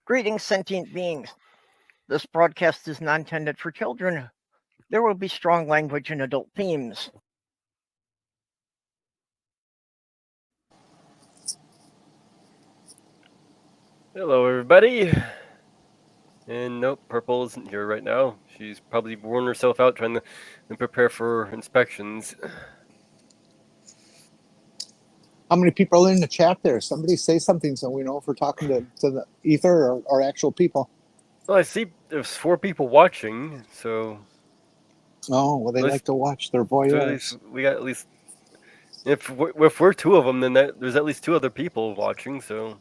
Greetings, sentient beings. This broadcast is not intended for children. There will be strong language and adult themes. Hello, everybody. And nope, Purple isn't here right now. She's probably worn herself out trying to prepare for inspections. How many people are in the chat there? Somebody say something so we know if we're talking to the ether or actual people. Well, I see there's 4 people watching, so... Oh, well, they like to watch their voyeurs. So at least we got at least... If we're 2 of them, then there's at least 2 other people watching, so...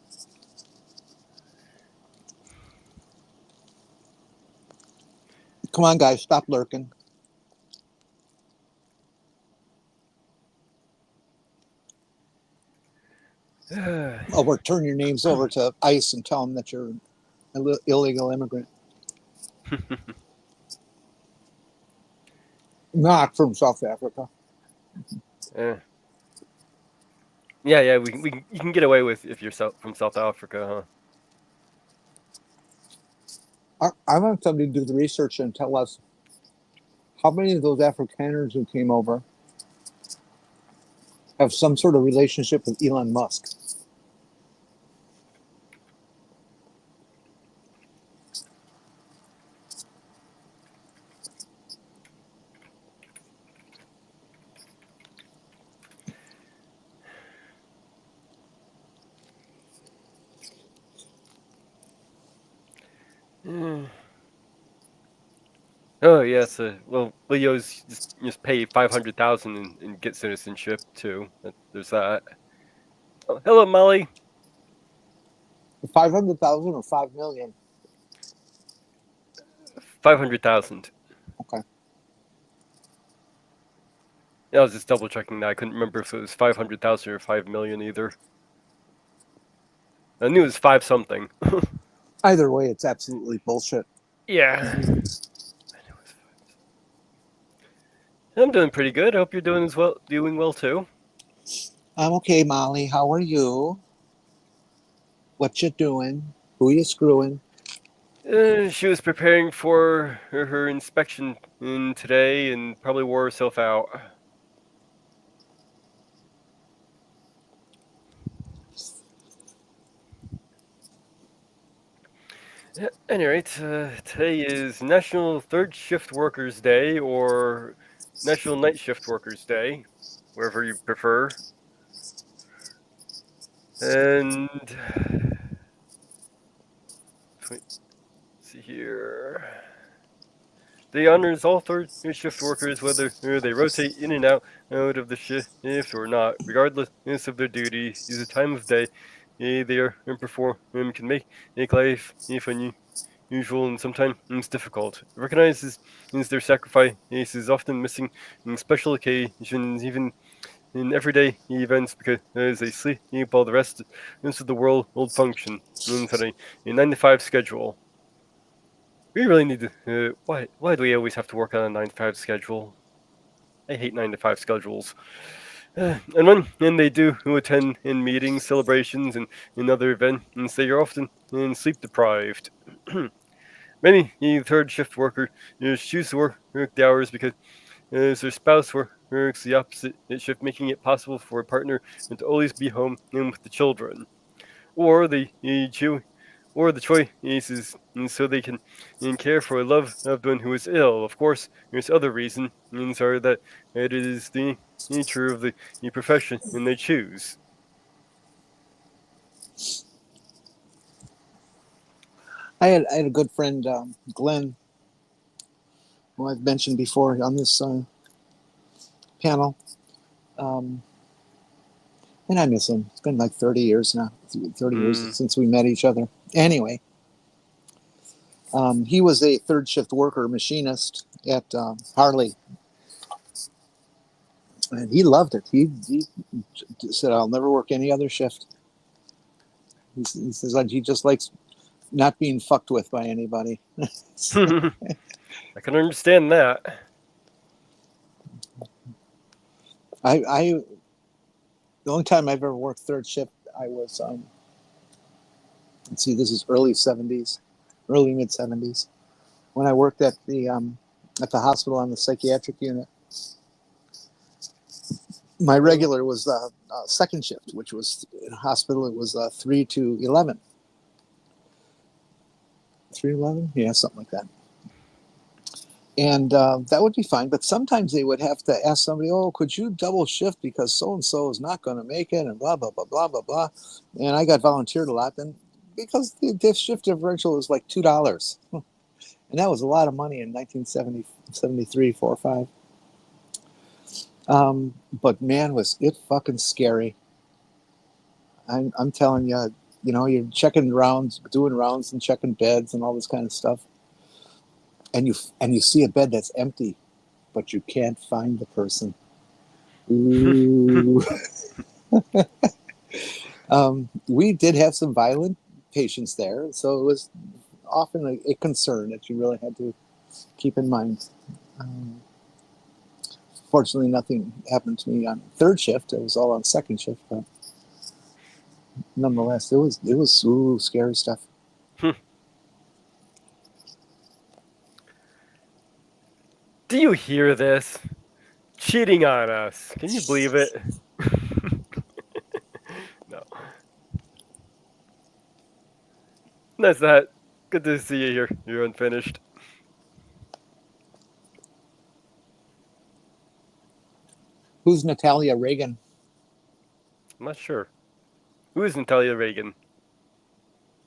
Come on, guys, stop lurking. Or turn your names over to ICE and tell them that you're an illegal immigrant. Not from South Africa. Yeah, you can get away with if you're from South Africa, huh? I want somebody to do the research and tell us how many of those Afrikaners who came over have some sort of relationship with Elon Musk. Oh yes, well, Leo's just pay 500,000 and get citizenship too. There's that. Oh, hello, Molly. 500,000 or 5 million? 500,000. Okay. Yeah, I was just double checking that. I couldn't remember if it was 500,000 or 5 million either. I knew it was 5 something. Either way, it's absolutely bullshit. Yeah. I'm doing pretty good. I hope you're doing well too. I'm okay, Molly. How are you? What you doing? Who you screwing? She was preparing for her inspection today and probably wore herself out. At any rate, today is National Third Shift Workers Day, or National Night Shift Workers Day, wherever you prefer. And let's see here. Day honors all third shift workers, whether they rotate in and out of the shift or not, regardless of their duty. Is the time of day they are perform can make life unusual and sometimes difficult. It recognizes their sacrifice is often missing in special occasions, even in everyday events, because they sleep while the rest of the world function inside a 9-to-5 schedule. We really need to. Why do we always have to work on a 9-to-5 schedule? I hate 9-to-5 schedules. And when they do attend in meetings, celebrations, and in other events, they are often sleep deprived. Many third shift workers choose to work the hours because their spouse works the opposite shift, making it possible for a partner to always be home with the children. Or they choose. Or the choice is so they can care for a loved one who is ill. Of course, there's other reasons are that it is the nature of the profession and they choose. I had a good friend, Glenn, who I've mentioned before on this panel. And I miss him. It's been like 30 years now. 30 years since we met each other. Anyway, he was a third shift worker, machinist at Harley. And he loved it. He said, I'll never work any other shift. He says like he just likes not being fucked with by anybody. I can understand that. The only time I've ever worked third shift, I was Let's see, this is early 70s, early mid 70s, when I worked at the hospital on the psychiatric unit. My regular was second shift, which was in a hospital. It was 3 to 11. 3 to 11? Yeah, something like that. And that would be fine. But sometimes they would have to ask somebody, oh, could you double shift because so-and-so is not going to make it and blah, blah, blah, blah, blah, blah. And I got volunteered a lot then because the shift differential was like $2. And that was a lot of money in 1970, 73, 4 or 5. But man, was it fucking scary. I'm telling you, you know, you're checking rounds, doing rounds and checking beds and all this kind of stuff. And you see a bed that's empty, but you can't find the person. Ooh. We did have some violent patients there, so it was often a concern that you really had to keep in mind. Fortunately, nothing happened to me on third shift. It was all on second shift, but nonetheless, it was scary stuff. Do you hear this? Cheating on us. Can you believe it? No. That's that. Good to see you here. You're unfinished. Who's Natalia Reagan? I'm not sure. Who is Natalia Reagan?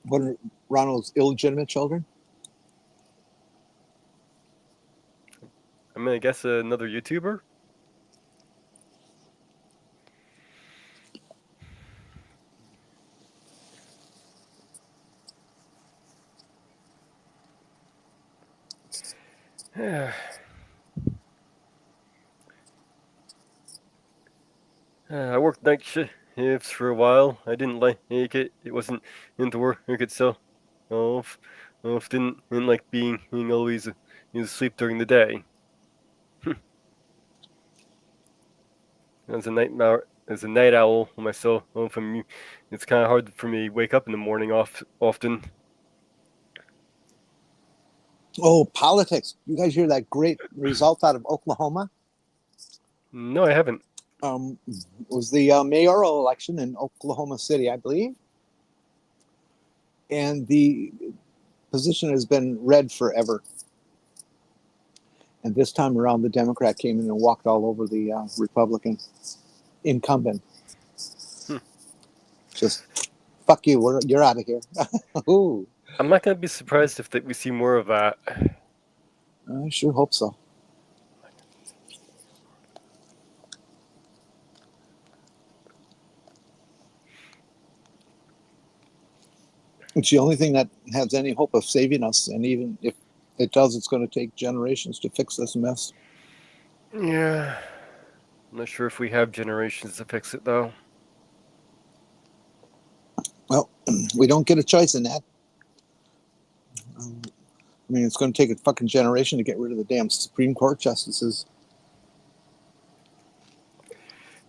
One of Ronald's illegitimate children? I'm gonna guess another YouTuber. I worked night shifts for a while. I didn't like it. It wasn't into work itself. Didn't like being always asleep during the day. As a night owl myself, it's kind of hard for me to wake up in the morning often. Oh, politics. You guys hear that great result out of Oklahoma? No, I haven't. It was the mayoral election in Oklahoma City, I believe. And the position has been red forever. And this time around, the Democrat came in and walked all over the Republican incumbent. Just, fuck you, you're out of here. Ooh. I'm not going to be surprised if we see more of that. I sure hope so. It's the only thing that has any hope of saving us. And even if it does, it's going to take generations to fix this mess. Yeah. I'm not sure if we have generations to fix it, though. Well, we don't get a choice in that. I mean, it's going to take a fucking generation to get rid of the damn Supreme Court justices.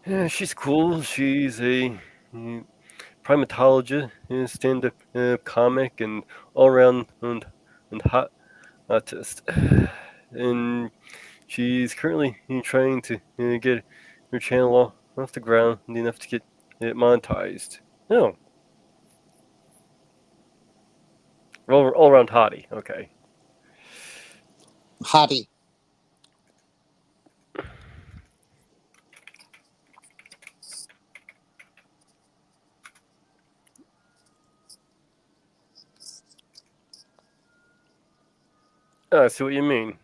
Yeah, she's cool. She's a primatologist, stand-up comic, and all-around and hot artist. And she's currently trying to get her channel off the ground enough to get it monetized. Oh. All around hottie. Okay. Hottie. I see what you mean.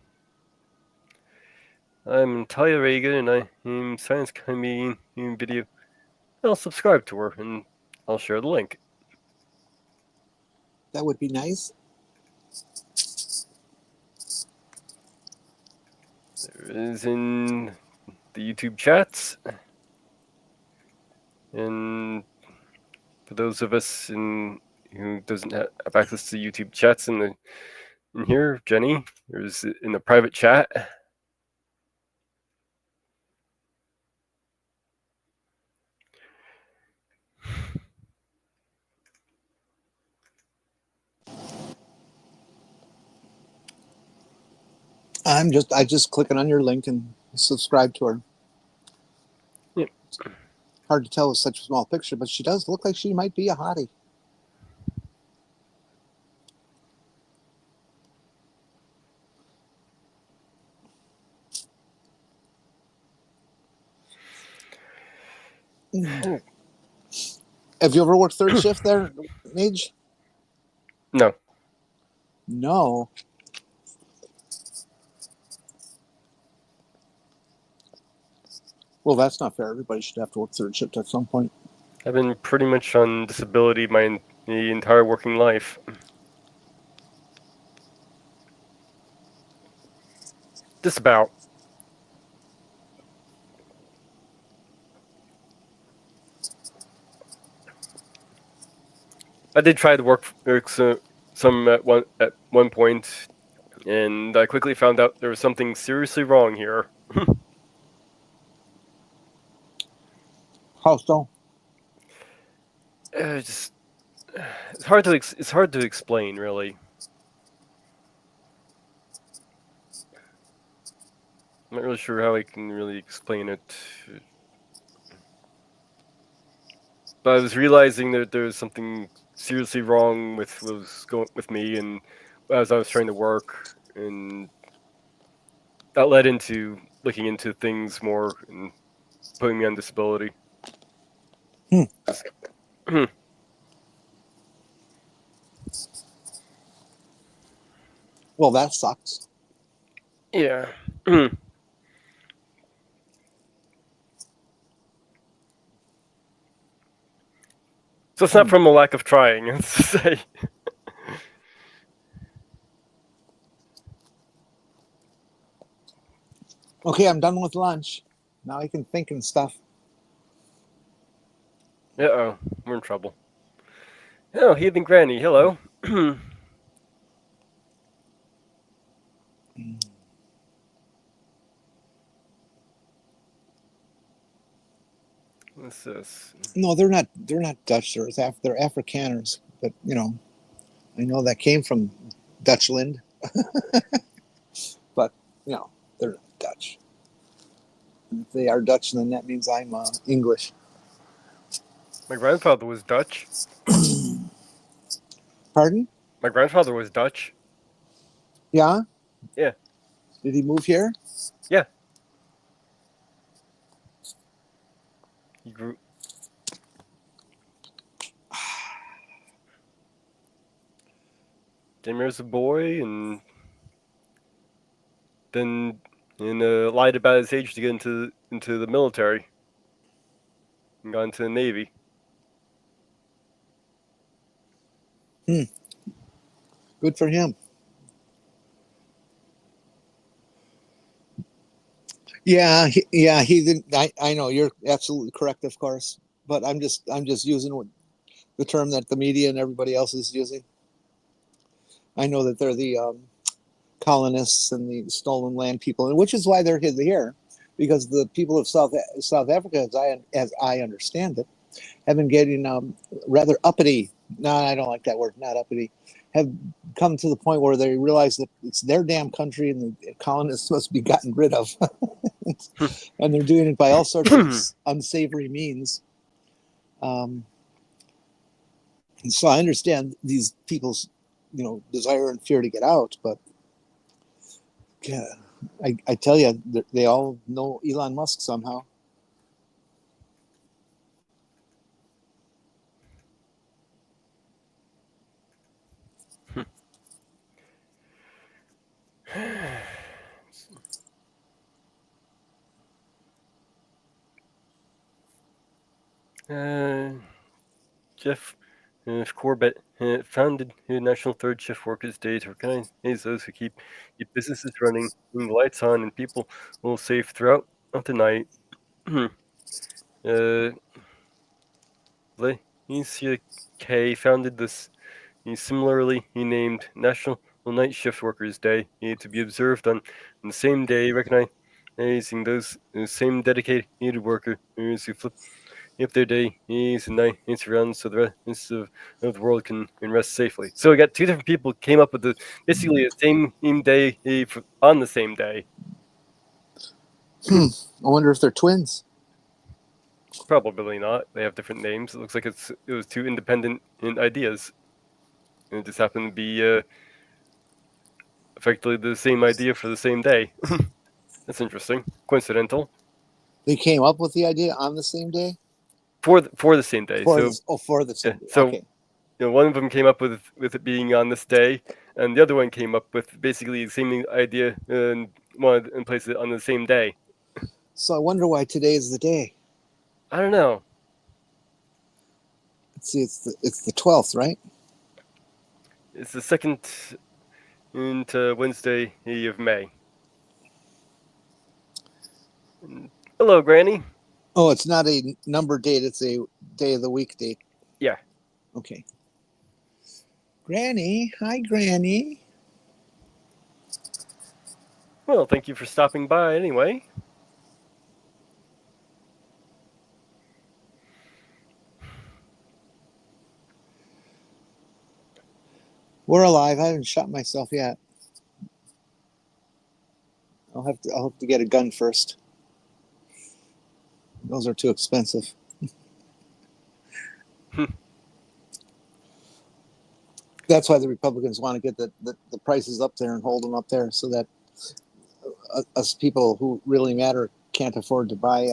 I'm Talia Reagan, and I am science comedian in video. I'll subscribe to her, and I'll share the link. That would be nice. There is in the YouTube chats. And for those of us who doesn't have access to YouTube chats in here, Jenny, there's in the private chat. I just clicking on your link and subscribe to her. Yep. Hard to tell with such a small picture, but she does look like she might be a hottie. Have you ever worked third shift there, Mage? No. No. Well, that's not fair. Everybody should have to work third shift at some point. I've been pretty much on disability the entire working life. Just about. I did try to work some at one point, and I quickly found out there was something seriously wrong here. How so? It's hard to explain, really. I'm not really sure how I can really explain it. But I was realizing that there was something seriously wrong with what was going with me, and as I was trying to work, and that led into looking into things more and putting me on disability. Well, that sucks. Yeah. So it's not from a lack of trying, let's say. Okay, I'm done with lunch. Now I can think and stuff. Uh-oh, we're in trouble. Oh, Heathen Granny, hello. What's this? No, they're not Dutch. They're Afrikaners. But, I know that came from Dutchland. But, they're not Dutch. And if they are Dutch, then that means I'm English. My grandfather was Dutch. Pardon? My grandfather was Dutch. Yeah? Yeah. Did he move here? Yeah. He grew... Came here as a boy, and then lied about his age to get into the military. And got into the Navy. Good for him. Yeah, he didn't. I know you're absolutely correct, of course, but I'm just using the term that the media and everybody else is using. I know that they're the colonists and the stolen land people, and which is why they're here, because the people of South Africa, as I understand it, have been getting rather uppity. No, I don't like that word. Not uppity. Have come to the point where they realize that it's their damn country and the colonists must be gotten rid of. And they're doing it by all sorts of unsavory means. And so I understand these people's, desire and fear to get out, but yeah, I tell you, they all know Elon Musk somehow. Jeff Corbett founded National Third Shift Workers Day to recognize those who keep businesses running, the lights on, and people will safe throughout the night. K founded this similarly named National Night Shift Workers Day to be observed on the same day, recognizing those same dedicated workers who flip if their day is a nice run, so the rest of the world can rest safely. So we got two different people came up with basically the same day on the same day. I wonder if they're twins. Probably not. They have different names. It looks like it was two independent ideas, and it just happened to be effectively the same idea for the same day. That's interesting. Coincidental. They came up with the idea on the same day? For the same day. For so the same day. so Okay. one of them came up with it being on this day, and the other one came up with basically the same idea and wanted and placed it on the same day. So I wonder why today is the day. I don't know. Let's see, it's the 12th, right? It's the second into Wednesday of May. Hello, Granny. Oh, it's not a number date, it's a day of the week date. Yeah. Okay. Granny, hi Granny. Well, thank you for stopping by anyway. We're alive. I haven't shot myself yet. I'll have to get a gun first. Those are too expensive. That's why the Republicans want to get the prices up there and hold them up there so that us people who really matter can't afford to buy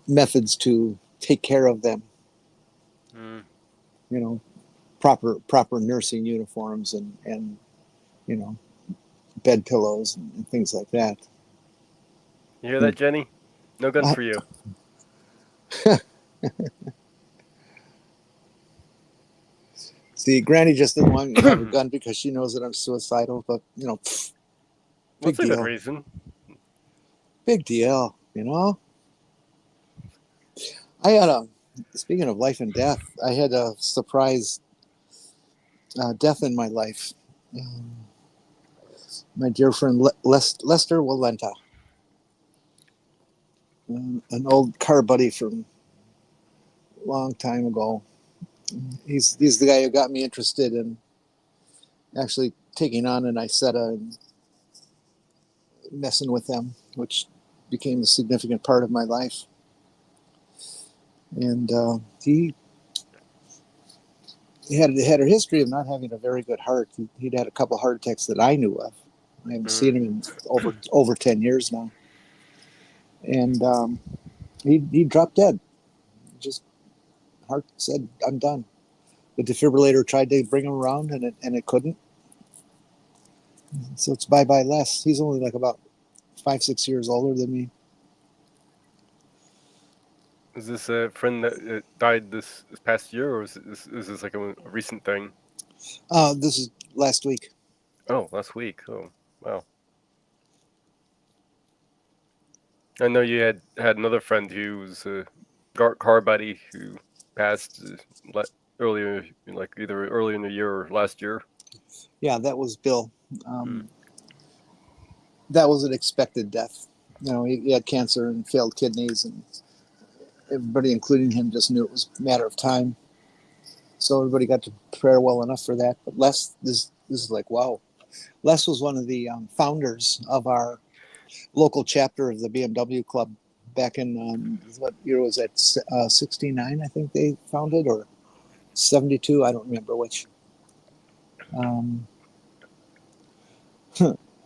methods to take care of them. You know, proper nursing uniforms and you know, bed pillows and things like that. You hear that, Jenny? No gun for you. See, Granny just didn't want me to have a gun because she knows that I'm suicidal, but you know, big What's a good deal. reason? Big deal, you know. I had speaking of life and death, I had a surprise death in my life. My dear friend Lester Walenta, an old car buddy from a long time ago. He's the guy who got me interested in actually taking on an Isetta and messing with them, which became a significant part of my life. And he had a history of not having a very good heart. He'd had a couple heart attacks that I knew of. I haven't seen him in over 10 years now. And he dropped dead. Just heart said, "I'm done." The defibrillator tried to bring him around, and it couldn't. So it's bye-bye Les. He's only like about 5-6 years older than me. Is this a friend that died this past year, or is this like a recent thing? This is last week. Oh, last week. Oh, wow. I know you had another friend who was a car buddy who passed earlier, like either early in the year or last year. Yeah, that was Bill. That was an expected death. You know, he had cancer and failed kidneys, and everybody, including him, just knew it was a matter of time. So everybody got to prepare well enough for that. But Les, this is like, wow. Les was one of the founders of our local chapter of the BMW Club back in, what year was that? 69, I think they founded, or 72, I don't remember which. I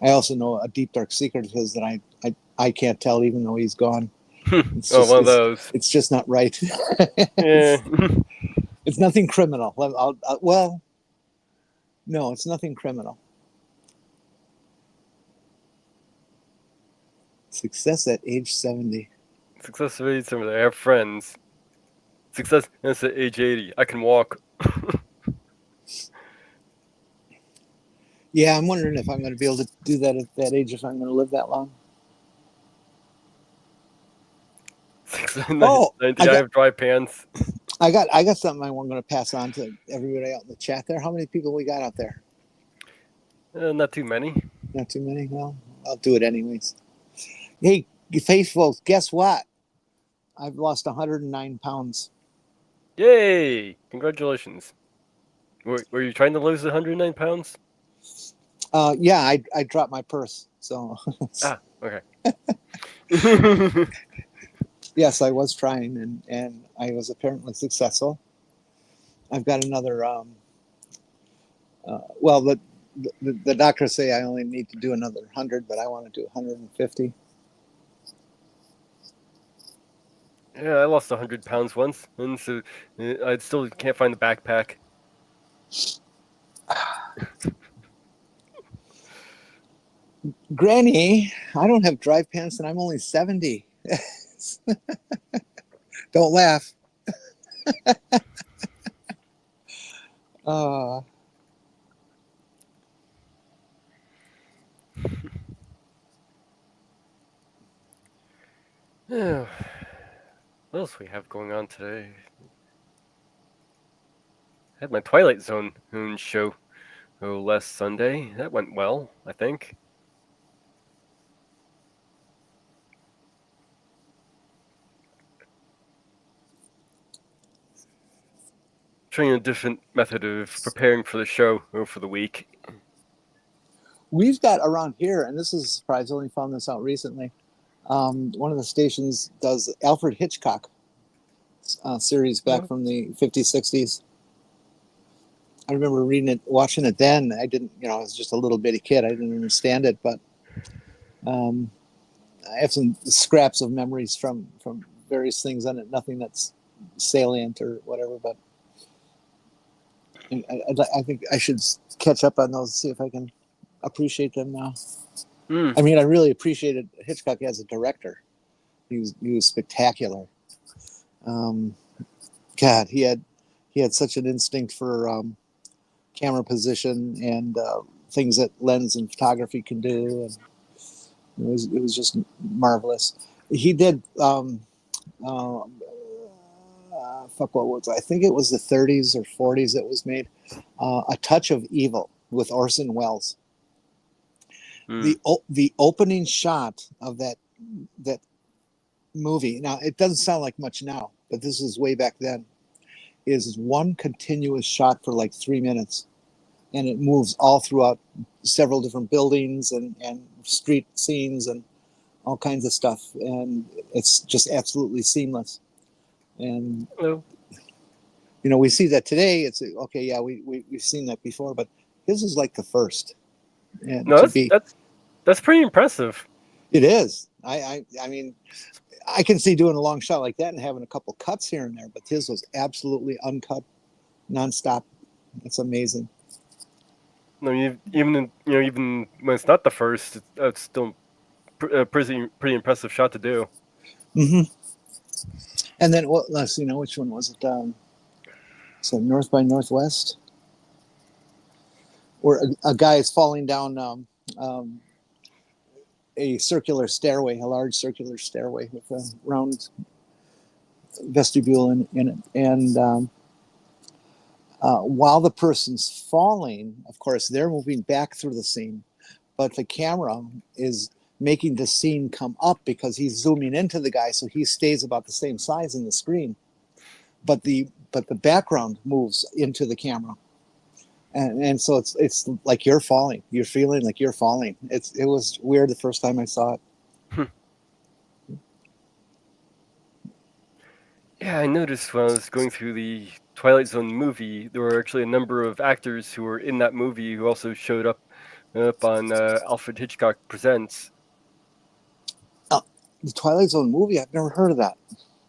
also know a deep, dark secret of his that I can't tell, even though he's gone. It's just, one of those. It's just not right. Yeah. It's nothing criminal. Well, no, it's nothing criminal. Success at age 70. Success at age 70. I have friends. Success at age 80. I can walk. Yeah, I'm wondering if I'm going to be able to do that at that age, if I'm going to live that long. Oh, I have dry pants. I got something I'm going to pass on to everybody out in the chat there. How many people we got out there? Not too many. Not too many? Well, I'll do it anyways. Hey, faithfuls, guess what? I've lost 109 pounds. Yay! Congratulations. Were you trying to lose 109 pounds? Yeah, I dropped my purse. So Okay. yes, I was trying, and I was apparently successful. I've got another. Well, the doctors say I only need to do another 100, but I want to do 150. Yeah, I lost 100 pounds once, and so I still can't find the backpack. Granny, I don't have drive pants, and I'm only 70. Don't laugh. uh, What else we have going on today? I had my Twilight Zone show last Sunday. That went well, I think. Trying a different method of preparing for the show or for the week. we've got around here, and this is a surprise. I only found this out recently. One of the stations does Alfred Hitchcock series back from the 50s, 60s. I remember reading it, watching it then. I didn't, I was just a little bitty kid. I didn't understand it, but I have some scraps of memories from various things on it. Nothing that's salient or whatever, but I think I should catch up on those, see if I can appreciate them now. I mean, I really appreciated Hitchcock as a director. He was spectacular. God, he had such an instinct for camera position and things that lens and photography can do, and it was just marvelous. He did what was it? I think it was the 30s or 40s that was made. A Touch of Evil with Orson Welles. The opening shot of that movie. Now it doesn't sound like much now, but this is way back then. Is one continuous shot for like 3 minutes, and it moves all throughout several different buildings and street scenes and all kinds of stuff, and it's just absolutely seamless. And we see that today. It's okay, yeah, we've seen that before, but his is like the first. And that's pretty impressive. It is. I mean, I can see doing a long shot like that and having a couple cuts here and there, but his was absolutely uncut, nonstop. It's amazing. No, even when it's not the first, it's still a pretty impressive shot to do. Mm-hmm. And then let's see, which one was it? So North by Northwest, where a guy is falling down a circular stairway, a large circular stairway with a round vestibule in it. And while the person's falling, of course, they're moving back through the scene, but the camera is making the scene come up because he's zooming into the guy, so he stays about the same size in the screen. But the background moves into the camera. And so it's like you're falling. You're feeling like you're falling. It was weird the first time I saw it. Yeah, I noticed when I was going through the Twilight Zone movie, there were actually a number of actors who were in that movie who also showed up on Alfred Hitchcock Presents. The Twilight Zone movie? I've never heard of that.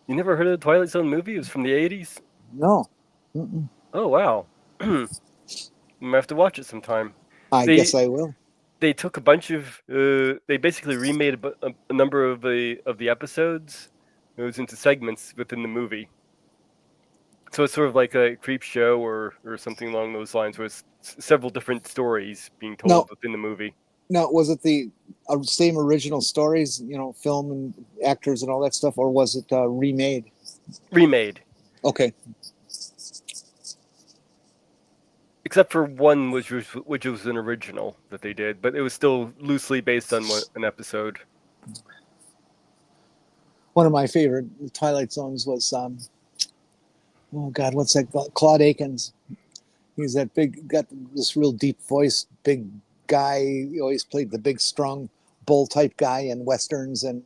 You never heard of the Twilight Zone movie? It was from the 80s? No. Mm-mm. Oh, wow. You might have to watch it sometime. I guess I will. They took a bunch of... they basically remade a number of the episodes. It was into segments within the movie. So it's sort of like a creep show or something along those lines, where it's several different stories being told within the movie. Now, was it the same original stories, film and actors and all that stuff, or was it remade? Remade. Okay. Except for one, which was an original that they did, but it was still loosely based on an episode. One of my favorite Twilight Zones was, oh God, what's that? Claude Akins. He's that big, got this real deep voice, big guy. He always played the big, strong bull type guy in westerns and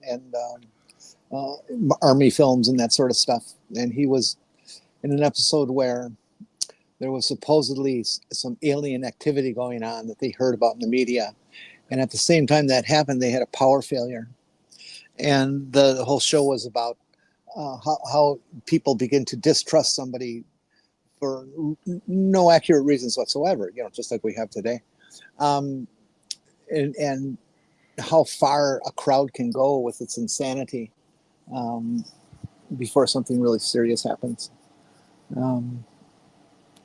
army films and that sort of stuff. And he was in an episode where there was supposedly some alien activity going on that they heard about in the media. And at the same time that happened, they had a power failure. And the whole show was about how people begin to distrust somebody for no accurate reasons whatsoever, just like we have today. And how far a crowd can go with its insanity before something really serious happens.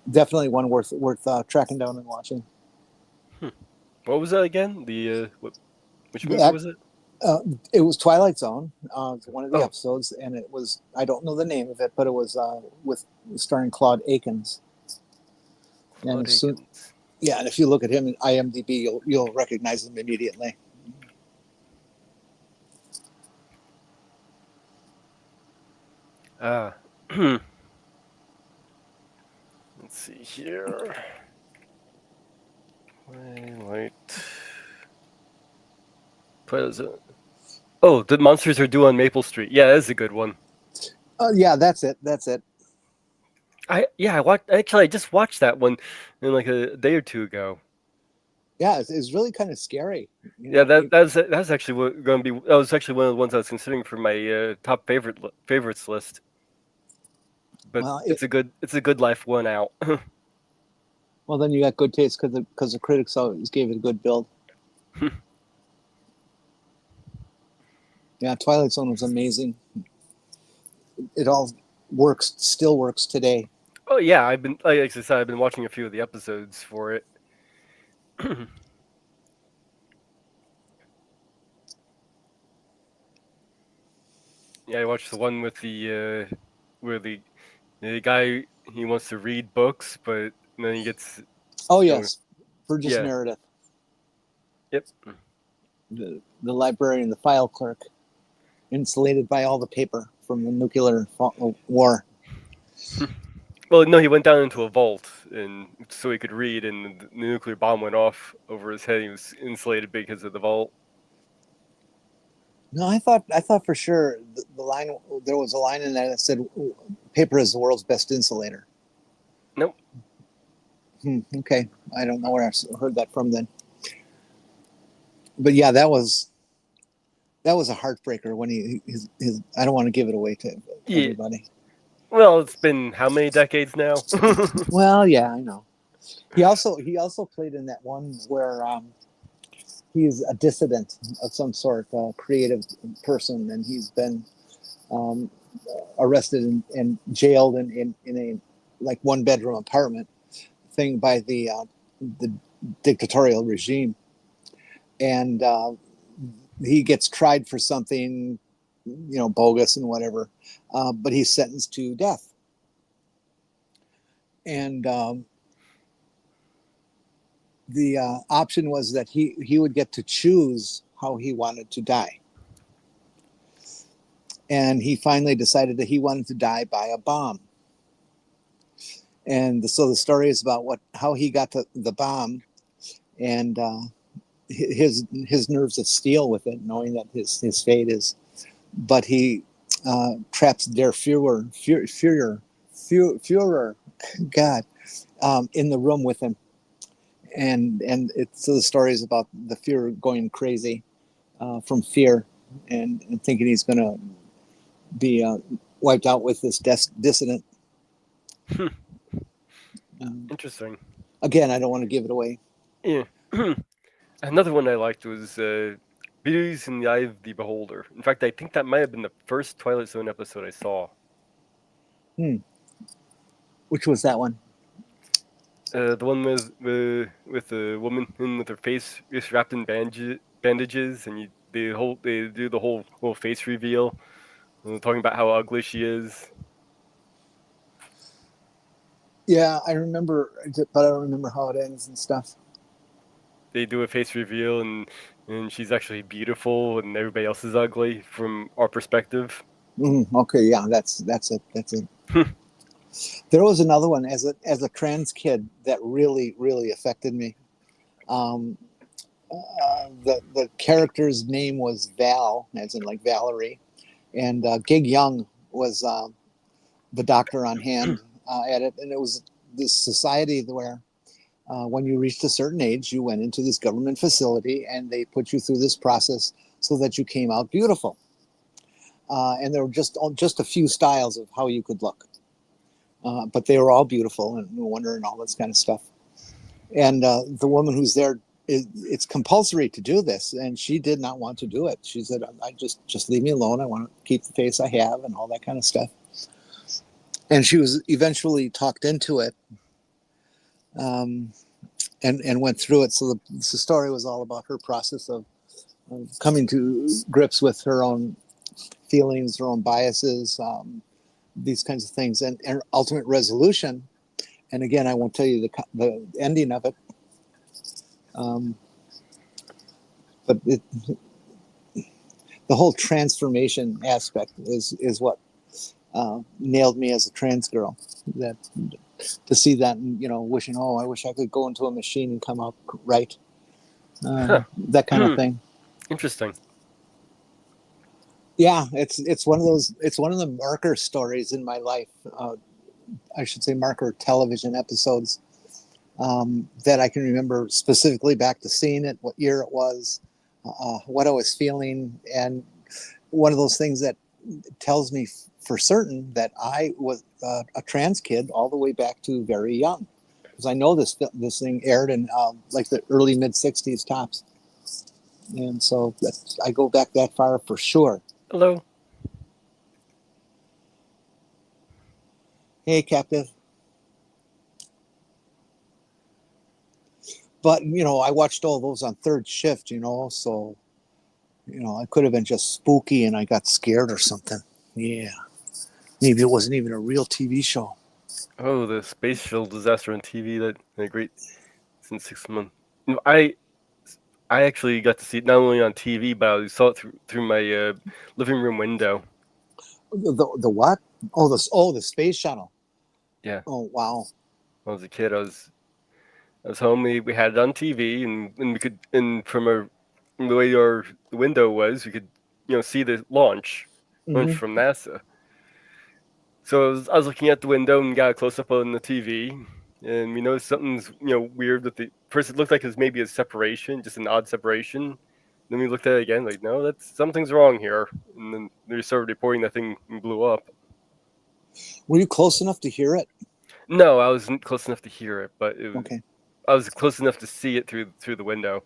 Definitely one worth tracking down and watching. What was that again? Which movie was it? It was Twilight Zone, one of the episodes, and it was, I don't know the name of it, but it was starring Claude Akins. And if you look at him in IMDb, you'll recognize him immediately. Let's see here. Twilight Zone. Oh, The Monsters Are Due on Maple Street. Yeah, that's a good one. Yeah, that's it. I just watched that one in like a day or two ago. Yeah, it's really kind of scary. That's actually going to be. That was actually one of the ones I was considering for my top favorites list. But it's a good life one out. Well, then you got good taste because the critics always gave it a good build. Yeah, Twilight Zone was amazing. It all still works today. Oh yeah, like I said, I've been watching a few of the episodes for it. Yeah, I watched the one with the where the guy, he wants to read books, but then he gets. Oh yes, Burgess Meredith. Yep. The librarian, the file clerk, insulated by all the paper from the nuclear war. Well, no, he went down into a vault, and so he could read, and the nuclear bomb went off over his head. He was insulated because of the vault. No, I thought for sure the line, there was a line in there that said, "Paper is the world's best insulator." Nope. Okay, I don't know where I heard that from then. But yeah, that was a heartbreaker when his I don't want to give it away to everybody. Well, it's been how many decades now? Well, yeah, I know. He also played in that one where he's a dissident of some sort, a creative person, and he's been arrested and jailed in a like 1-bedroom apartment thing by the dictatorial regime, and he gets tried for something, bogus and whatever, but he's sentenced to death. And the option was that he would get to choose how he wanted to die. And he finally decided that he wanted to die by a bomb. And so the story is about how he got to the bomb, and his nerves of steel with it, knowing that his fate is. But he traps Der Führer, God, in the room with him, and so the story is about the Führer going crazy from fear and thinking he's going to be wiped out with this dissident. Interesting. Again, I don't want to give it away. Yeah. Another one I liked was Beauties in the Eye of the Beholder. In fact, I think that might have been the first Twilight Zone episode I saw. Which was that one? The one with the woman with her face just wrapped in bandages, and they do the whole face reveal, talking about how ugly she is. Yeah, I remember, but I don't remember how it ends and stuff. They do a face reveal, and she's actually beautiful, and everybody else is ugly from our perspective. Okay, yeah, that's it. That's it. There was another one as a trans kid that really affected me. Um, the character's name was Val, as in like Valerie, and Gig Young was the doctor on hand at it, and it was this society where when you reached a certain age, you went into this government facility, and they put you through this process so that you came out beautiful. And there were just a few styles of how you could look, but they were all beautiful and no wonder and all this kind of stuff. And the woman who's there, it's compulsory to do this, and she did not want to do it. She said, "I just leave me alone. I want to keep the face I have and all that kind of stuff." And she was eventually talked into it, and went through it. So the story was all about her process of coming to grips with her own feelings, her own biases, these kinds of things, and ultimate resolution. And again, I won't tell you the ending of it, but the whole transformation aspect is what nailed me as a trans girl. That to see that, and wishing, oh, I wish I could go into a machine and come out right, that kind of thing. Interesting. Yeah, it's one of those. It's one of the marker stories in my life. I should say marker television episodes that I can remember specifically back to seeing it, what year it was, what I was feeling, and one of those things that tells me for certain that I was a trans kid all the way back to very young, because I know this thing aired in like the early mid '60s tops, and so I go back that far for sure. Hello. Hey, captive. But I watched all those on third shift, so I could have been just spooky and I got scared or something. Yeah, maybe it wasn't even a real TV show. Oh, the space shuttle disaster on TV. That great since 6 months. I actually got to see it not only on TV, but I saw it through my living room window. The what? Oh, the space shuttle. Yeah. Oh, wow. When I was a kid, I was home. We had it on TV, and we could, and from the way the window was, we could see the launch from NASA. So I was looking at the window and got a close up on the TV, and we noticed something's weird with the first. It looked like it was maybe a separation, just an odd separation. Then we looked at it again, like no, something's wrong here. And then they started reporting that thing blew up. Were you close enough to hear it? No, I wasn't close enough to hear it, but Okay. I was close enough to see it through the window.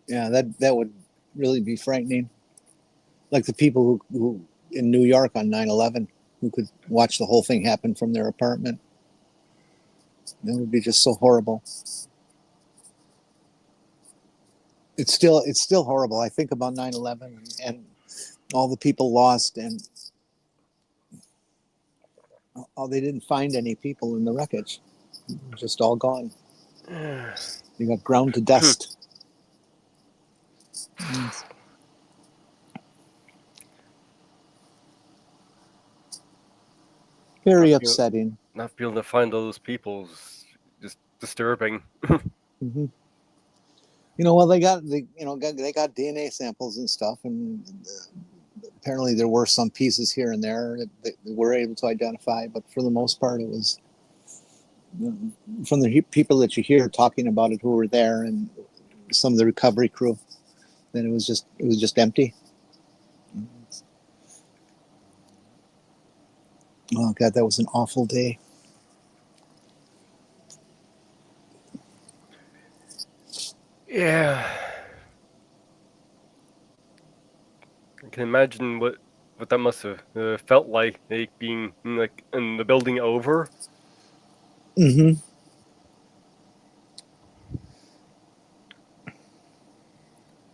Yeah, that would really be frightening. Like the people who in New York on 9/11 who could watch the whole thing happen from their apartment. That would be just so horrible. It's still horrible. I think about 9/11 and all the people lost, and they didn't find any people in the wreckage. Just all gone. They got ground to dust. Very upsetting. Not being able to find all those people is just disturbing. Mm-hmm. Well, they got DNA samples and stuff, and apparently there were some pieces here and there that they were able to identify, but for the most part, it was from the people that you hear talking about it who were there and some of the recovery crew. Then it was just empty. Oh God, that was an awful day. Yeah. I can imagine what that must have felt like being like in the building over. Mm-hmm.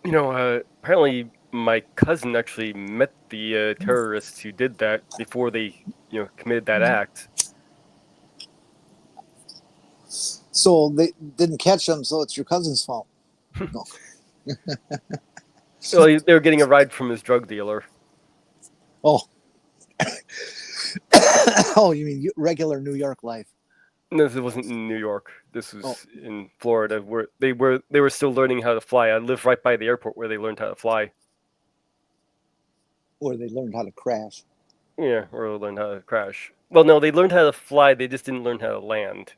Apparently my cousin actually met the terrorists who did that before they, committed that act. So they didn't catch them, so it's your cousin's fault. Well, they were getting a ride from his drug dealer. Oh, oh, you mean regular New York life? No, this wasn't in New York. This was Oh. in Florida, where they were still learning how to fly. I live right by the airport where they learned how to fly. Or they learned how to crash. Yeah, or learned how to crash. Well, no, they learned how to fly. They just didn't learn how to land.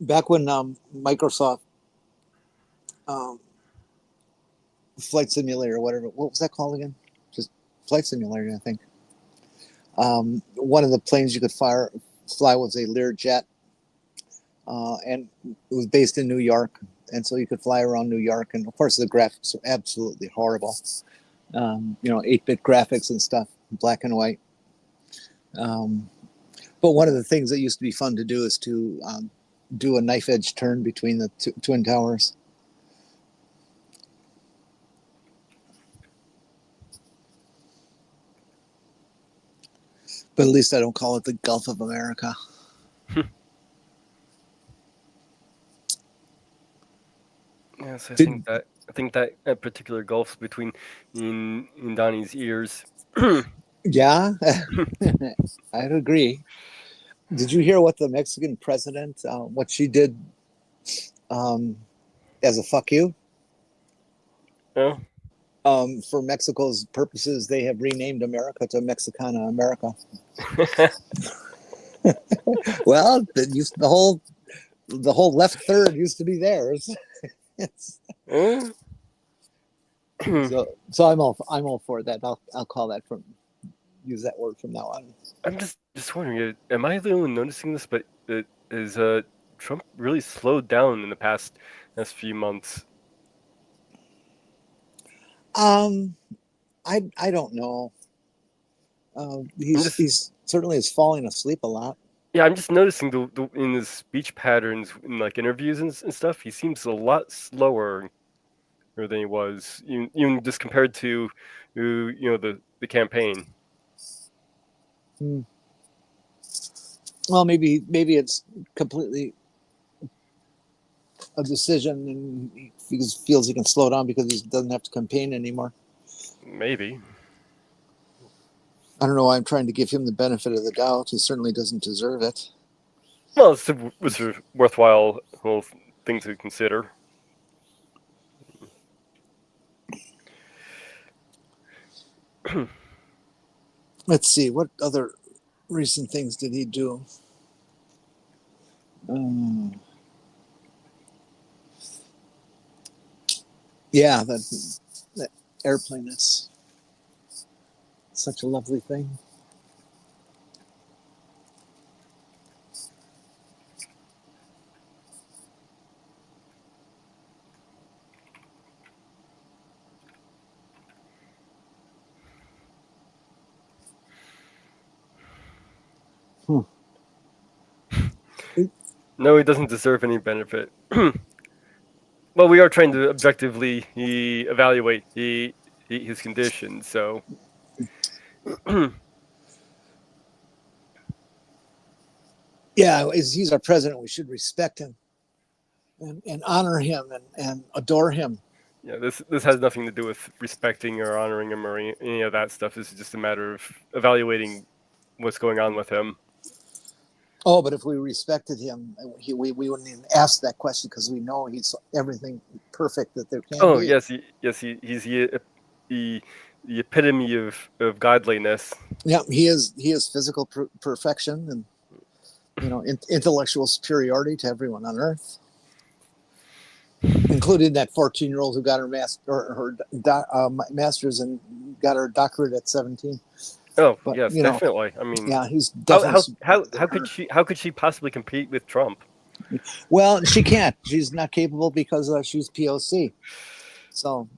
Back when Microsoft Flight Simulator, whatever, what was that called again? Just Flight Simulator, I think. One of the planes you could fly was a Learjet, and it was based in New York, and so you could fly around New York. And of course, the graphics are absolutely horrible. 8-bit graphics and stuff, black and white. But one of the things that used to be fun to do is to do a knife edge turn between the twin towers. But at least I don't call it the Gulf of America. Yes, I think that particular gulf's between in Donnie's ears. Yeah, I'd agree. Did you hear what the Mexican president, what she did as a fuck you? Oh, For Mexico's purposes, they have renamed America to Mexicana America. Well, the whole left third used to be theirs. So I'm all for that. I'll call that use that word from now on. I'm just wondering, am I the only one noticing this? But is Trump really slowed down in the past few months? I don't know. He's certainly is falling asleep a lot. Yeah, I'm just noticing the in his speech patterns, in like interviews and stuff, he seems a lot slower than he was, even just compared to, the campaign. Well, maybe it's completely a decision, and he feels he can slow down because he doesn't have to campaign anymore. Maybe. I don't know why I'm trying to give him the benefit of the doubt. He certainly doesn't deserve it. Well, it's a worthwhile whole thing to consider. Let's see, what other recent things did he do? Yeah, that airplane is such a lovely thing. No, he doesn't deserve any benefit. Well, we are trying to objectively evaluate his condition, so. Yeah, he's our president. We should respect him and honor him and adore him. Yeah, this has nothing to do with respecting or honoring him or any of that stuff. This is just a matter of evaluating what's going on with him. Oh, but if we respected him, we wouldn't even ask that question because we know he's everything perfect that there can be. Oh, yes, he's the epitome of godliness. Yeah, he is physical perfection and intellectual superiority to everyone on earth, including that 14-year-old who got her master's and got her doctorate at 17. Oh, but, yes, definitely. I mean, yeah, he's definitely. How could she possibly compete with Trump? Well, she can't. She's not capable because she's POC. So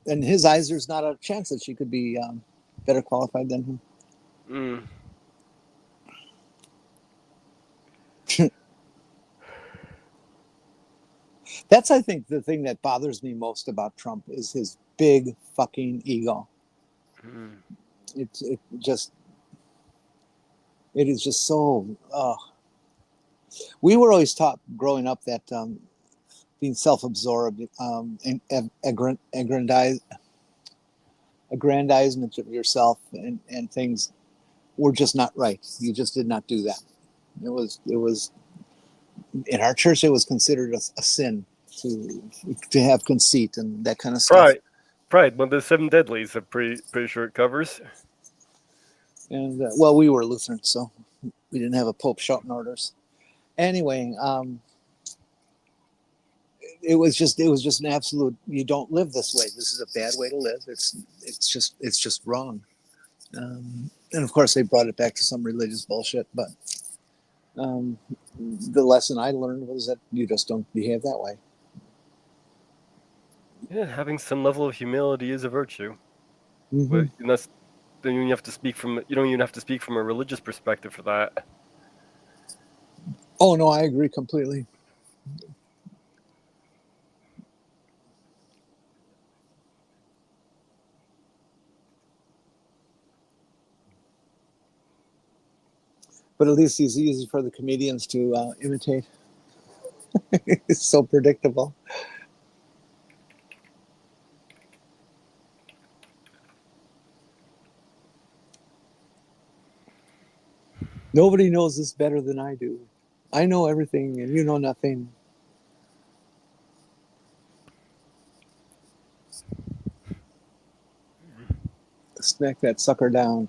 in his eyes, there's not a chance that she could be better qualified than him. That's, I think, the thing that bothers me most about Trump is his big fucking ego. It is just so. We were always taught growing up that being self-absorbed, aggrandized. aggrandizement of yourself and things were just not right. You just did not do that. It was in our church, it was considered a sin to have conceit and that kind of stuff. Pride, one of the 7 deadlies. I'm pretty sure it covers. And well, we were Lutherans, so we didn't have a pope shouting orders. Anyway, it was just an absolute. You don't live this way. This is a bad way to live. It's just wrong. And of course, they brought it back to some religious bullshit. But the lesson I learned was that you just don't behave that way. Yeah, having some level of humility is a virtue. Mm-hmm. But then you have to speak from. You don't even have to speak from a religious perspective for that. Oh no, I agree completely. But at least it's easy for the comedians to imitate. It's so predictable. Nobody knows this better than I do. I know everything and you know nothing. Smack that sucker down.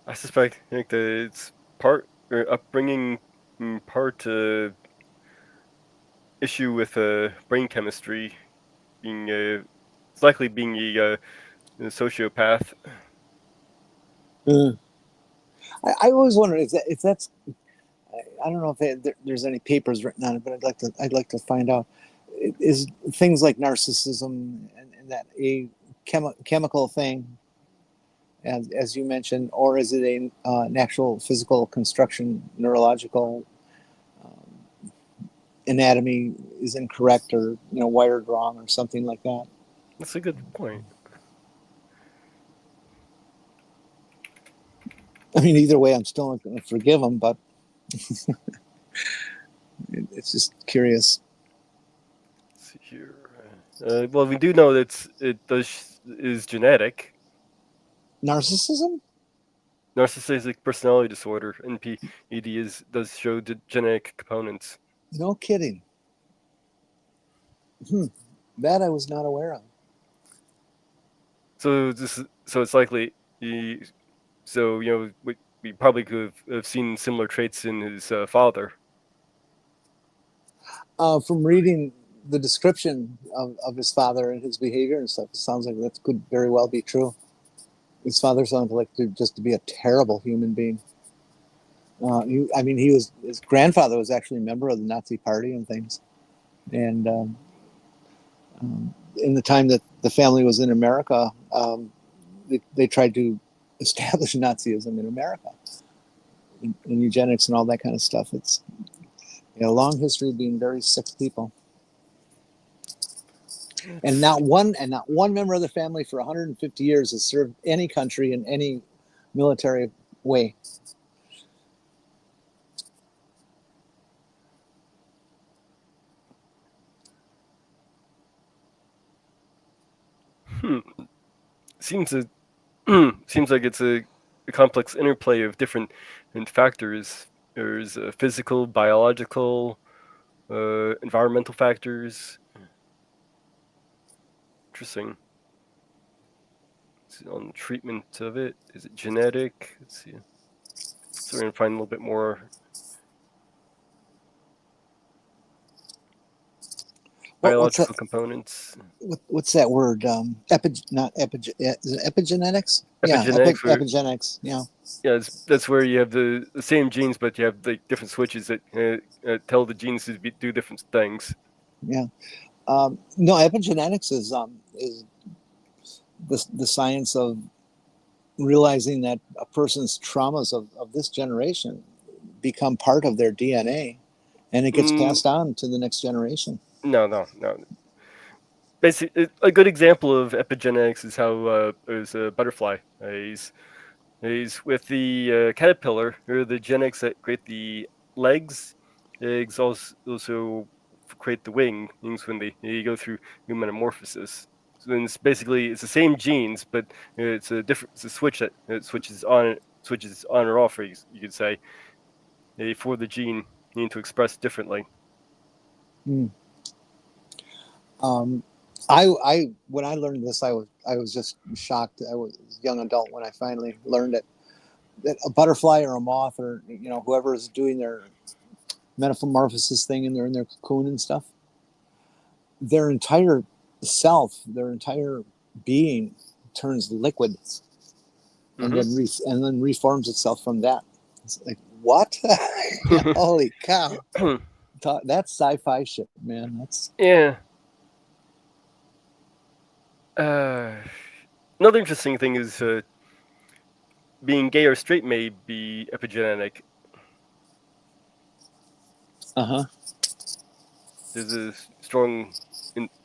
I suspect that it's part upbringing, part issue with brain chemistry, being it's likely being a sociopath. I always wonder if that's. I don't know if there's any papers written on it, but I'd like to find out. Is things like narcissism and that a chemical thing, as you mentioned, or is it a natural physical construction, neurological anatomy is incorrect or wired wrong or something like that? That's a good point. I mean, either way, I'm still not going to forgive him, but it's just curious. Let's see here. Well, we do know that it is genetic. Narcissism? Narcissistic personality disorder, NPD, does show genetic components. No kidding. That I was not aware of. So it's likely. So we probably could have seen similar traits in his father. From reading the description of his father and his behavior and stuff, it sounds like that could very well be true. His father sounded like to be a terrible human being. His grandfather was actually a member of the Nazi Party and things. And in the time that the family was in America, they tried to establish Nazism in America, and eugenics and all that kind of stuff. It's a long history of being very sick people. And not one member of the family for 150 years has served any country in any military way. Seems like it's a complex interplay of different factors. There's physical, biological, environmental factors. Interesting. On the treatment of it, is it genetic? Let's see. So we're gonna find a little bit more. Biological components. What's that word? Is it epigenetics? Epigenetics. Epigenetics. Yeah. Yeah, that's where you have the same genes, but you have like different switches that tell the genes to do different things. Yeah. No, epigenetics is the science of realizing that a person's traumas of this generation become part of their DNA, and it gets passed on to the next generation. No. Basically, a good example of epigenetics is how there's a butterfly. He's with the caterpillar, or the genetics that create the legs. Eggs also create the wings when they go through metamorphosis. it's basically it's the same genes, but it's a different. It's a switch that switches on or off. You could say for the gene need to express differently. Mm. When I learned this, I was just shocked. I was a young adult when I finally learned it. That a butterfly or a moth or whoever is doing their metamorphosis thing and they're in their cocoon and stuff, their entire self, their entire being turns liquid and then reforms itself from that. It's like, what? Holy cow. That's sci-fi shit, man. That's yeah. Another interesting thing is being gay or straight may be epigenetic. There's a strong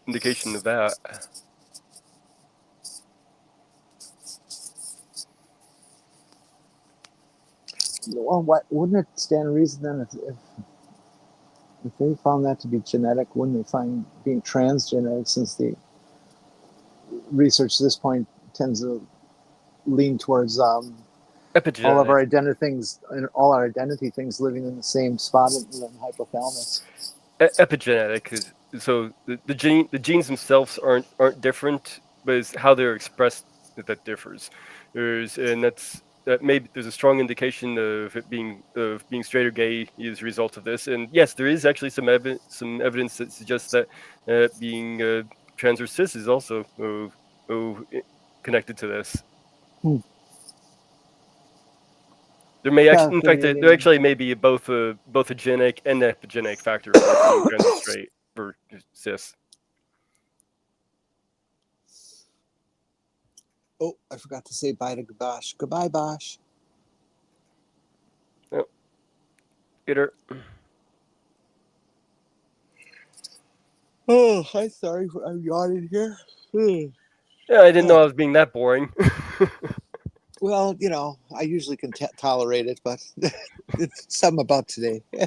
indication of that. Well, what wouldn't it stand to reason then if they found that to be genetic, wouldn't they find being transgenic, since the research at this point tends to lean towards Epigenetic. all our identity things living in the same spot in the hypothalamus. Epigenetic is so the genes themselves aren't different, but it's how they're expressed that differs. There's a strong indication of it being straight or gay is a result of this. And yes, there is actually some evidence that suggests that being trans or cis is also connected to this. There may actually, in fact, there actually may be both a genic and epigenetic factor of being trans or straight or cis. Oh, I forgot to say bye to Bosch. Goodbye, Bosch. Oh, get her. Oh, I'm sorry. I'm yawning here. Yeah, I didn't know I was being that boring. Well, I usually can tolerate it, but it's something about today. Yeah,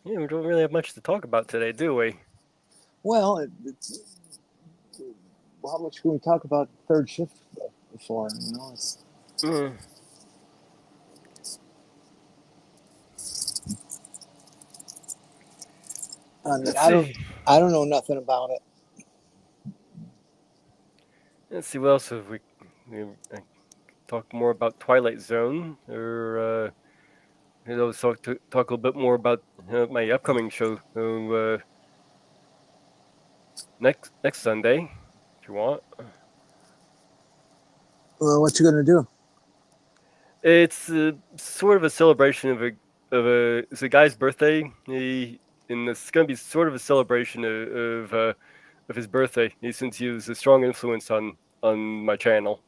we don't really have much to talk about today, do we? Well, how much can we talk about third shift before? I don't know nothing about it. Let's see, what else have we talk more about Twilight Zone, or talk a little bit more about my upcoming show next Sunday, if you want. Well, what you gonna do? It's sort of a celebration it's a guy's birthday. It's going to be sort of a celebration of his birthday, since he was a strong influence on my channel.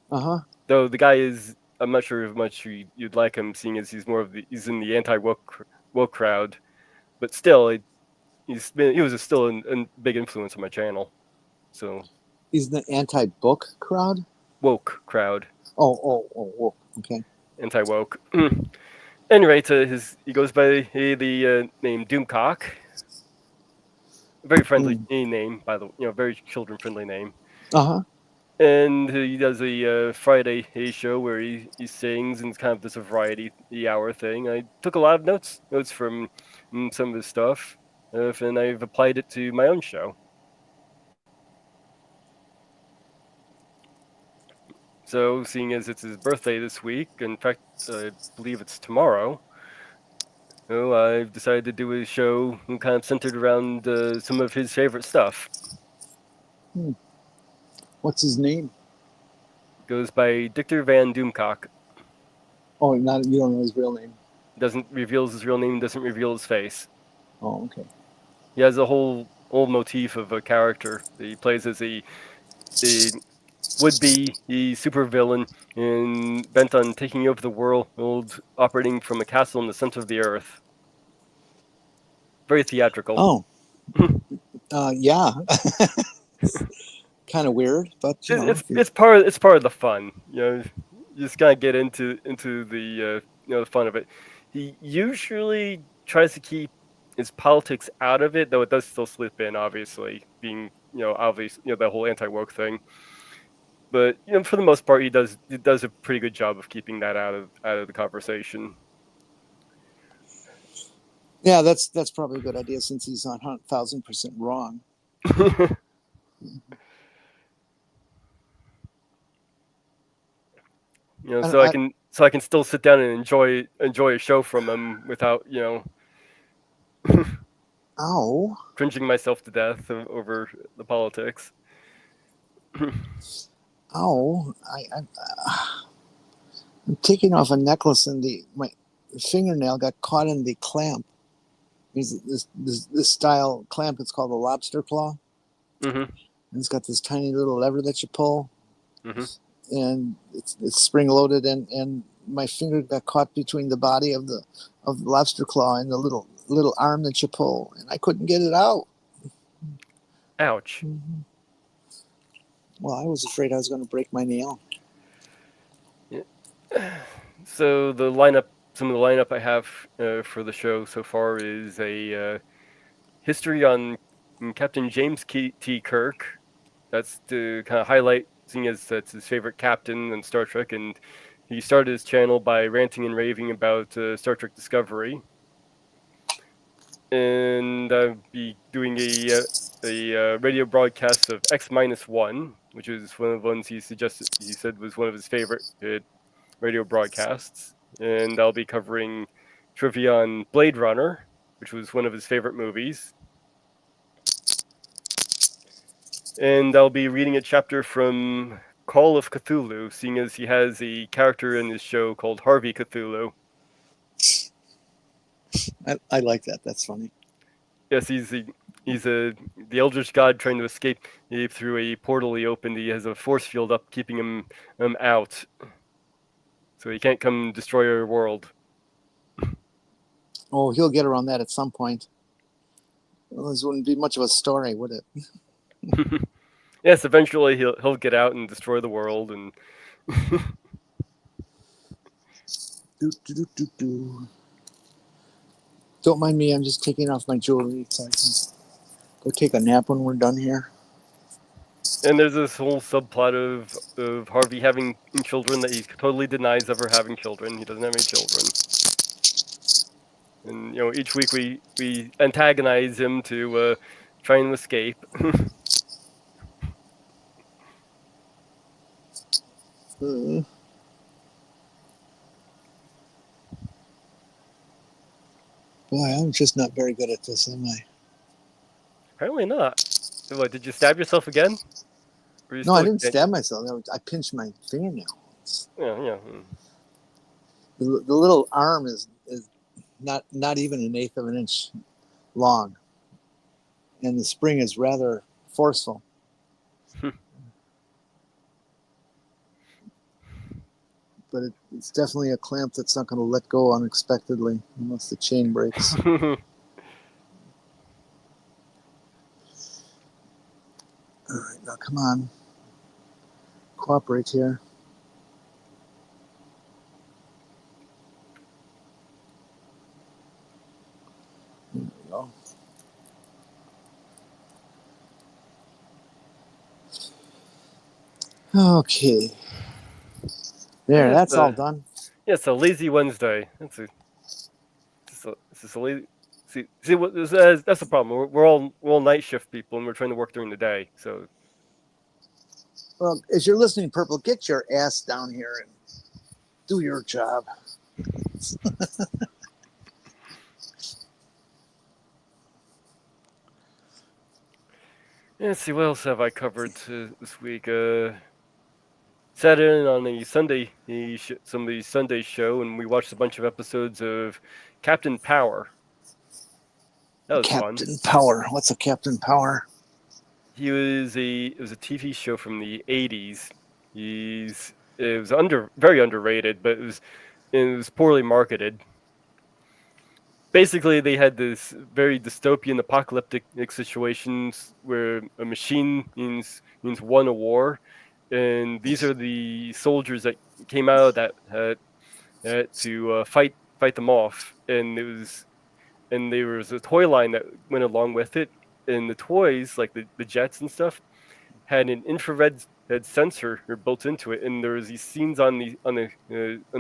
Though the guy is, I'm not sure how much you'd like him, seeing as he's in the anti-woke crowd, but still, he was still a big influence on my channel. So he's the anti-book crowd. Woke crowd. Oh, okay. Anti-woke. Anyway, he goes by the name Doomcock. Very friendly name, by the way, very children-friendly name. And he does a Friday show where he sings, and it's kind of just a variety hour thing. I took a lot of notes from some of his stuff, and I've applied it to my own show. So, seeing as it's his birthday this week, in fact, I believe it's tomorrow, I've decided to do a show kind of centered around some of his favorite stuff. What's his name? Goes by Dictor Van Doomcock. Oh, you don't know his real name? Reveals his real name, doesn't reveal his face. Oh, okay. He has a whole motif of a character that he plays as a would-be supervillain and bent on taking over the world, operating from a castle in the center of the earth. Very theatrical. Oh, yeah. Kind of weird, but it's part of the fun. You just gotta get into the the fun of it. He usually tries to keep his politics out of it, though it does still slip in, obviously, being, obvious, the whole anti-woke thing. But, for the most part, he does a pretty good job of keeping that out of the conversation. Yeah, that's probably a good idea since he's not 1,000% wrong. So I can still sit down and enjoy a show from him without, Ow. cringing myself to death over the politics. Ow. I'm taking off a necklace and my fingernail got caught in the clamp. There's this style clamp. It's called a lobster claw. Mm-hmm. And it's got this tiny little lever that you pull. Mm-hmm. And it's spring loaded, and my finger got caught between the body of the lobster claw and the little arm that you pull, and I couldn't get it out. Ouch. Mm-hmm. Well, I was afraid I was going to break my nail. Yeah. So some of the lineup I have for the show so far is a history on Captain James T. Kirk. That's to kind of highlight, seeing as that's his favorite captain in Star Trek, and he started his channel by ranting and raving about Star Trek Discovery. And I'll be doing a radio broadcast of X-1, which is one of the ones he said was one of his favorite radio broadcasts. And I'll be covering trivia on Blade Runner, which was one of his favorite movies. And I'll be reading a chapter from Call of Cthulhu, seeing as he has a character in his show called Harvey Cthulhu. I like that. That's funny. Yes, he's the Eldritch God trying to escape through a portal he opened. He has a force field up, keeping him out, so he can't come destroy our world. Oh, he'll get around that at some point. Well, this wouldn't be much of a story, would it? Yes, eventually he'll get out and destroy the world, and Don't mind me. I'm just taking off my jewelry so I can go take a nap when we're done here. And there's this whole subplot of Harvey having children that he totally denies ever having children. He doesn't have any children. And each week we antagonize him to try and escape. Boy, I'm just not very good at this, am I? Apparently not. So what, did you stab yourself again? No, I didn't stab myself. I pinched my fingernail. Yeah. The little arm is not even 1/8 of an inch long, and the spring is rather forceful. But it's definitely a clamp that's not going to let go unexpectedly unless the chain breaks. All right, now come on. Cooperate here. There we go. Okay. There, that's all done. Yeah, it's a lazy Wednesday. It's just a lazy. See what that's the problem. We're all night shift people, and we're trying to work during the day. So, well, as you're listening, Purple, get your ass down here and do your job. let's see, what else have I covered this week? Sat in on a Sunday, somebody's Sunday show, and we watched a bunch of episodes of Captain Power. That was Captain fun. Power. What's a Captain Power? It was a TV show from the 80s. It was very underrated, but it was poorly marketed. Basically, they had this very dystopian, apocalyptic situations where a machine means won a war, and these are the soldiers that came out that had to fight fight them off, and there was a toy line that went along with it, and the toys, like the jets and stuff, had an infrared sensor built into it, and there was these scenes on the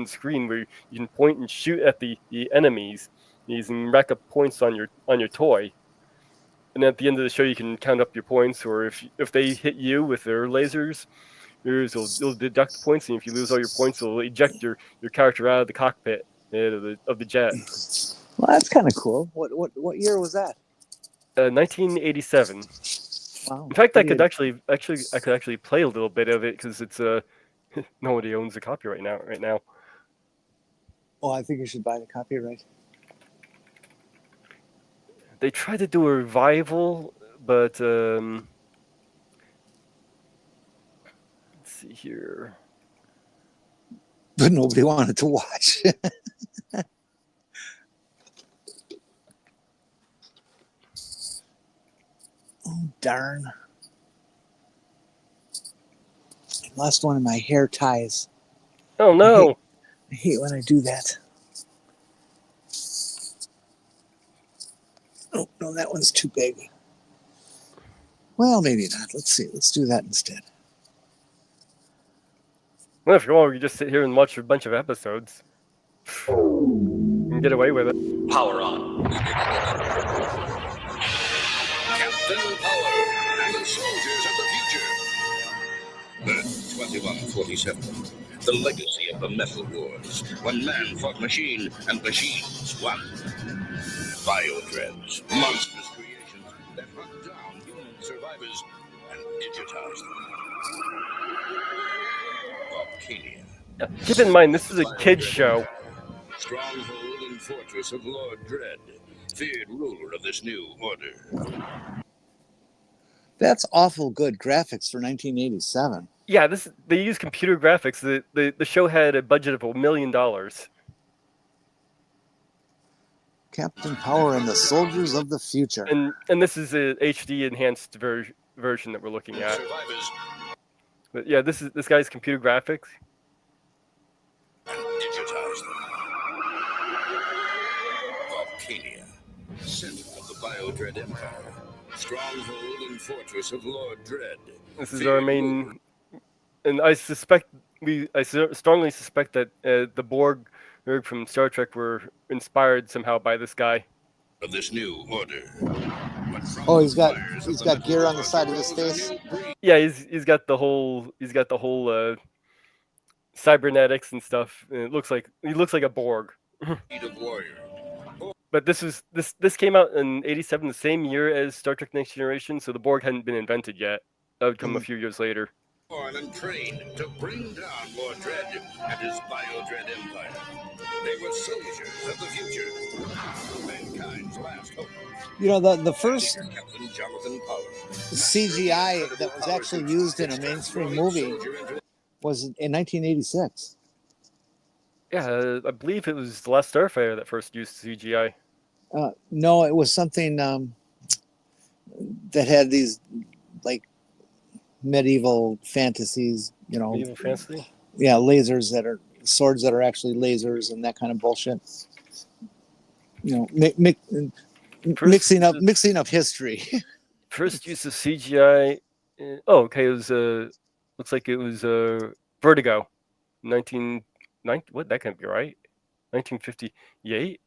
screen where you can point and shoot at the enemies, and rack up points on your toy. And at the end of the show, you can count up your points, or if they hit you with their lasers, it'll deduct points, and if you lose all your points, it'll eject your character out of the cockpit of the jet. Well, that's kind of cool. What year was that? 1987. Wow. In fact, I could actually play a little bit of it because it's nobody owns the copyright right now. Oh, I think you should buy the copyright. They tried to do a revival, but let's see here. But nobody wanted to watch. Oh, darn. I lost one of my hair ties. Oh no! I hate when I do that. Oh, no, that one's too big. Well, maybe not. Let's see. Let's do that instead. Well, if you want, we can just sit here and watch a bunch of episodes. You can get away with it. Power on. Captain Power and the soldiers of the future. Earth 2147. The legacy of the Metal Wars, when man fought machine and machines won. Biodreads, monstrous creations that hunt down human survivors and digitize them. Volcania. Keep in mind, this is a kid's show. Stronghold and fortress of Lord Dread, feared ruler of this new order. That's awful good graphics for 1987. Yeah, they use computer graphics. The show had a budget of $1 million. Captain Power and the Soldiers of the Future. And this is a HD enhanced version that we're looking at. But yeah, this guy's computer graphics. Digitize them. Volcania, center of the Biodread Empire, stronghold and fortress of Lord Dread. This is our main, and I strongly suspect that the Borg from Star Trek were inspired somehow by this guy. Of this new order. Oh, he's got gear on the side of his face. Yeah, he's got the whole cybernetics and stuff. And he looks like a Borg. But this came out in '87, the same year as Star Trek: Next Generation, so the Borg hadn't been invented yet. That would come a few years later. Born and trained to bring down Lord Dread and his Biodread Empire. They were soldiers of the future. Mankind's last hope. You know, the first Captain Jonathan Power. CGI that was actually used in a mainstream movie was in 1986. Yeah, I believe it was The Last Starfighter that first used CGI. No, it was something that had these like medieval fantasies, you know. Medieval fantasy? Yeah, lasers that are swords that are actually lasers and that kind of bullshit. You know, mixing up history. First use of CGI. Oh, okay. It was looks like it was Vertigo, 1990. What, that can't be right. 1958.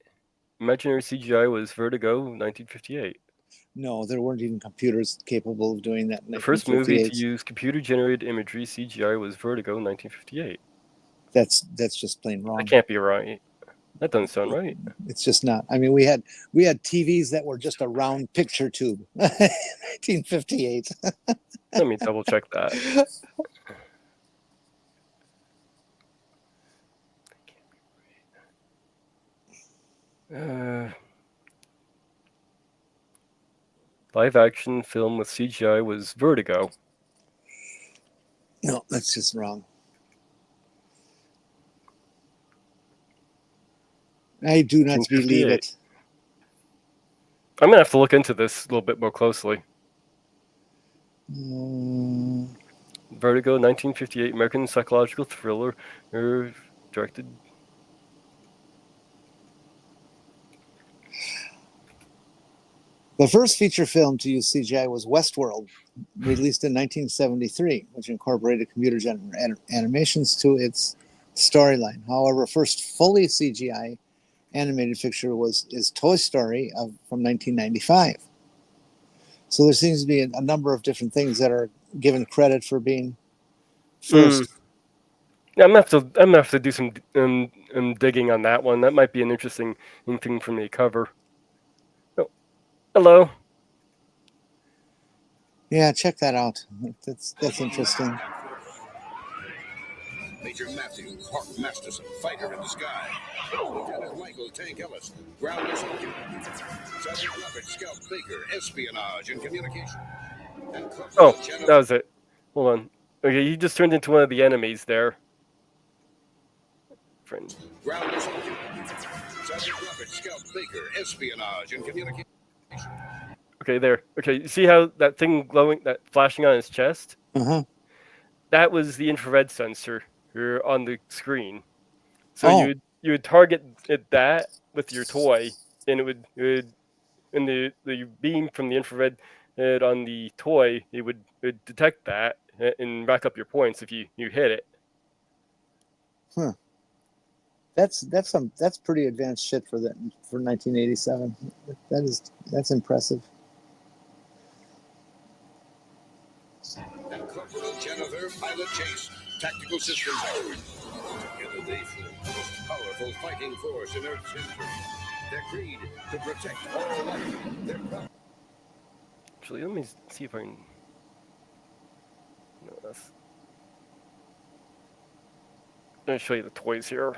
Imaginary CGI was Vertigo, 1958. No, there weren't even computers capable of doing that. The first movie to use computer-generated imagery CGI was Vertigo, 1958. That's just plain wrong. That can't be right. That doesn't sound right. It's just not. I mean, we had TVs that were just a round picture tube. 1958. Let me double check that. Live action film with CGI was Vertigo. No, that's just wrong. I do not believe it. I'm going to have to look into this a little bit more closely. Vertigo, 1958, American psychological thriller, directed. The first feature film to use CGI was Westworld, released in 1973, which incorporated computer-generated animations to its storyline. However, first fully CGI animated picture is Toy Story from 1995. So there seems to be a number of different things that are given credit for being first. Yeah, I'm gonna have to do some digging on that one. That might be an interesting thing for me to cover. Oh, hello. Yeah, check that out. That's interesting. Major Matthew Hawk Masterson, fighter in the sky. Lieutenant Michael Tank Ellis, ground missile. Sergeant Robert Scout Baker, espionage and communication. And Oh, Corporal Jennifer. that was it. Hold on. Okay, you just turned into one of the enemies there. Friend. Ground missile. Sergeant Robert Scout Baker, espionage and communication. Okay, there. Okay, you see how that thing glowing, that flashing on his chest? Uh-huh. That was the infrared sensor on the screen. So Oh. you would target that with your toy, and it would and the beam from the infrared on the toy, it would detect that and rack up your points if you hit it. Huh. That's pretty advanced shit for 1987. That's impressive. And Corporal Jennifer, pilot chase, tactical systems expert. Together they form the most powerful fighting force in Earth's history. Their creed to protect all life. Actually, let me see if I can. No, that's. I'm gonna show you the toys here.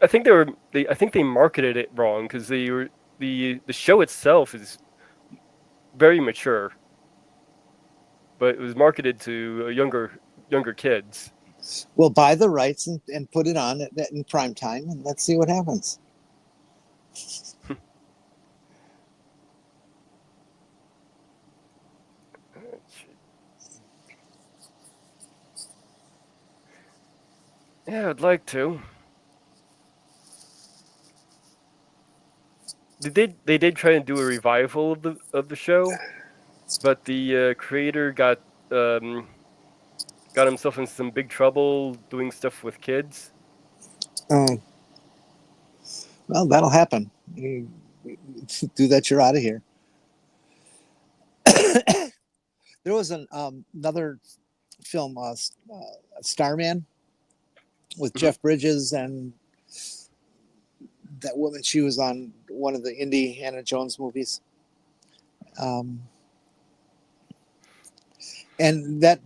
I think they marketed it wrong because the show itself is very mature, but it was marketed to younger kids. We'll buy the rights and put it on in prime time, and let's see what happens. Yeah, I'd like to. They did try and do a revival of the show, but the creator got himself in some big trouble doing stuff with kids. Well, that'll happen. You do that, you're out of here. There was another film, Starman, with Jeff Bridges and that woman. She was on one of the Indiana Jones movies. And that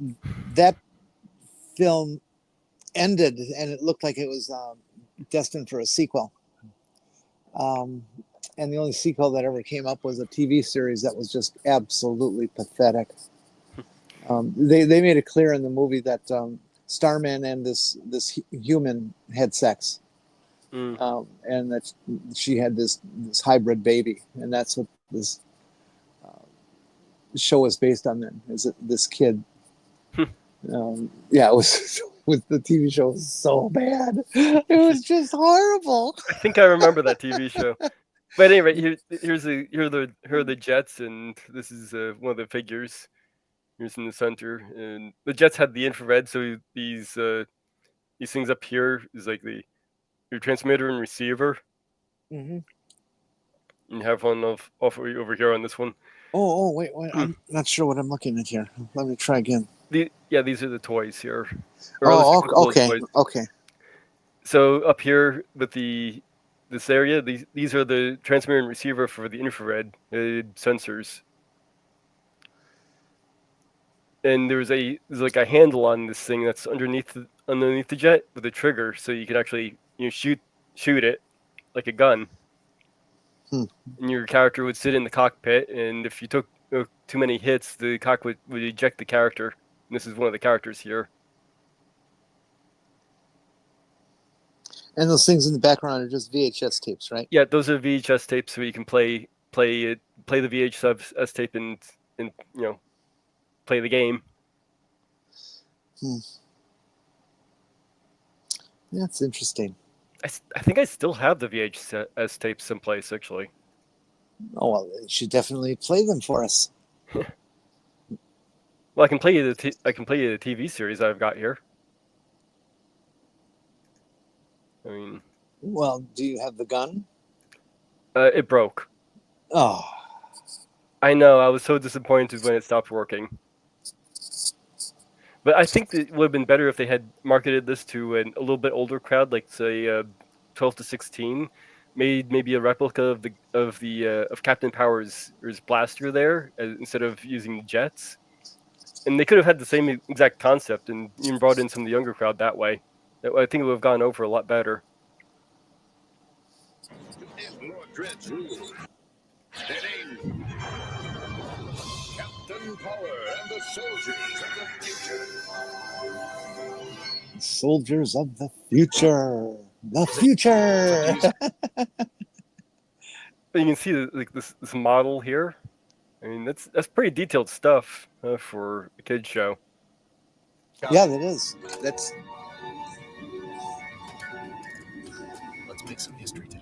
film ended, and it looked like it was destined for a sequel. And the only sequel that ever came up was a TV series that was just absolutely pathetic. They made it clear in the movie that Starman and this human had sex, and that she had this hybrid baby, and that's what this show was based on. Then is it this kid? Yeah, it was. With the TV show was so bad, it was just horrible. I think I remember that TV show. But anyway, here are the jets, and this is one of the figures. Here's in the center, and the jets had the infrared, so these things up here is like your transmitter and receiver. Mm-hmm. And you have one over here on this one. Oh, wait, I'm not sure what I'm looking at here. Let me try again. These are the toys here. Okay. So up here with this area, these are the transmitter and receiver for the infrared sensors. And there's like a handle on this thing that's underneath the jet with a trigger, so you can actually shoot it like a gun. And your character would sit in the cockpit, and if you took too many hits, the cockpit would eject the character. And this is one of the characters here. And those things in the background are just VHS tapes, right? Yeah, those are VHS tapes, so you can play the VHS tape and play the game. That's interesting. I think I still have the VHS tape someplace, actually. Oh, well, you should definitely play them for us. Well, I can play you the TV series I've got here. I mean, Well, do you have the gun? it broke. Oh, I know. I was so disappointed when it stopped working. But I think it would have been better if they had marketed this to a little bit older crowd, like say 12 to 16. Made maybe a replica of Captain Power's blaster there instead of using jets. And they could have had the same exact concept and even brought in some of the younger crowd that way. I think it would have gone over a lot better. Lord Dread's rule. Their name, Captain Power and the Soldiers of the Future. soldiers of the future. The future. You can see this model here. I mean, that's pretty detailed stuff for a kid's show. Yeah, that is. That's. Let's make some history today.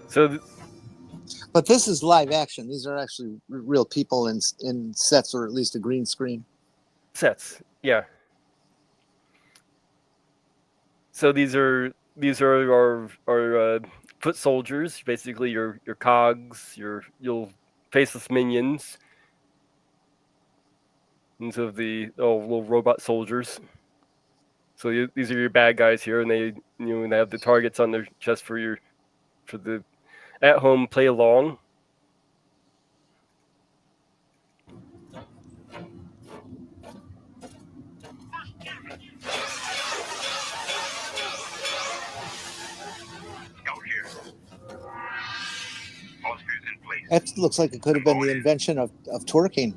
So, But this is live action. These are actually real people in sets, or at least a green screen. sets, yeah. So these are our foot soldiers, basically your cogs, your faceless minions. These are the little robot soldiers. So these are your bad guys here, and they have the targets on their chest for the at home play along. That looks like it could have been the invention of twerking.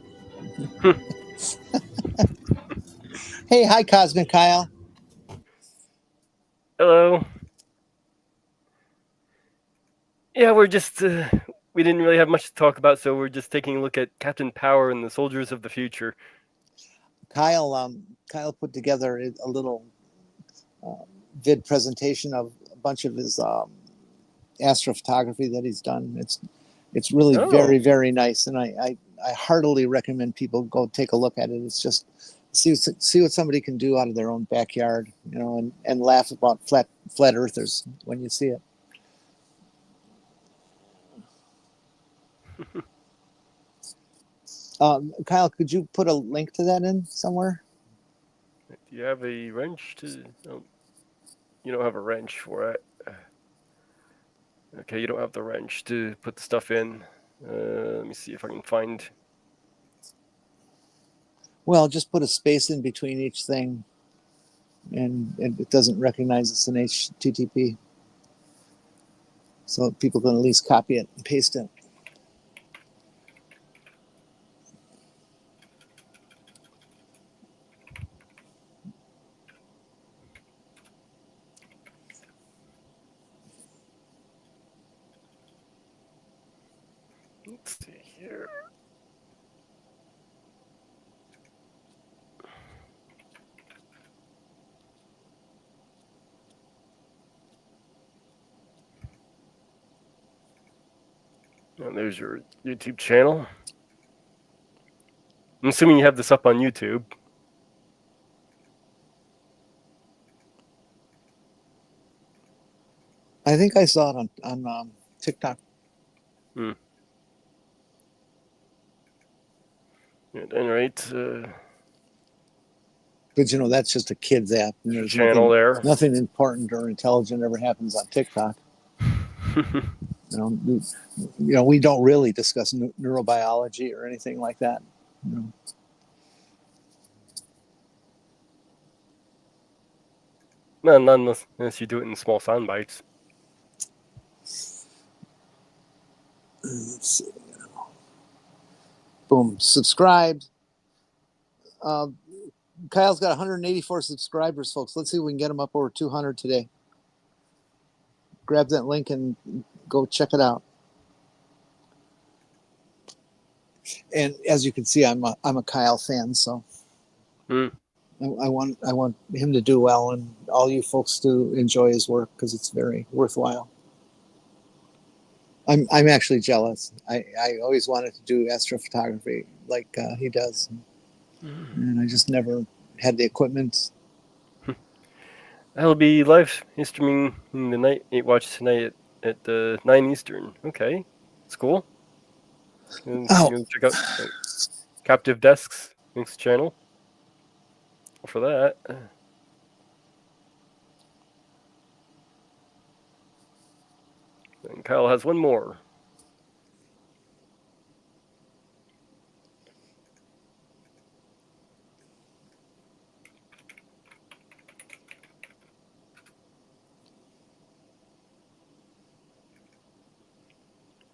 Hey, hi, Cosmic Kyle. Hello. Yeah, we're just we didn't really have much to talk about, so we're just taking a look at Captain Power and the Soldiers of the Future. Kyle put together a little vid presentation of a bunch of his astrophotography that he's done. It's really very, very nice, and I heartily recommend people go take a look at it. It's just see what somebody can do out of their own backyard, and laugh about flat earthers when you see it. Kyle, could you put a link to that in somewhere? Do you have a wrench to? Oh, you don't have a wrench for it. Okay, you don't have the wrench to put the stuff in. Let me see if I can find. Well, just put a space in between each thing, and it doesn't recognize it's an HTTP. So people can at least copy it and paste it. Let's see here. And there's your YouTube channel. I'm assuming you have this up on YouTube. I think I saw it on TikTok. At any rate, but that's just a kid's app. And there's channel there. Nothing important or intelligent ever happens on TikTok. We don't really discuss neurobiology or anything like that. No, not unless you do it in small sound bites. Let's see. Boom, subscribed. Kyle's got 184 subscribers, folks. Let's see if we can get him up over 200 today. Grab that link and go check it out. And as you can see, I'm a Kyle fan, so I want him to do well, and all you folks to enjoy his work because it's very worthwhile. I'm actually jealous. I always wanted to do astrophotography like he does, and I just never had the equipment. I'll be live streaming in the night 8 watch tonight at 9 Eastern. Okay, it's cool. You can check out Captive Desks links channel for that. And Kyle has one more.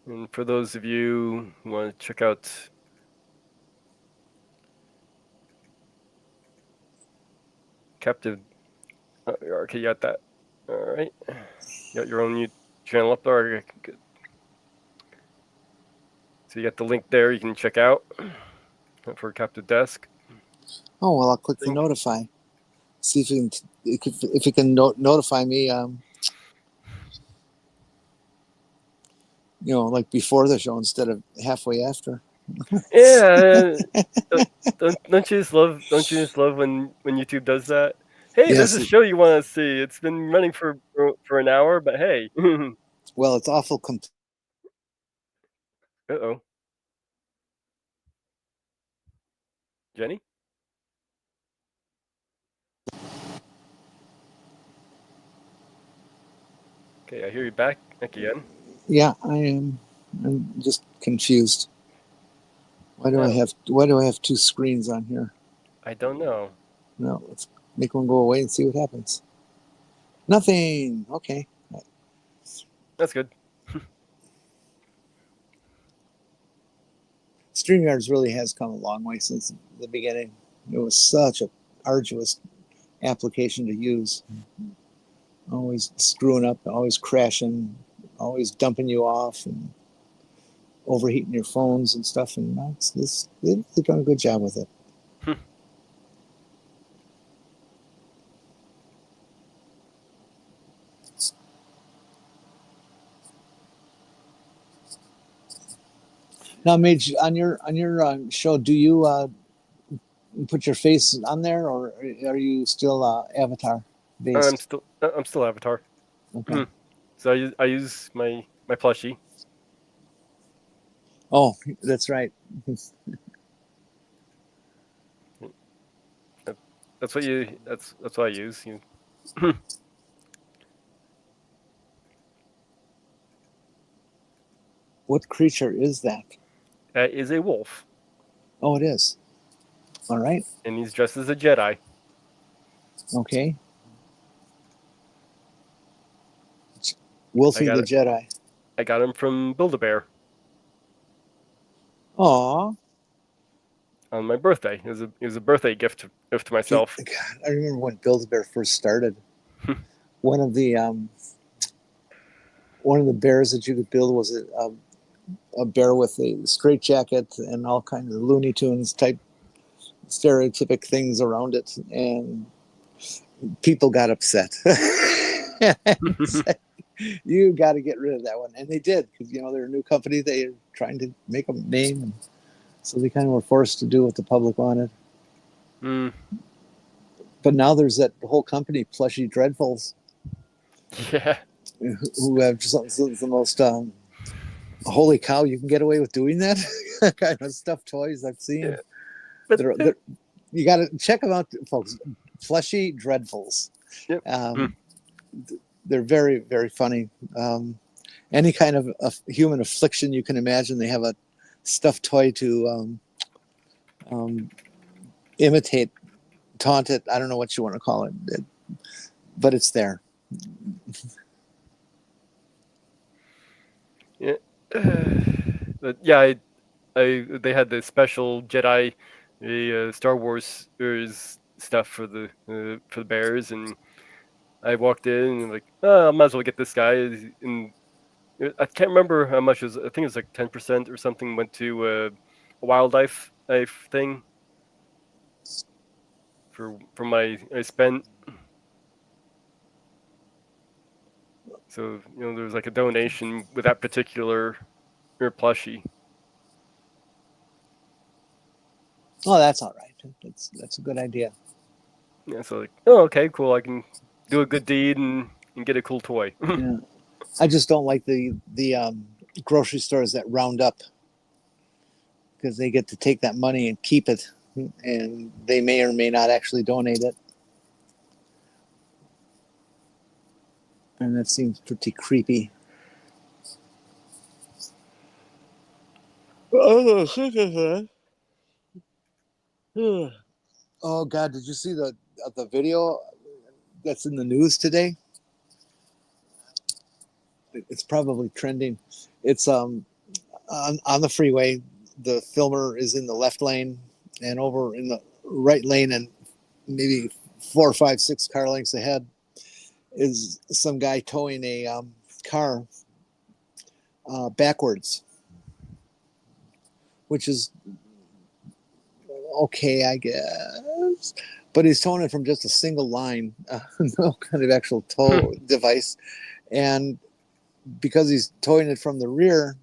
And for those of you who want to check out Captive, okay, you got that. All right, you got your own new channel up there. Okay, good. So you got the link there. You can check out for Captive Desk. Oh well, I'll click the notify. See if you can notify me. Like before the show instead of halfway after. Yeah, don't you just love when YouTube does that? Hey, Yes. there's a show you want to see. It's been running for an hour, but hey. Well, it's awful. Uh-oh. Jenny? Okay, I hear you back again. Yeah, I am. I'm just confused. Why do I have two screens on here? I don't know. No, let's make one go away and see what happens. Nothing. Okay. That's good. StreamYards really has come a long way since the beginning. It was such an arduous application to use. Always screwing up, always crashing, always dumping you off, and overheating your phones and stuff. And they've done a good job with it. Now, Midge, on your show, do you put your face on there, or are you still avatar based? I'm still avatar. Okay. So I use my plushie. Oh, that's right. That's what I use. What creature is that? That is a wolf. Oh, it is. All right. And he's dressed as a Jedi. Okay. Wolfie the Jedi. I got him from Build-A-Bear. Aw. On my birthday. It was a birthday gift to myself. God, I remember when Build-A-Bear first started. One of the bears that you could build was a bear with a straitjacket and all kinds of Looney Tunes type stereotypic things around it, and people got upset. You got to get rid of that one, and they did, because they're a new company. They're trying to make a name, and so they kind of were forced to do what the public wanted. But now there's that whole company, Plushy Dreadfuls. Yeah. Who have just the most holy cow, you can get away with doing that kind of stuffed toys I've seen. Yeah. But you got to check them out, folks. Fleshy Dreadfuls. Yep. They're very, very funny. Any kind of human affliction you can imagine, they have a stuffed toy to imitate, taunt it. I don't know what you want to call it, but it's there. Yeah. Yeah, they had the special Jedi, Star Wars stuff for the bears, and I walked in and like, I might as well get this guy. And I can't remember how much it was. I think it was like 10% or something went to a wildlife thing. for my I spent. So there's like a donation with that particular plushie. Oh, that's all right. That's a good idea. Yeah, so like, oh, okay, cool. I can do a good deed and get a cool toy. Yeah. I just don't like the grocery stores that round up, because they get to take that money and keep it, and they may or may not actually donate it. And that seems pretty creepy. Oh God! Did you see the video that's in the news today? It's probably trending. It's on the freeway. The filmer is in the left lane, and over in the right lane, and maybe 4, 5, 6 car lengths ahead is some guy towing a car backwards, which is okay, I guess. But he's towing it from just a single line, no kind of actual tow device. And because he's towing it from the rear,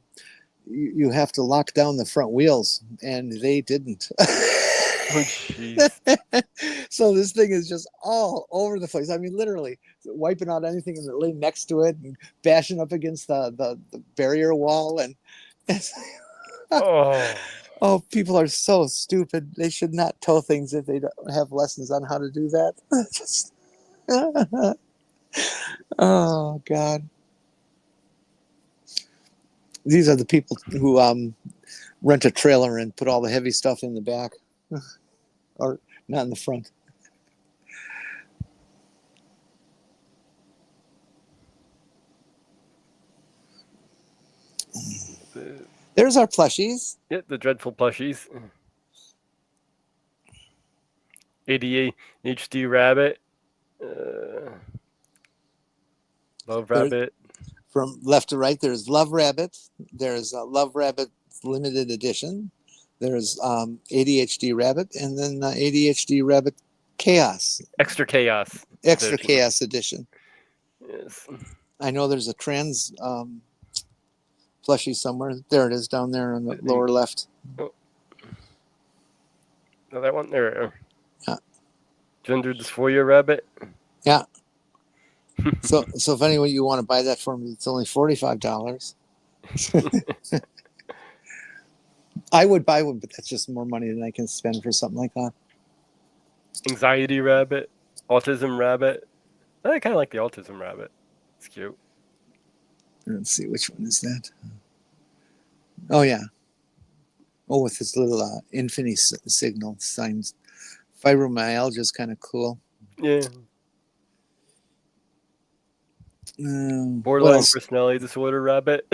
you have to lock down the front wheels, and they didn't. Oh, jeez. So this thing is just all over the place. I mean, literally wiping out anything in the lane next to it and bashing up against the barrier wall. And oh, people are so stupid. They should not tow things if they don't have lessons on how to do that. Just, oh, God. These are the people who rent a trailer and put all the heavy stuff in the back, or not in the front. There's our plushies. Yeah, the dreadful plushies. ADHD rabbit. Love rabbit. From left to right, there's Love Rabbit. There's Love Rabbit Limited Edition. There's ADHD Rabbit, and then ADHD Rabbit Chaos. Extra Chaos. Extra Chaos Edition. Yes. I know there's a trans plushie somewhere. There it is, down there on the lower left. Oh, that one there. Yeah. Gender dysphoria rabbit. Yeah. So if anyone you want to buy that for me, it's only $45. I would buy one, but that's just more money than I can spend for something like that. Anxiety rabbit, autism rabbit. I kind of like the autism rabbit. It's cute. Let's see, which one is that? Oh yeah. Oh, with this little infinity signal signs. Fibromyalgia is kind of cool. Yeah. Borderline personality disorder rabbit.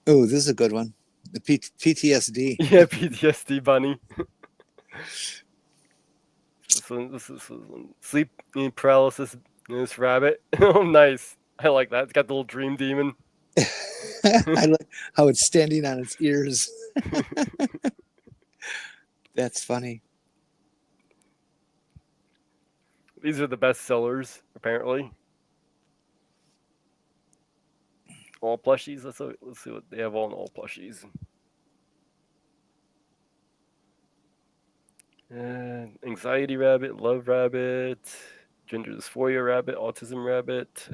Oh, this is a good one. The PTSD. Yeah, PTSD bunny. This is sleep paralysis rabbit. Oh, nice. I like that. It's got the little dream demon. I like how it's standing on its ears. That's funny. These are the best sellers, apparently. All plushies. Let's see what they have on all plushies. Anxiety rabbit, love rabbit, gender dysphoria rabbit, autism rabbit.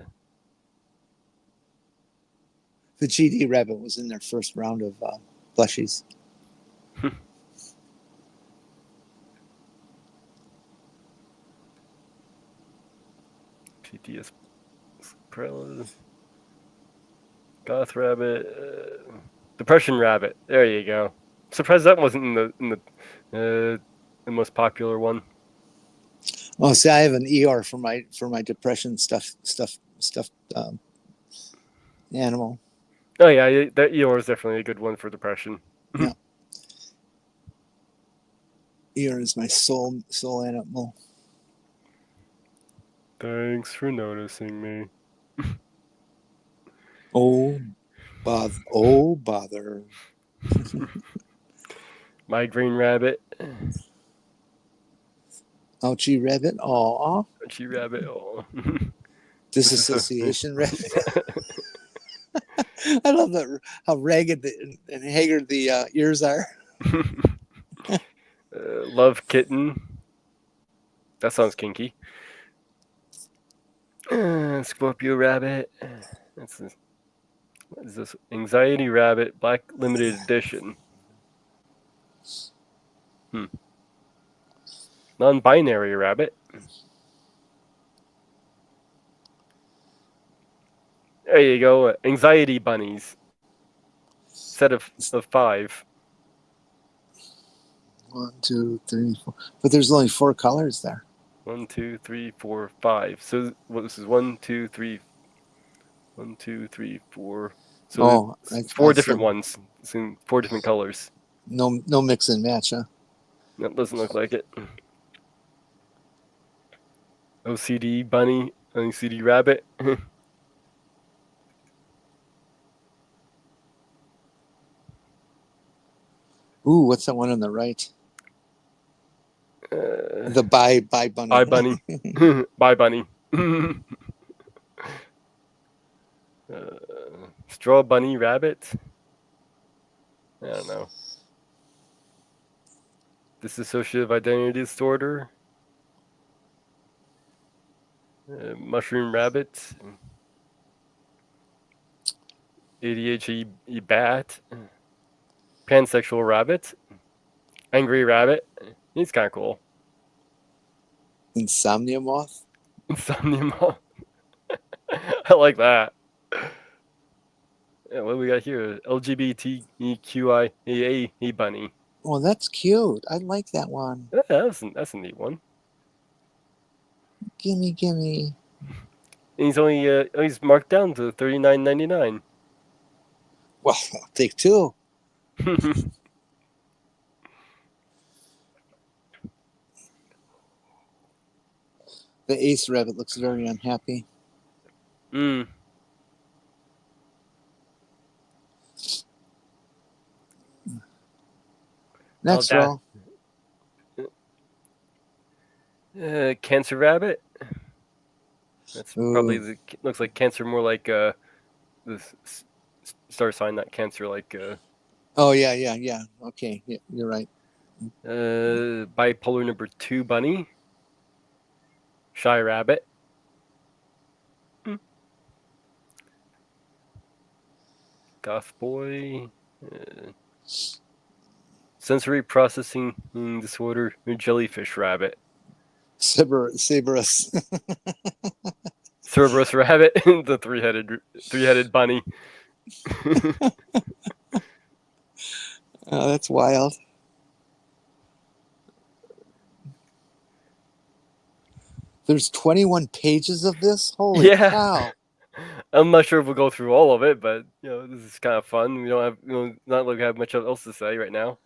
The GD rabbit was in their first round of plushies. PTS paralysis. Goth rabbit, depression rabbit. There you go. Surprised that wasn't in the most popular one. Oh, see, I have an ER for my depression stuff animal. Oh yeah, that ER is definitely a good one for depression. Yeah. ER is my soul animal. Thanks for noticing me. Oh, bother. Migraine rabbit. Ouchie rabbit. Aw. Punchy rabbit. Oh. Disassociation rabbit. I love that how ragged and haggard the ears are. Love kitten. That sounds kinky. Scorpio rabbit. What is this? Anxiety rabbit, black limited edition. Non-binary rabbit. There you go. Anxiety bunnies. Set of 5. 1, 2, 3, 4. But there's only 4 colors there. 1, 2, 3, 4, 5. So this is 1, 2, 3. 1, 2, 3, 4. So it's 4 different ones. It's in 4 different colors. No mix and match, huh? That doesn't look like it. OCD bunny, OCD rabbit. Ooh, what's that one on the right? The bye bunny. Bye bunny. Bye bunny. Straw bunny rabbit. I don't know. Dissociative identity disorder. Mushroom rabbit. ADHD bat. Pansexual rabbit. Angry rabbit. He's kind of cool. Insomnia moth. Insomnia moth. I like that. Yeah, what do we got here? LGBTQIA bunny. Oh, that's cute. I like that one. Yeah, that's a neat one. Gimme. And he's only he's marked down to $39.99. Well, I'll take 2. The ace rabbit looks very unhappy. Next row. Cancer rabbit. That's probably looks like cancer, more like the star sign, not cancer, like. Oh yeah. Okay, yeah, you're right. Bipolar number 2 bunny. Shy rabbit. Goth boy. Sensory processing disorder. Jellyfish rabbit. Cerberus. Cerberus rabbit. The three-headed bunny. Oh, that's wild. There's 21 pages of this? Holy cow. I'm not sure if we'll go through all of it, but this is kind of fun. We don't have not like we have much else to say right now.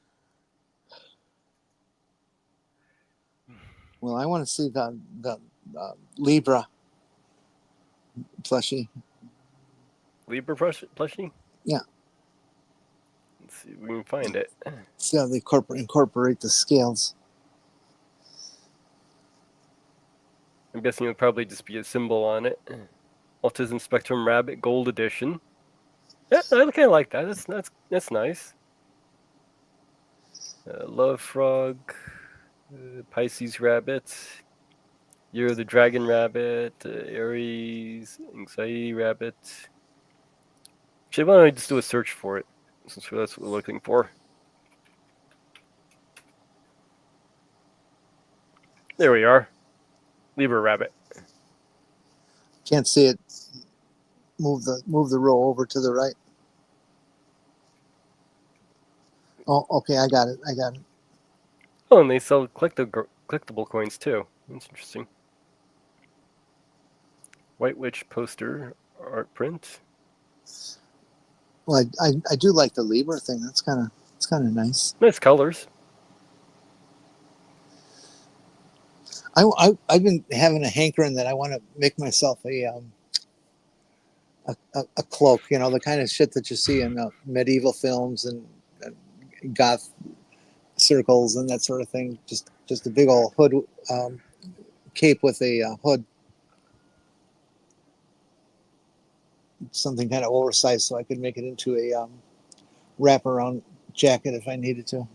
Well, I want to see the Libra plushie. Libra plushie? Yeah. Let's see if we can find it. See how they incorporate the scales. I'm guessing it would probably just be a symbol on it. Autism Spectrum Rabbit Gold Edition. Yeah, I kind of like that. That's nice. Love Frog. Pisces Rabbit. Year of the Dragon Rabbit. Aries. Anxiety Rabbit. Actually, why don't I just do a search for it, since that's what we're looking for. There we are. Libra rabbit. Can't see it. Move the row over to the right. Oh, okay, I got it. Oh, and they sell collectible coins too. That's interesting. White Witch poster art print. Well, I do like the Libra thing. It's kind of nice. Nice colors. I've been having a hankering that I want to make myself a cloak. The kind of shit that you see in medieval films and goth circles and that sort of thing. Just a big old hood cape with a hood. Something kind of oversized so I could make it into a wraparound jacket if I needed to.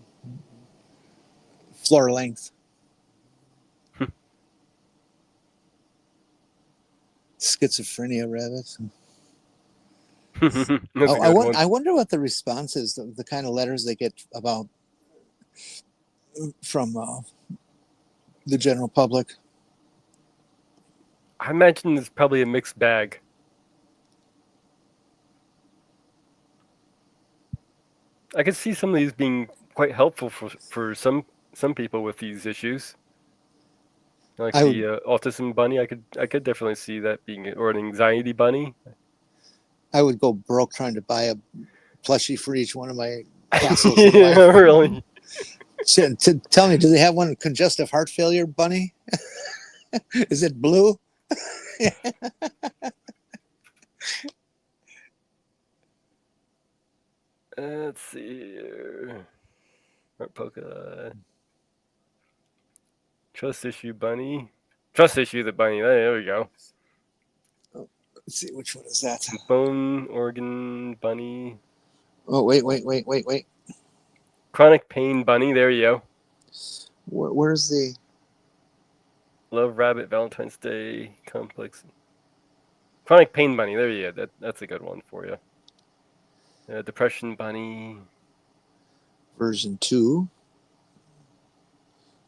Floor length. Schizophrenia rabbits. That's a Oh, good one. I wonder what the response is, the kind of letters they get about from the general public. I imagine it's probably a mixed bag. I could see some of these being quite helpful for some people with these issues. Like the autism bunny, I could definitely see that being, or an anxiety bunny. I would go broke trying to buy a plushie for each one of my castles. Yeah, really. Tell me, do they have one with congestive heart failure bunny? Is it blue? Let's see here. Heart polka. Trust issue bunny. Trust issue the bunny. There we go. Let's see, which one is that? Bone organ bunny. Oh, wait. Chronic pain bunny. There you go. Where's the Love rabbit Valentine's Day complex. Chronic pain bunny. There you go. That's a good one for you. Depression bunny. version 2?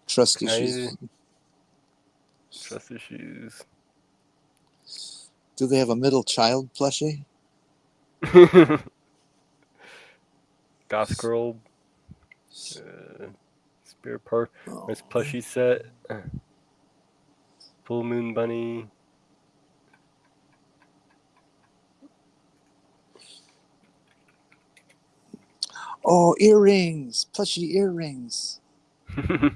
Trust issues. Trust issues. Do they have a middle child plushie? Goth girl. Spirit part. Nice plushie set. Full moon bunny. Oh, earrings. Plushie earrings. Let's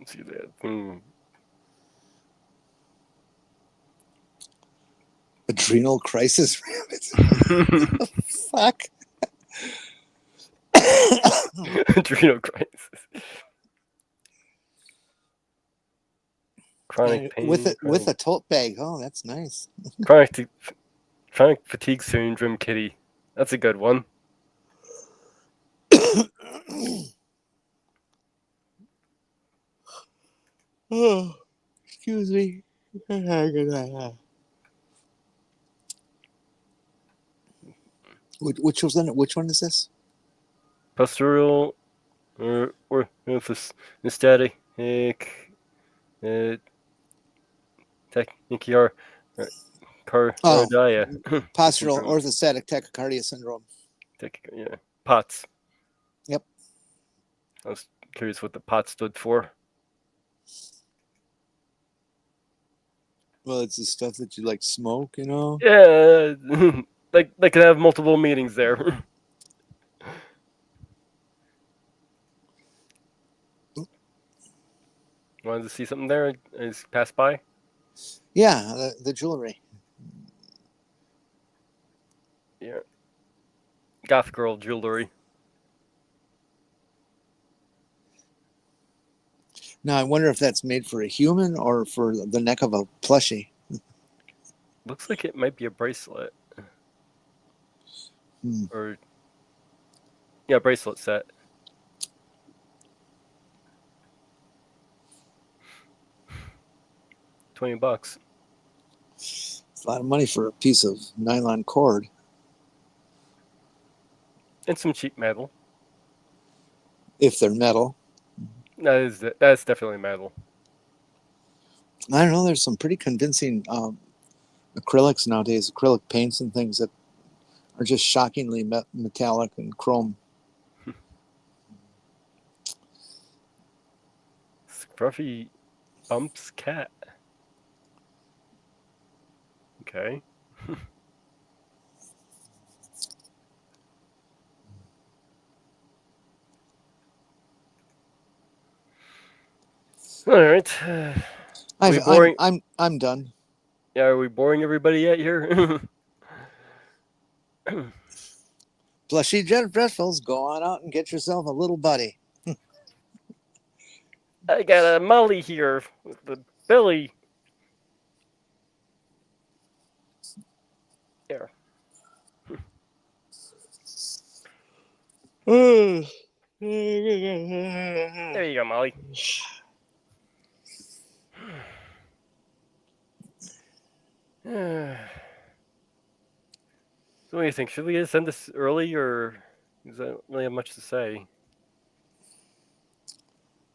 see that. Adrenal crisis rabbits. Fuck. Adrenal crisis. Chronic pain. With a tote bag. Oh, that's nice. Chronic fatigue syndrome kitty. That's a good one. Oh, excuse me. Which one is this? Pastoral or static tachycardia. Postural orthostatic tachycardia syndrome. Yeah, POTS. Yep. I was curious what the POTS stood for. Well, it's the stuff that you like smoke, you know? Yeah, like they could have multiple meanings there. Wanted to see something there? I just passed by. Yeah, the jewelry. Yeah. Goth girl jewelry. Now, I wonder if that's made for a human or for the neck of a plushie. Looks like it might be a bracelet. Or, yeah, bracelet set. $20. It's a lot of money for a piece of nylon cord. And some cheap metal. If they're metal. That's definitely metal. I don't know. There's some pretty convincing acrylics nowadays, acrylic paints and things that are just shockingly metallic and chrome. Scruffy Bumps cat. Okay. All right. I'm done. Yeah, are we boring everybody yet here? Plushy Dreadfuls, go on out and get yourself a little buddy. I got a Molly here with the belly. There. There you go, Molly. So what do you think? Should we send this early, or does that really have much to say?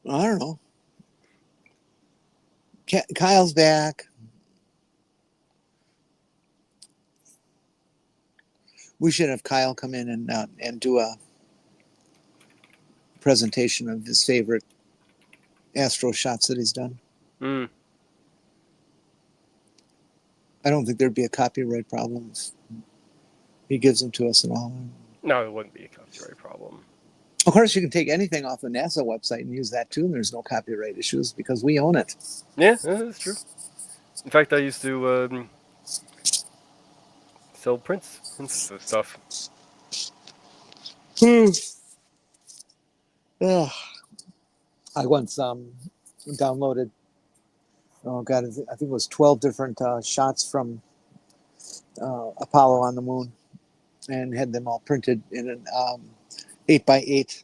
I don't know. Kyle's back. We should have Kyle come in and do a presentation of his favorite astro shots that he's done. Mm. I don't think there'd be a copyright problem if he gives them to us and all. No, it wouldn't be a copyright problem. Of course, you can take anything off the NASA website and use that too, and there's no copyright issues because we own it. Yeah, that's true. In fact, I used to sell prints and stuff. Ugh. I once downloaded, oh God, I think it was 12 different shots from Apollo on the moon and had them all printed in an 8x8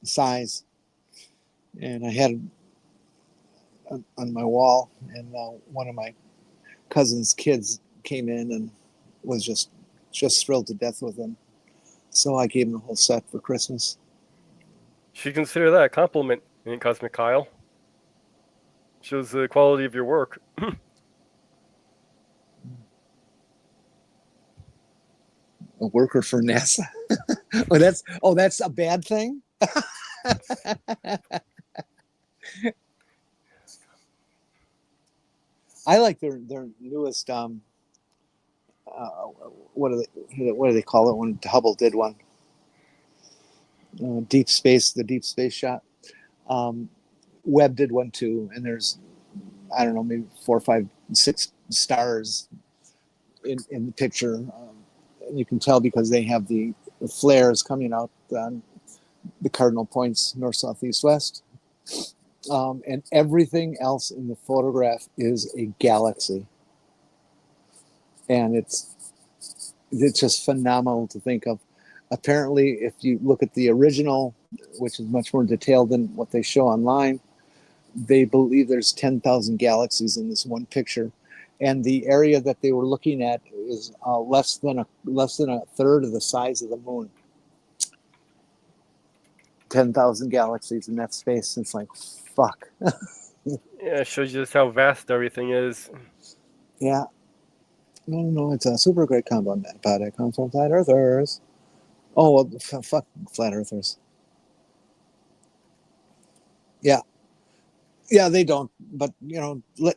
size. And I had it on my wall, and one of my cousin's kids came in and was just thrilled to death with them. So I gave him the whole set for Christmas. Should consider that a compliment, ain't Cosmic Kyle? Shows the quality of your work. A worker for NASA. that's a bad thing. I like their newest what do they call it when Hubble did one? The deep space shot. Webb did one too, and there's, I don't know, maybe 4, 5, 6 stars in the picture. And you can tell because they have the flares coming out on the cardinal points, north, south, east, west. And everything else in the photograph is a galaxy. And it's just phenomenal to think of. Apparently, if you look at the original, which is much more detailed than what they show online, they believe there's 10,000 galaxies in this one picture. And the area that they were looking at is less than a third of the size of the moon. 10,000 galaxies in that space. It's like, fuck. Yeah, it shows you just how vast everything is. Yeah. No, it's a super great combo pod that comes from flat earthers. Oh, well, fuck flat earthers. Yeah. Yeah, they don't. But,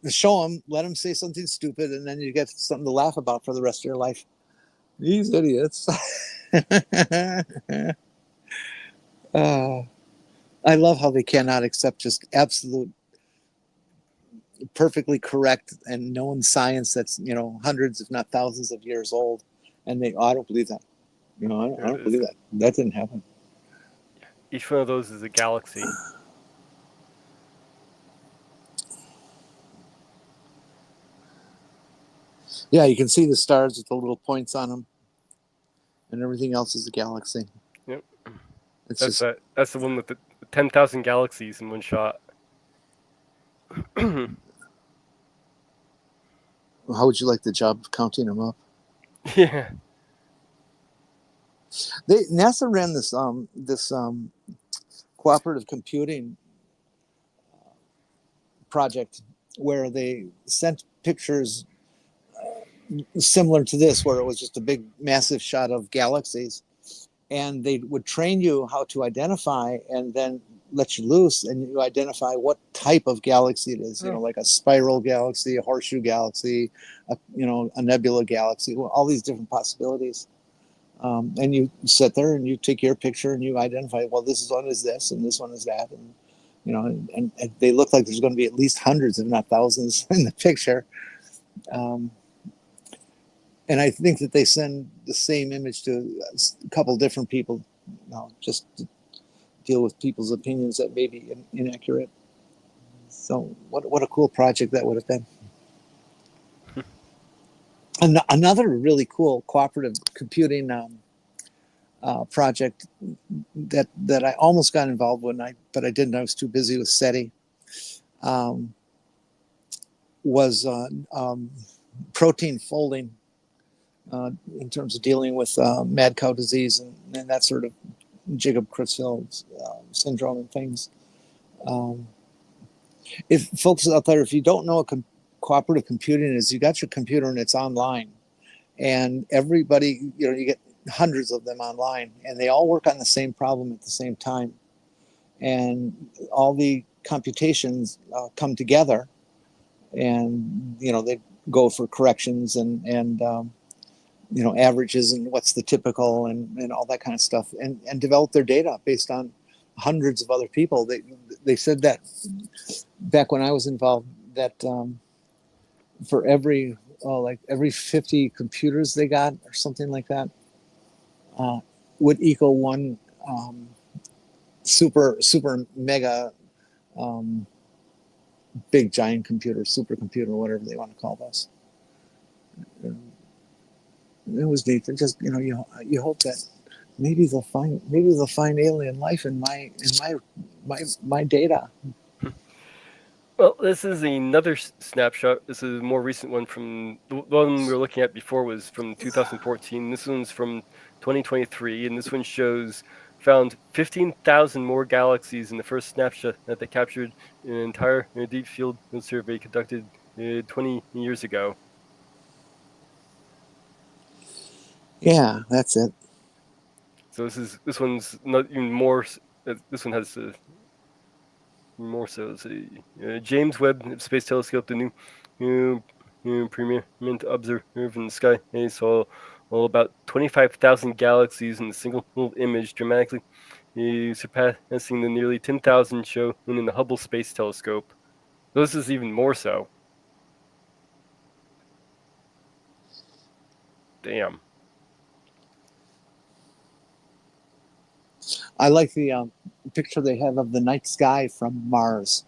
show them, let them say something stupid, and then you get something to laugh about for the rest of your life. These idiots. I love how they cannot accept just absolute, perfectly correct and known science that's, hundreds, if not thousands of years old. And I don't believe that. I don't believe that. That didn't happen. Each one of those is a galaxy. Yeah, you can see the stars with the little points on them. And everything else is a galaxy. Yep. That's the one with the 10,000 galaxies in one shot. How would you like the job of counting them up? Yeah. NASA ran this cooperative computing project where they sent pictures similar to this, where it was just a big, massive shot of galaxies, and they would train you how to identify, and then let you loose, and you identify what type of galaxy it is. Like a spiral galaxy, a horseshoe galaxy, a nebula galaxy, all these different possibilities. And you sit there and you take your picture and you identify, well, this one is this and this one is that, and and they look like there's going to be at least hundreds, if not thousands, in the picture. And I think that they send the same image to a couple different people, just to deal with people's opinions that may be inaccurate. So what a cool project that would have been. Another really cool cooperative computing project that I almost got involved with, but I didn't. I was too busy with SETI. Was protein folding in terms of dealing with mad cow disease and that sort of Jacob-Creutzfeldt syndrome and things. If folks out there, if you don't know what cooperative computing is, you got your computer and it's online, and everybody, you get hundreds of them online, and they all work on the same problem at the same time, and all the computations come together, and they go for corrections and averages and what's the typical and all that kind of stuff, and develop their data based on hundreds of other people. They said that back when I was involved, that for every 50 computers they got or something like that would equal one super mega big giant computer, supercomputer, whatever they want to call this. It was neat. They just you hope that maybe they'll find alien life in my data. Well, this is another snapshot. This is a more recent one. From the one we were looking at before was from 2014. This one's from 2023, and this one shows found 15,000 more galaxies in the first snapshot that they captured in an entire deep field survey conducted 20 years ago. Yeah, that's it. So this one's not even more. This one has more so. James Webb Space Telescope, the new Premierment observed in the sky, saw about 25,000 galaxies in a single little image, dramatically surpassing the nearly 10,000 shown in the Hubble Space Telescope. So this is even more so. Damn. I like the picture they have of the night sky from Mars,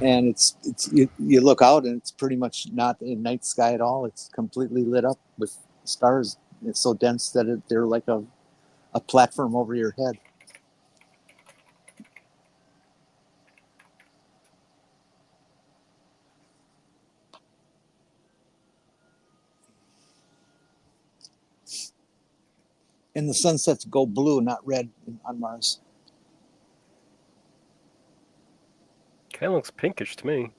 and it's you look out and it's pretty much not a night sky at all. It's completely lit up with stars. It's so dense that they're like a platform over your head. And the sunsets go blue, not red, on Mars. Kind of looks pinkish to me.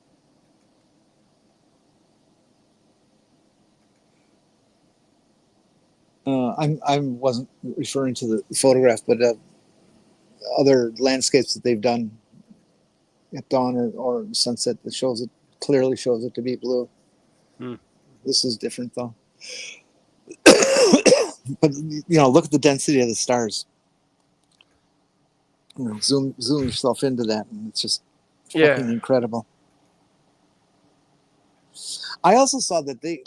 I wasn't referring to the photograph, but other landscapes that they've done at dawn or sunset that clearly shows it to be blue. This is different though. But look at the density of the stars. Zoom yourself into that, and it's just fucking incredible. I also saw that they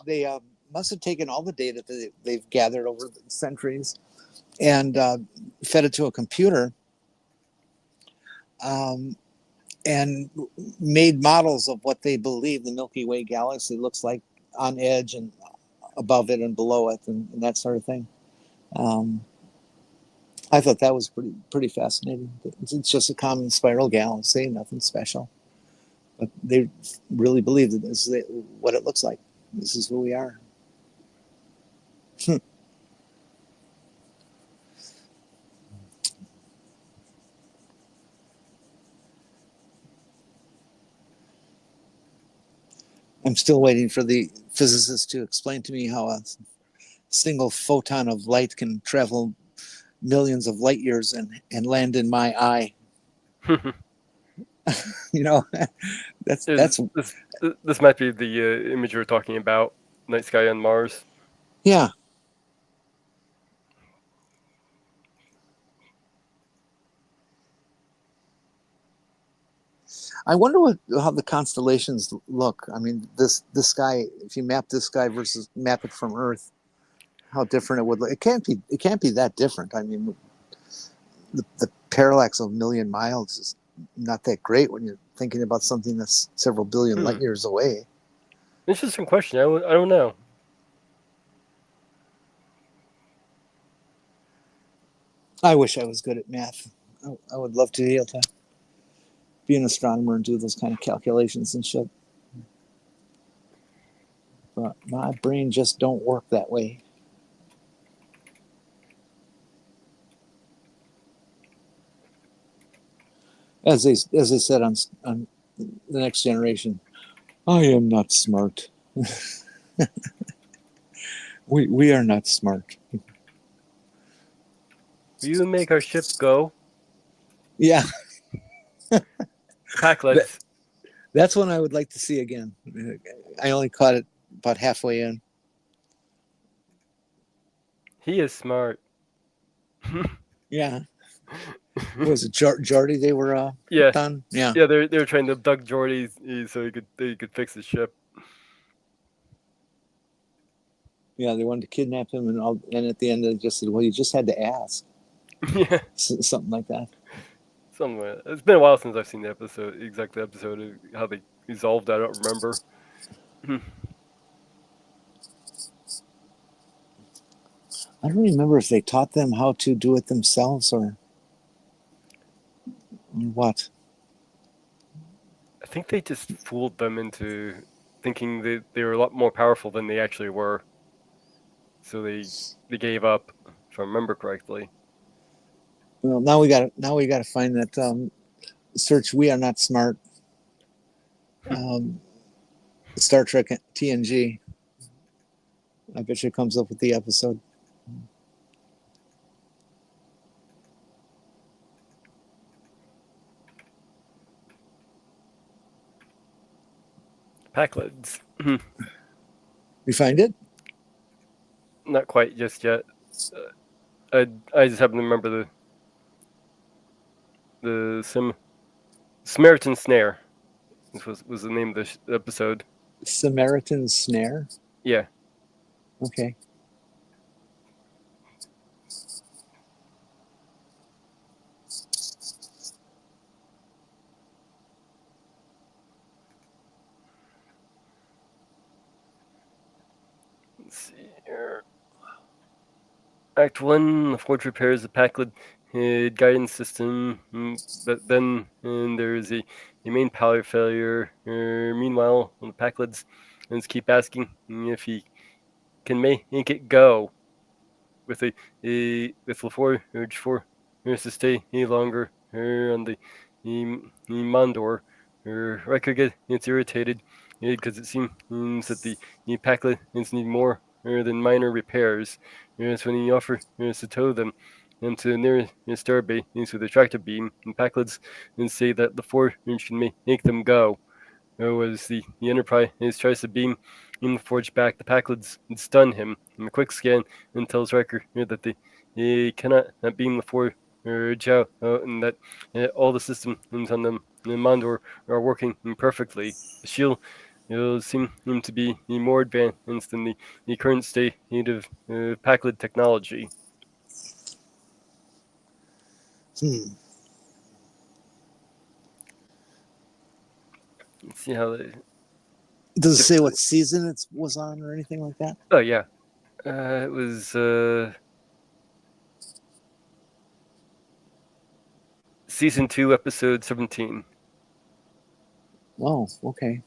must have taken all the data that they've gathered over the centuries and fed it to a computer and made models of what they believe the Milky Way galaxy looks like on edge and above it and below it and that sort of thing. I thought that was pretty fascinating. It's just a common spiral galaxy, nothing special. But they really believe that this is what it looks like. This is who we are. I'm still waiting for the physicist to explain to me how a single photon of light can travel millions of light years and land in my eye. This might be the image you were talking about, night sky on Mars. Yeah. I wonder how the constellations look. I mean, this sky. If you map this sky versus map it from Earth, how different it would look. It can't be that different. I mean, the parallax of a million miles is not that great when you're thinking about something that's several billion light years away. Interesting question. I don't know. I wish I was good at math. I would love to be able to be an astronomer and do those kind of calculations and shit. But my brain just don't work that way. As they said on The Next Generation, I am not smart. we are not smart. Will you make our ship go? Yeah. Packlets. That's one I would like to see again. I only caught it about halfway in. He is smart. Yeah. Was it Geordi they were Yeah. on? Yeah. Yeah, they were trying to abduct Geordi so he could fix his ship. Yeah, they wanted to kidnap him, and at the end they just said, "Well, you just had to ask." Yeah, Something like that. something like that. It's been a while since I've seen the exact episode of how they resolved. I don't remember. I don't remember if they taught them how to do it themselves or what. I think they just fooled them into thinking that they were a lot more powerful than they actually were. So they gave up, if I remember correctly. Well, now we got to find that search. We are not smart. Star Trek TNG. I bet you it comes up with the episode. Packlets. We find it? Not quite just yet. I just happen to remember the Samaritan Snare. This was the name of the episode. Samaritan Snare? Yeah. Okay. Let's see here. Act 1, the Forge repairs the Packlet guidance system, but then there's a main power failure. Meanwhile, the Packlets keep asking if he can make it go with with LaForge for to stay any longer on the Mondor. Riker gets irritated because it seems that the Packlet need more than minor repairs. It's when he offers to tow them to the nearest starbase with a tractor beam, and Packlets say that LaForge can make them go. As the Enterprise tries to beam the Forge back, the Packlets stun him. And a quick scan tells Riker that they cannot beam the Forge out, and that all the systems on the Mondor are working perfectly. The shield seem to be more advanced than the current state of Packlet technology. Let's see how they... Does it say what season it was on or anything like that? Oh, yeah. It was season 2, episode 17. Oh, okay.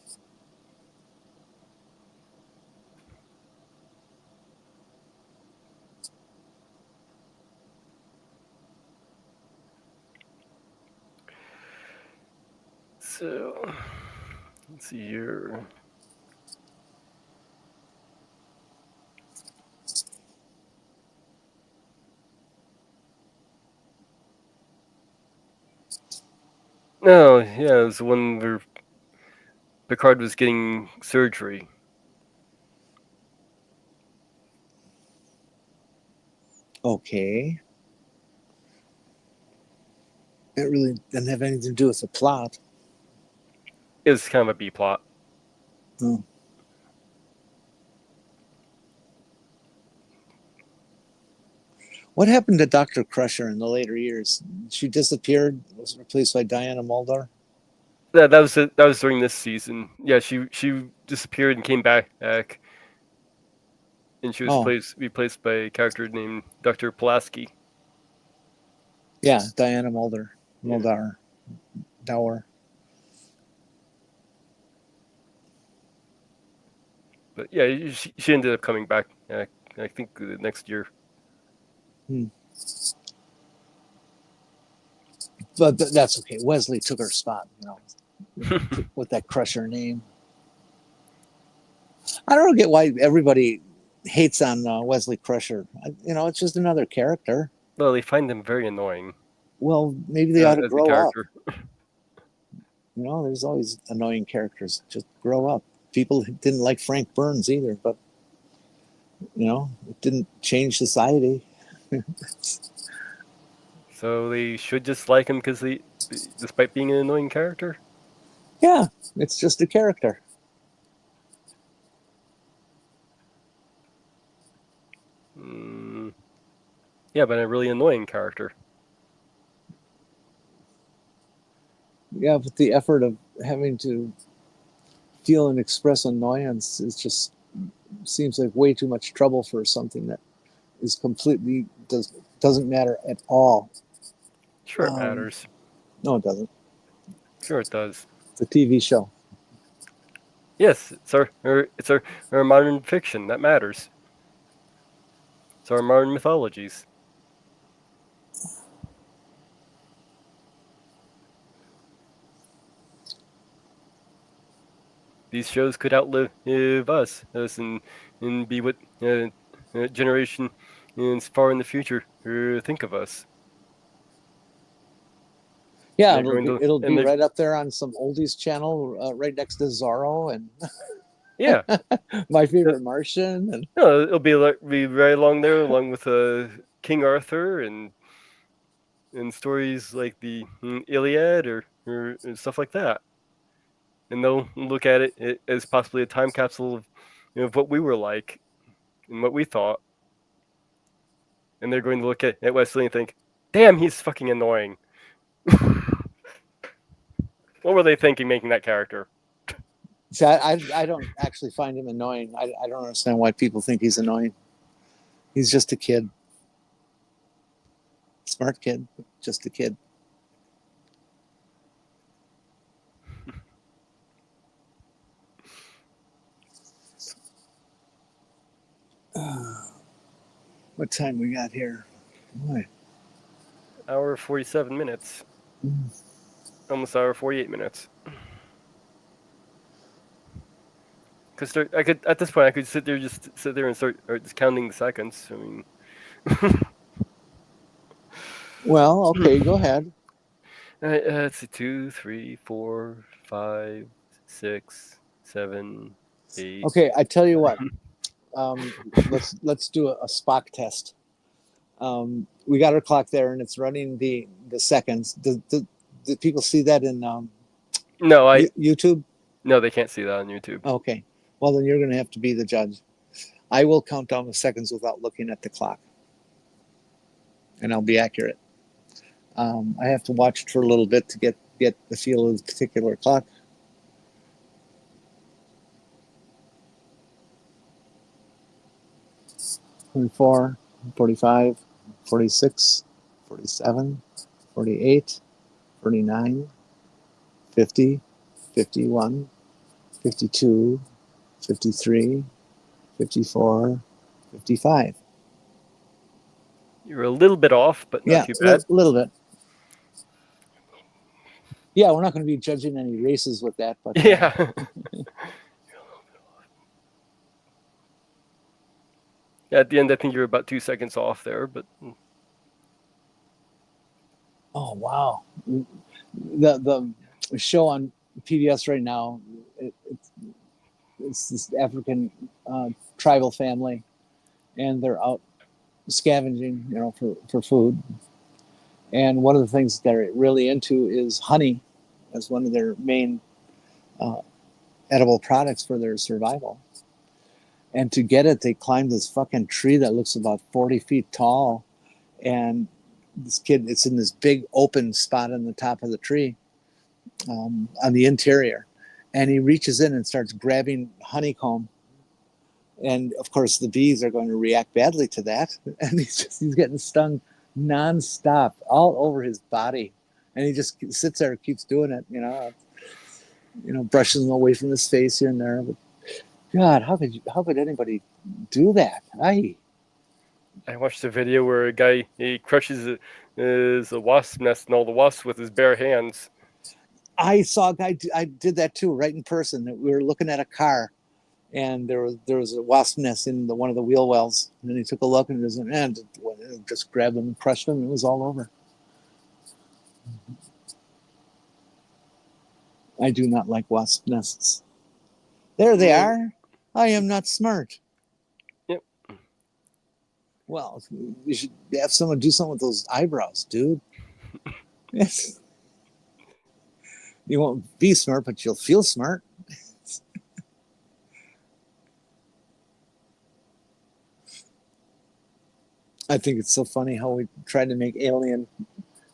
So, let's see here. No, yeah, it was the one where Picard was getting surgery. Okay. It really doesn't have anything to do with the plot. It was kind of a B plot. Oh. What happened to Dr. Crusher in the later years? She disappeared, was replaced by Diana Muldaur. That was during this season. Yeah, she disappeared and came back, and she was replaced by a character named Dr. Pulaski. Yeah, Diana Muldaur. Dower. But yeah, she ended up coming back. I think the next year. But that's okay. Wesley took her spot, with that Crusher name. I don't get why everybody hates on Wesley Crusher. It's just another character. Well, they find him very annoying. Well, maybe they ought to as a grow up. character. There's always annoying characters. Just grow up. People didn't like Frank Burns either, but it didn't change society. So they should just like him despite being an annoying character? Yeah, it's just a character. Yeah, but a really annoying character. Yeah, but the effort of having to feel and express annoyance seems like way too much trouble for something that is completely doesn't matter at all. Sure, it matters. No, it doesn't. Sure, it does. It's a TV show. Yes, it's our modern fiction that matters. It's our modern mythologies. These shows could outlive us and be what generation as far in the future think of us. Yeah, it'll be right up there on some oldies channel, right next to Zorro and yeah, My Favorite Martian, and it'll be right along there, along with King Arthur and stories like the Iliad or stuff like that. And they'll look at it as possibly a time capsule of what we were like and what we thought. And they're going to look at Wesley and think, damn, he's fucking annoying. What were they thinking making that character? See, I don't actually find him annoying. I don't understand why people think he's annoying. He's just a kid. Smart kid, just a kid. What time we got here? Boy. Hour 47 minutes. Almost hour 48 minutes. Because at this point I could sit there and start just counting the seconds. I mean. Well, okay, go ahead. Let's see, 2, 3, 4, 5, 6, 7, 8. Okay, I tell you what. Let's do a Spock test. We got our clock there, and it's running the seconds. Do people see that in YouTube? No, they can't see that on YouTube. Okay, well then you're going to have to be the judge. I will count down the seconds without looking at the clock, and I'll be accurate. I have to watch it for a little bit to get the feel of the particular clock. 44, 45, 46, 47, 48, 49, 50, 51, 52, 53, 54, 55. You're a little bit off, but not too bad. A little bit. Yeah, we're not going to be judging any races with that, but yeah. Yeah, at the end, I think you're about 2 seconds off there, but. Oh wow! The show on PBS right now, it's this African tribal family, and they're out scavenging, for food. And one of the things they're really into is honey, as one of their main edible products for their survival. And to get it, they climbed this fucking tree that looks about 40 feet tall. And this kid, it's in this big open spot on the top of the tree, on the interior. And he reaches in and starts grabbing honeycomb. And of course, the bees are going to react badly to that. And he's getting stung nonstop all over his body. And he just sits there and keeps doing it, brushes them away from his face here and there. But God, how could anybody do that? I watched a video where a guy, he crushes a wasp nest and all the wasps with his bare hands. I saw a guy, I did that too, right in person. We were looking at a car, and there was a wasp nest in one of the wheel wells. And then he took a look and just grabbed them and crushed them. It was all over. I do not like wasp nests. There they are. I am not smart. Yep. Well, you should have someone do something with those eyebrows, dude. Yes. You won't be smart, but you'll feel smart. I think it's so funny how we try to make alien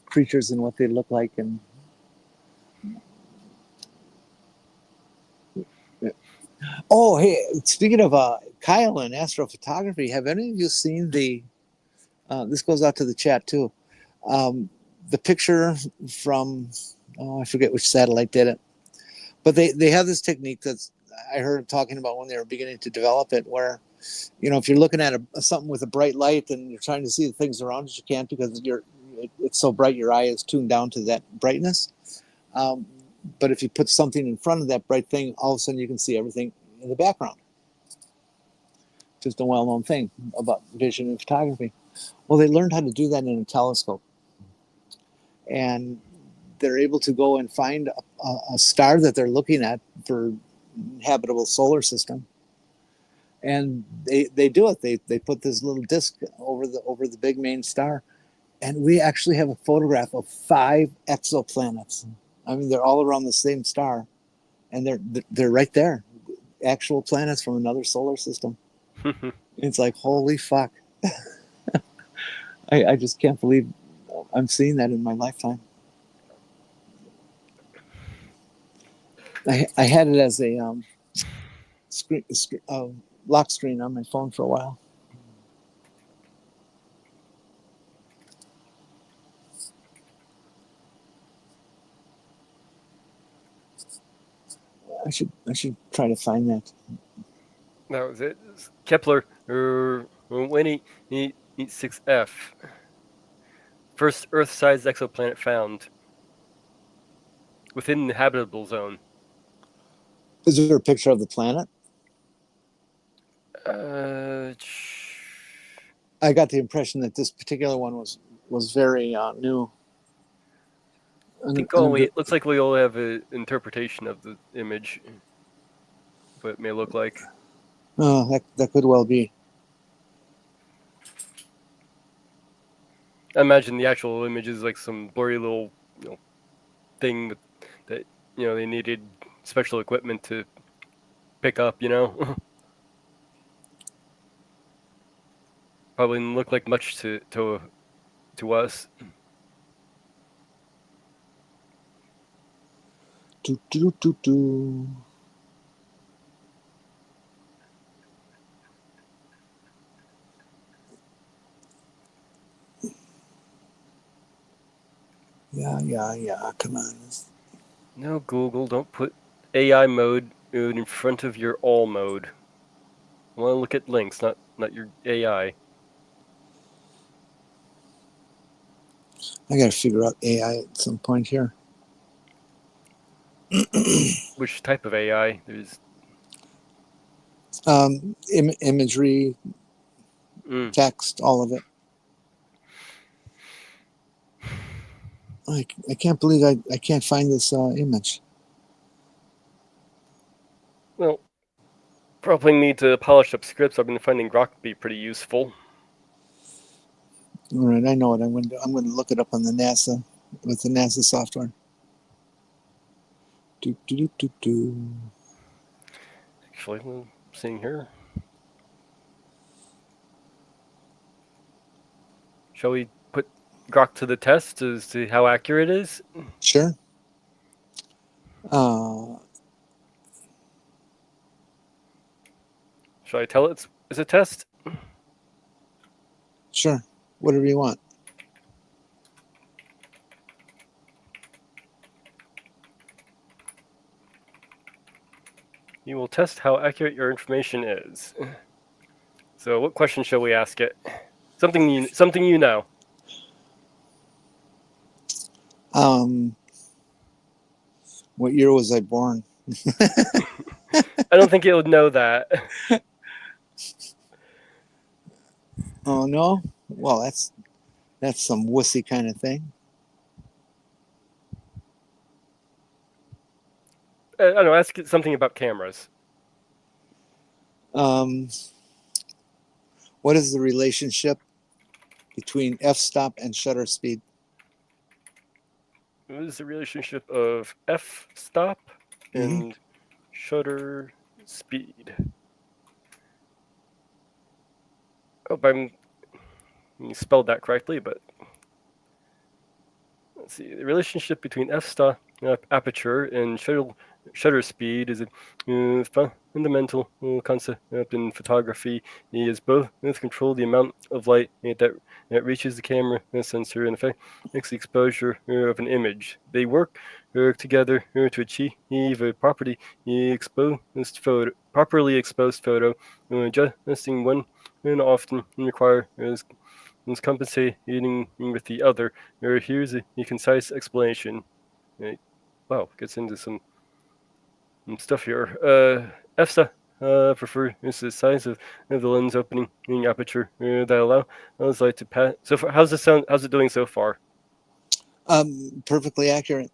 creatures and what they look like. And oh, hey, speaking of Kyle and astrophotography, have any of you seen this goes out to the chat too, the picture from, I forget which satellite did it, but they have this technique that's, I heard talking about when they were beginning to develop it, where, if you're looking at something with a bright light and you're trying to see the things around it, you can't because it's so bright, your eye is tuned down to that brightness. But if you put something in front of that bright thing, all of a sudden you can see everything in the background. Just a well-known thing about vision and photography. Well, they learned how to do that in a telescope. And they're able to go and find a star that they're looking at for habitable solar system. And they do it. They put this little disc over the big main star. And we actually have a photograph of 5 exoplanets. I mean, they're all around the same star, and they're right there, actual planets from another solar system. It's like, holy fuck! I just can't believe I'm seeing that in my lifetime. I had it as a lock screen on my phone for a while. I should try to find that. That was it. Kepler 186F. First Earth-sized exoplanet found within the habitable zone. Is there a picture of the planet? I got the impression that this particular one was very new. I think it looks like we all have an interpretation of the image, what it may look like. Oh, that could well be. I imagine the actual image is like some blurry little thing that they needed special equipment to pick up. Probably didn't look like much to us. Yeah. Come on. No, Google, don't put AI mode in front of your all mode. I want to look at links, not your AI. I got to figure out AI at some point here. Which type of AI? There's imagery, text, all of it. I can't believe I can't find this image. Well, probably need to polish up scripts. I've been finding Grok to be pretty useful. All right, I know what I'm going to do. I'm going to look it up on the NASA with the NASA software. Do, do, do, do, do. Actually, I'm seeing here. Shall we put Grok to the test to see how accurate it is? Sure. Shall I tell it it's a test? Sure. Whatever you want. You will test how accurate your information is. So, what question shall we ask it? Something you know. What year was I born? I don't think it would know that. Oh no. Well, that's some wussy kind of thing. I don't know. Ask it something about cameras. What is the relationship between f-stop and shutter speed? What is the relationship of f-stop and shutter speed? I hope you spelled that correctly, but let's see. The relationship between f-stop aperture and shutter speed is a fundamental concept in photography. It is both control the amount of light that reaches the camera sensor and affects the exposure of an image. They work together to achieve a properly exposed photo. Adjusting one often requires compensating with the other. Here's a concise explanation. Wow, gets into some stuff here. f-stop prefer is the size of the lens opening aperture that allows light to pass. So far, how's it doing so far? Perfectly accurate.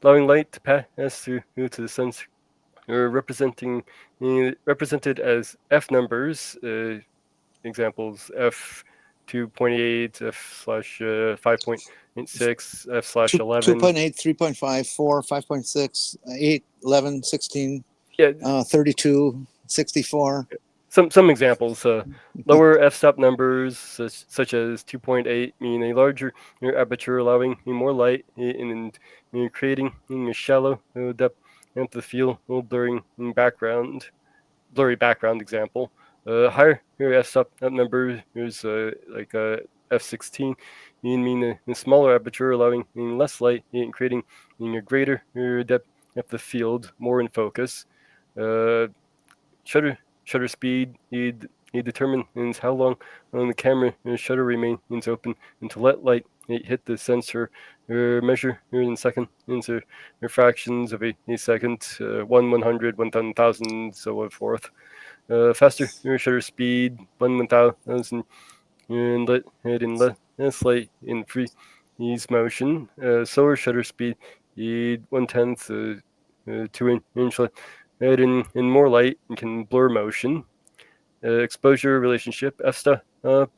Allowing light to pass through to the sensor, represented as f numbers. Examples: f 2.8, f slash 5.6, f slash 11. 2.8, 3.5, 4, 5.6, 8, 11, 16, Yeah, 32, 64. Some examples. Lower f-stop numbers, such as 2.8, mean a larger aperture, allowing more light and creating a shallow depth of field, blurry background. Example. Higher f-stop numbers like f16 mean a smaller aperture, allowing less light and creating a greater depth of the field, more in focus. Shutter speed it determines how long the camera shutter remains open and to let light hit the sensor. Measure in seconds into fractions of a second, 1/100, 1,000, so forth. Faster shutter speed, 1/1,000, and less light in freeze motion. Slower shutter speed, 1/10, 2 inch light in more light and can blur motion. Exposure relationship, f-stop up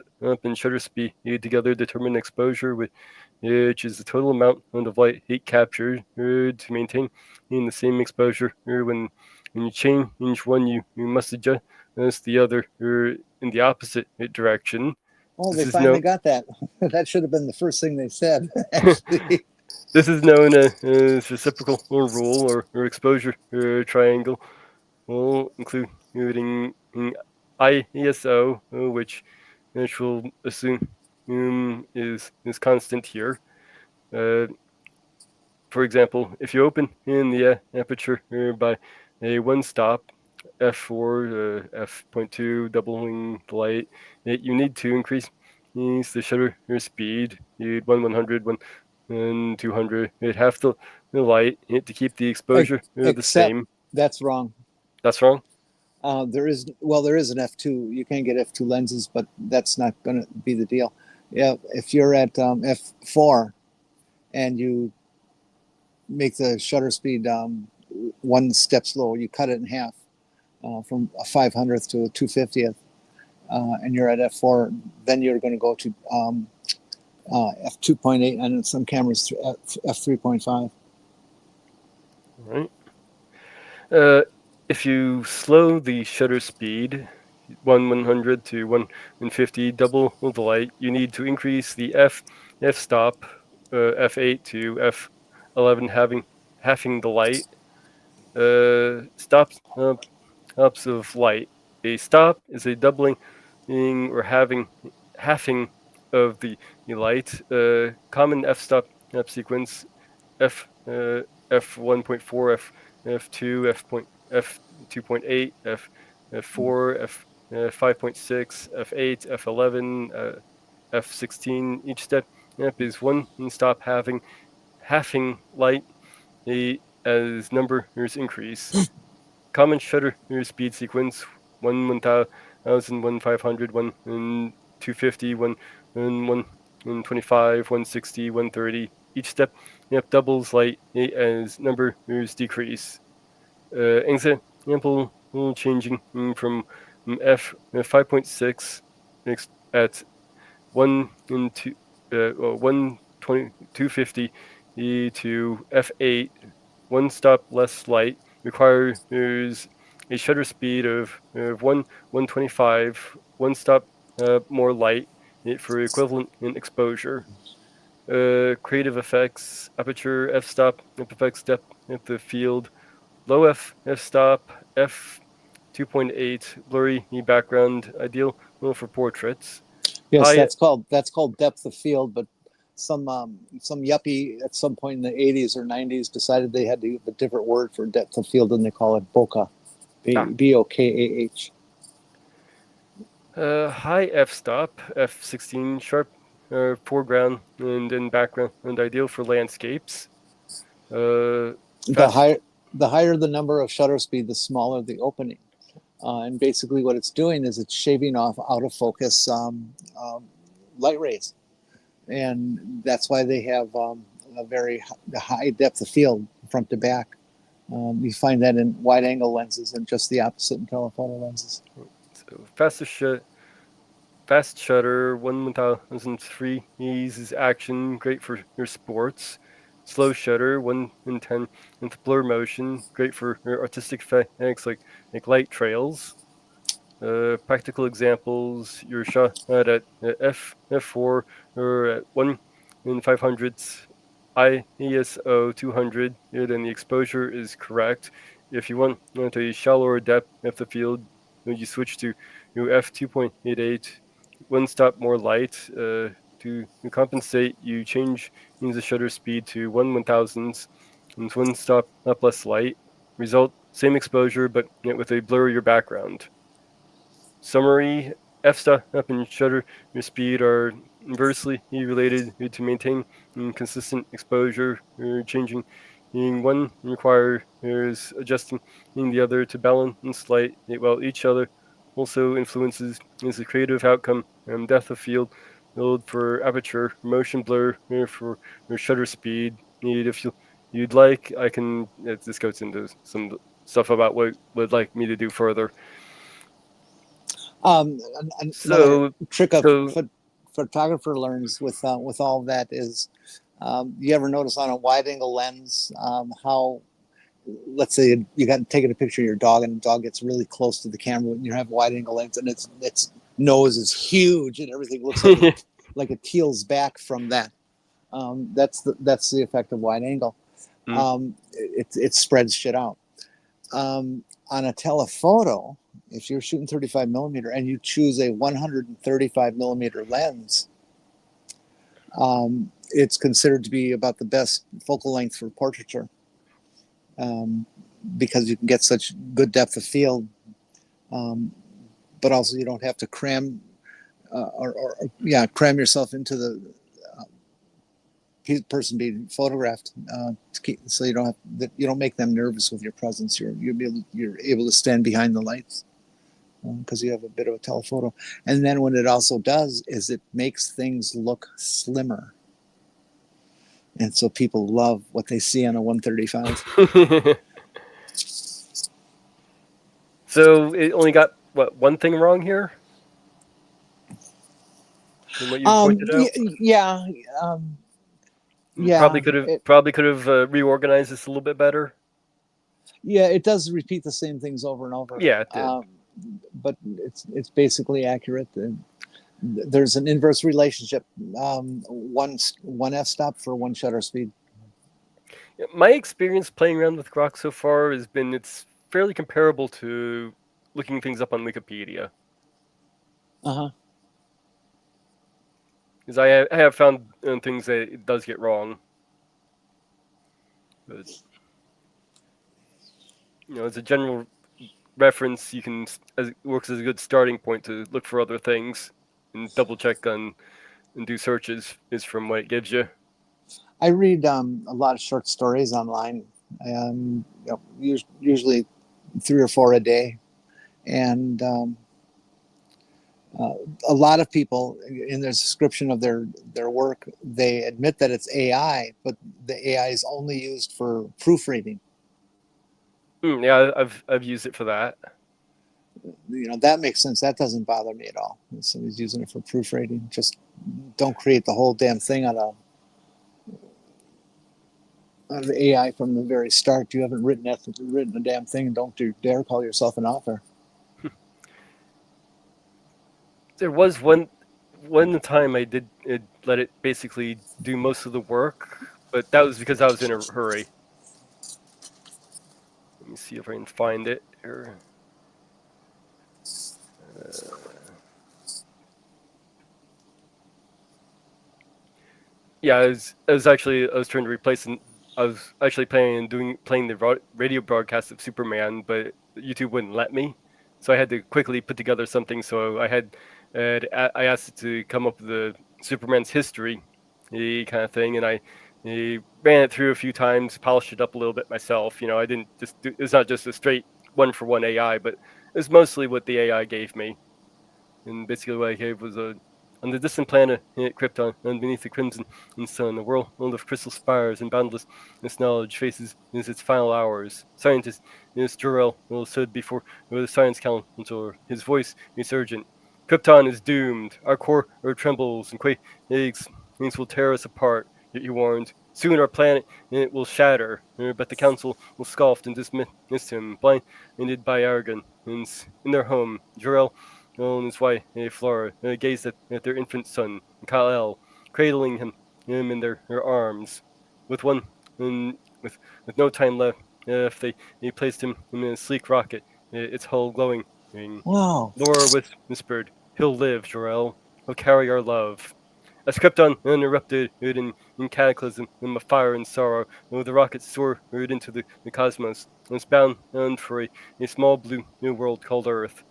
and shutter speed together determine exposure, which is the total amount of light heat captured to maintain the same exposure. When you change one, you must adjust the other in the opposite direction. Oh, they finally got that. That should have been the first thing they said, actually. This is known as reciprocal rule or exposure triangle, including ISO, which we'll assume is constant here. For example, if you open in the aperture by a one stop, f4, f.2, doubling the light, you need to increase the shutter speed, 1/100, 1/200, half the light to keep the exposure the same. That's wrong. That's wrong? There is an f2. You can get f2 lenses, but that's not going to be the deal. Yeah, if you're at f4 and you make the shutter speed 1 step slower, you cut it in half from a 500th to a 250th, and you're at f4, then you're going to go to f2.8 and in some cameras f3.5. Right. If you slow the shutter speed 100 to 150, double the light, you need to increase the f stop f8 to f11, halving the light. Stops of light. A stop is a doubling or halving of the light. Common f-stop sequence: f f1.4, f2, f2.8, f4, f5.6, f8, f11, f16. Each step is one stop halving light as numbers increase. Common shutter speed sequence: 1,000, 500, 250, 125, 160, 130. Each step doubles light as numbers decrease. Example changing from f 5.6 at 250 to f8, one stop less light requires a shutter speed of 125, one stop more light for equivalent in exposure. Creative effects: aperture, f-stop, effects, depth the field, low f-stop, f2.8, blurry background, ideal for portraits. Yes, High, that's called depth of field. But some yuppie at some point in the 80s or 90s decided they had to use a different word for depth of field, and they call it bokeh, B-O-K-A-H. High f-stop, f16, sharp foreground and background, and ideal for landscapes. The higher the number of shutter speed, the smaller the opening. And basically what it's doing is it's shaving off out of focus light rays. And that's why they have a very high depth of field front to back. You find that in wide angle lenses, and just the opposite in telephoto lenses. So fast shutter, 1003 eases action, great for your sports. Slow shutter, 1 in 10 with blur motion, great for your artistic effects like light trails. Practical examples: your shot at f4 or at 1 in 500 ISO 200, then the exposure is correct. If you want a shallower depth of the field, you switch to f2.88, one stop more light. To compensate, you change the shutter speed to 1/1000th and one stop up less light. Result: same exposure, but with a blurrier background. Summary: f-stop and shutter speed are inversely related to maintain consistent exposure. Changing one requires adjusting the other to balance light, while each other also influences the creative outcome. Depth of field for aperture, motion blur for shutter speed. If you'd like, I can. This goes into some stuff about what would like me to do further. Another trick a photographer learns with all that is, you ever notice on a wide angle lens how, let's say you got taking a picture of your dog, and the dog gets really close to the camera, and you have a wide angle lens, and its nose is huge, and everything looks like it peels back from that. That's the effect of wide angle. It spreads shit out. On a telephoto, if you're shooting 35 millimeter and you choose a 135 millimeter lens, it's considered to be about the best focal length for portraiture, because you can get such good depth of field, but also you don't have to cram yourself into the person being photographed, so you don't make them nervous with your presence. You're able to stand behind the lights because you have a bit of a telephoto. And then what it also does is it makes things look slimmer, and so people love what they see on a 135. So it only got one thing wrong here? From what you pointed out? Yeah. Probably could have reorganized this a little bit better. Yeah, it does repeat the same things over and over. Yeah, it did. But it's basically accurate. There's an inverse relationship. One f-stop for one shutter speed. My experience playing around with Grok so far has been it's fairly comparable to looking things up on Wikipedia. Uh-huh. Because I have found things that it does get wrong. But, as a general reference, you can it works as a good starting point to look for other things and double check on and do searches is from what it gives you. I read a lot of short stories online, and usually 3 or 4 a day, and a lot of people in their description of their work, they admit that it's AI, but the AI is only used for proofreading. Yeah, I've used it for that. That makes sense. That doesn't bother me at all. If somebody's using it for proofreading, just don't create the whole damn thing out of AI from the very start. You haven't written a damn thing, and don't dare call yourself an author. There was one time I did let it basically do most of the work, but that was because I was in a hurry. Let me see if I can find it here. Yeah, I was trying to replace. I was actually playing the radio broadcast of Superman, but YouTube wouldn't let me, so I had to quickly put together something. So I asked it to come up with the Superman's history, kind of thing, and I ran it through a few times, polished it up a little bit myself. I didn't just do. It's not just a straight one-for-one AI, but it's mostly what the AI gave me, and basically what I gave was on the distant planet Krypton, and beneath the crimson sun, a world of crystal spires and boundless knowledge faces its final hours. Scientist Jor-El stood before the science council, his voice is urgent. Krypton is doomed. Our core trembles and quakes. Things will tear us apart, he warned. Soon our planet will shatter, but the council will scoff and dismiss him, blinded by arrogance. In their home, Jor-El and his wife, Flora, gazed at their infant son, Kal-El, cradling him in their arms. With one, with no time left, if they placed him in a sleek rocket, its hull glowing. Wow. Laura whispered, "He'll live, Jor-El. He'll carry our love." As Krypton erupted in cataclysm of fire and sorrow, the rocket soared into the cosmos and was bound for a small blue new world called Earth.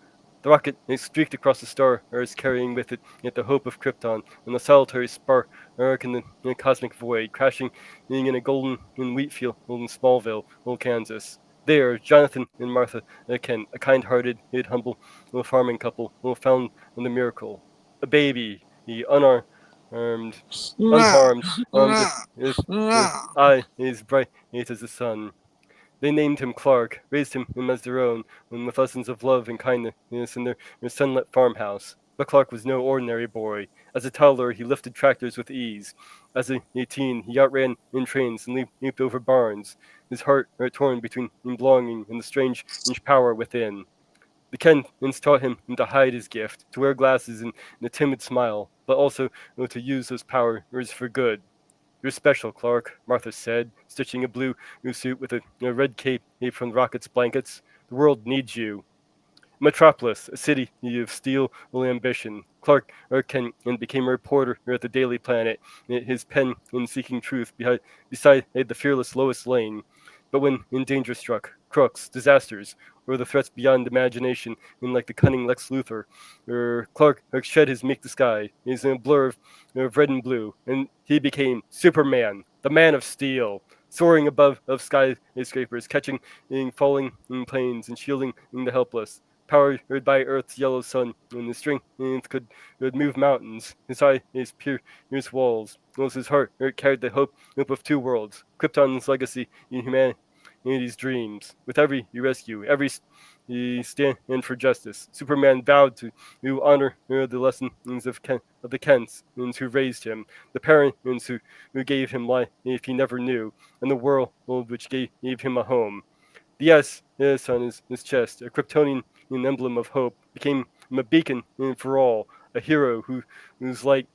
The rocket streaked across the star, carrying with it the hope of Krypton and the solitary spark in the cosmic void, crashing in a golden wheat field in Smallville, Kansas. There, Jonathan and Martha Kent, a kind-hearted yet humble farming couple, found the miracle. A baby, the unharmed, his eye is bright as the sun. They named him Clark, raised him as their own, with lessons of love and kindness in their sunlit farmhouse. But Clark was no ordinary boy. As a toddler, he lifted tractors with ease. As a teen, he outran in trains and leaped over barns, his heart torn between belonging and the strange power within. The Kents taught him to hide his gift, to wear glasses and a timid smile, but also to use those powers for good. "You're special, Clark," Martha said, stitching a blue suit with a red cape from the rocket's blankets. "The world needs you." Metropolis, a city of steel ambition. Clark Kent became a reporter at the Daily Planet, his pen seeking truth beside the fearless Lois Lane. But when danger struck, crooks, disasters, or the threats beyond imagination, like the cunning Lex Luthor, Clark shed his meek disguise, his blur of red and blue, and he became Superman, the Man of Steel, soaring above skyscrapers, catching falling planes, and shielding the helpless. Powered by Earth's yellow sun, and his strength could move mountains. His eyes pierced walls. His heart carried the hope of two worlds, Krypton's legacy in humanity's dreams. With every rescue, every stand for justice, Superman vowed to honor the lessons of the Kents who raised him, the parents who gave him life if he never knew, and the world which gave him a home. The S on his chest, a Kryptonian emblem of hope, became a beacon for all, a hero whose light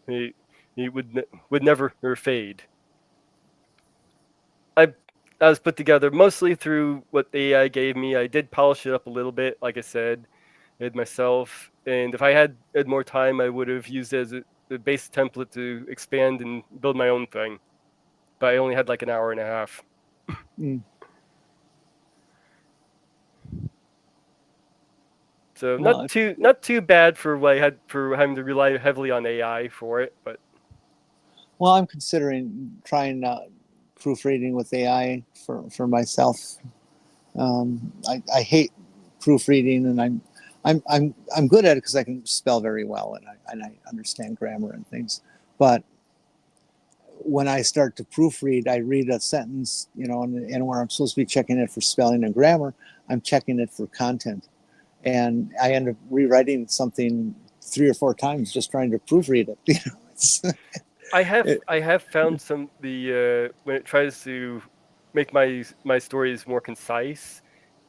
he would never fade. I was put together mostly through what the AI gave me. I did polish it up a little bit, like I said, it myself. And if I had more time, I would have used it as a base template to expand and build my own thing. But I only had like an hour and a half. Mm. So Well, not too bad for what I had for having to rely heavily on AI for it, but well, I'm considering trying proofreading with AI for myself. I hate proofreading, and I'm good at it because I can spell very well and I understand grammar and things. But when I start to proofread, I read a sentence, and where I'm supposed to be checking it for spelling and grammar, I'm checking it for content, and I end up rewriting something 3 or 4 times just trying to proofread it. I have found some when it tries to make my stories more concise,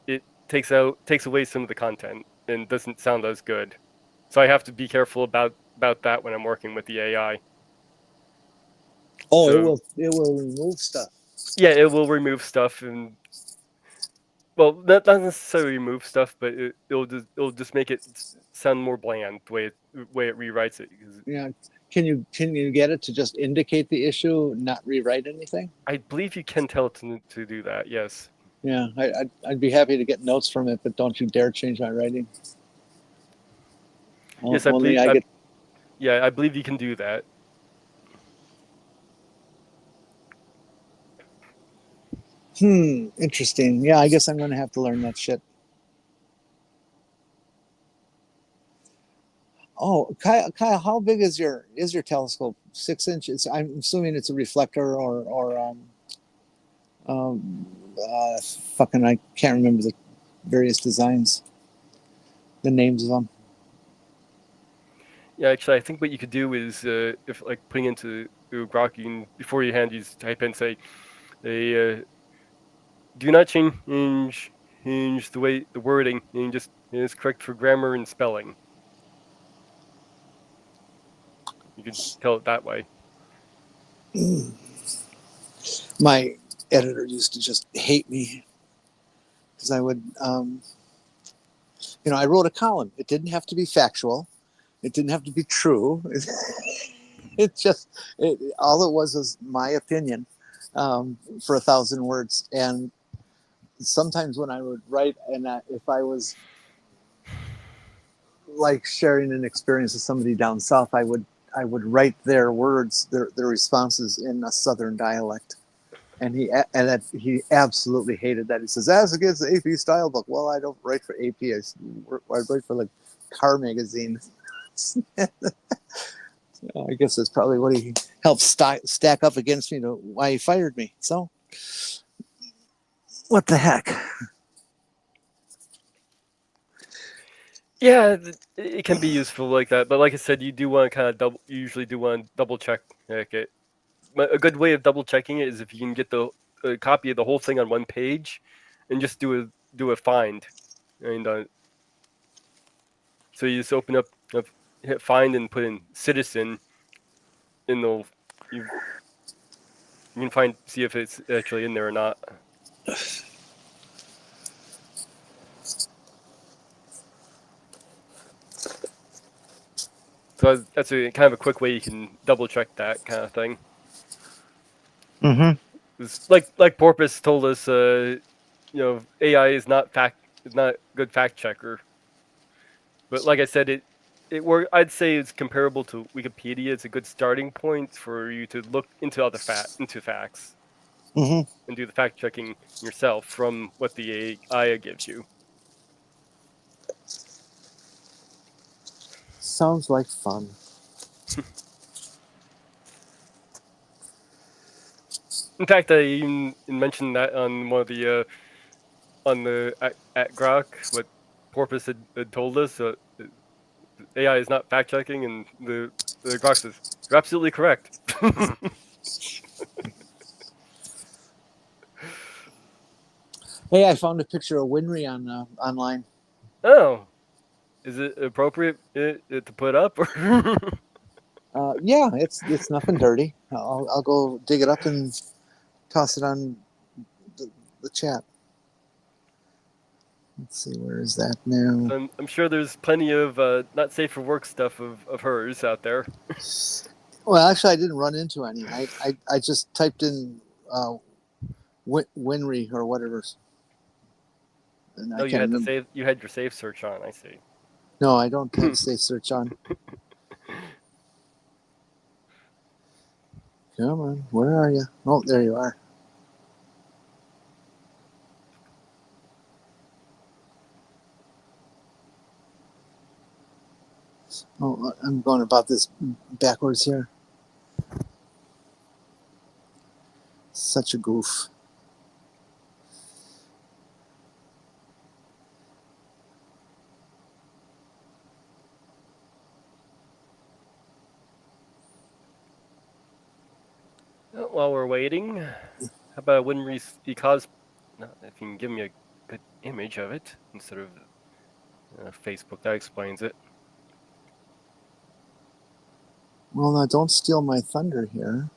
it takes away some of the content and doesn't sound as good. So I have to be careful about that when I'm working with the AI. Oh, So, it will remove stuff. yeah, it will remove stuff and well, not necessarily remove stuff, but it'll just make it sound more bland the way it rewrites it. Yeah. Can you get it to just indicate the issue, not rewrite anything? I believe you can tell it to do that. Yes. Yeah, I'd be happy to get notes from it, but don't you dare change my writing. Yes, I Only believe. get. Yeah, I believe you can do that. Interesting. Yeah, I guess I'm going to have to learn that shit. Oh, Kyle, how big is your telescope? 6 inches. I'm assuming it's a reflector or fucking I can't remember the various designs, the names of them. Yeah, actually, I think what you could do is if like putting into Grok, you can, before you hand, you just type in say, do not change the way the wording, and just is correct for grammar and spelling. You can tell it that way. My editor used to just hate me because I would, I wrote a column. It didn't have to be factual. It didn't have to be true. All it was my opinion for 1,000 words. And sometimes when I would write, and if I was like sharing an experience with somebody down south, I would write their words, their responses in a Southern dialect. And he absolutely hated that. He says, as against the AP style book. Well, I don't write for AP. I write for like car magazine. I guess that's probably what he helped stack up against me to why he fired me. So, what the heck? Yeah, it can be useful like that, but like I said, you do want to kind of usually do want to double check it. A good way of double checking it is if you can get a copy of the whole thing on one page, and just do a find, and so you just open up, hit find and put in citizen, and you can see if it's actually in there or not. So that's a kind of a quick way you can double check that kind of thing. Mm-hmm. It's like Porpoise told us, AI is not good fact checker. But like I said, I'd say it's comparable to Wikipedia. It's a good starting point for you to look into into facts, and do the fact checking yourself from what the AI gives you. Sounds like fun. In fact, I even mentioned that on one of the at Grok, what Porpoise had told us. AI is not fact checking, and the Grok says you're absolutely correct. Hey, I found a picture of Winry on online. Oh, is it appropriate to put up? Or Yeah, it's nothing dirty. I'll go dig it up and toss it on the chat. Let's see, where is that now? I'm sure there's plenty of not safe for work stuff of hers out there. Well, actually, I didn't run into any. I just typed in Winry or whatever. And Oh, you had to save. You had your safe search on. I see. No, I don't have safe search on. Come on, where are you? Oh, there you are. Oh, I'm going about this backwards here. Such a goof. While we're waiting, how about Winry's cos? No, if you can give me a good image of it instead of Facebook, that explains it. Well, now don't steal my thunder here.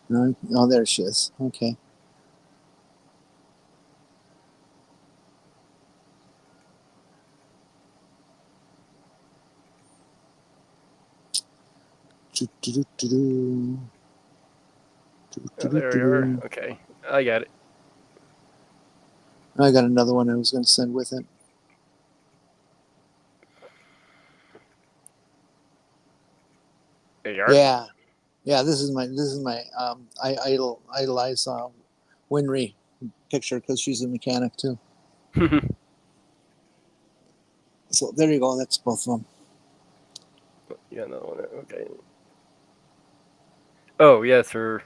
No, oh, there she is. Okay. Oh, there you are. Okay, I got it. I got another one I was going to send with it. There you are. Yeah. This is my I idolize Winry picture because she's a mechanic too. So there you go. That's both of them. Yeah, another one. Okay. Oh yes, her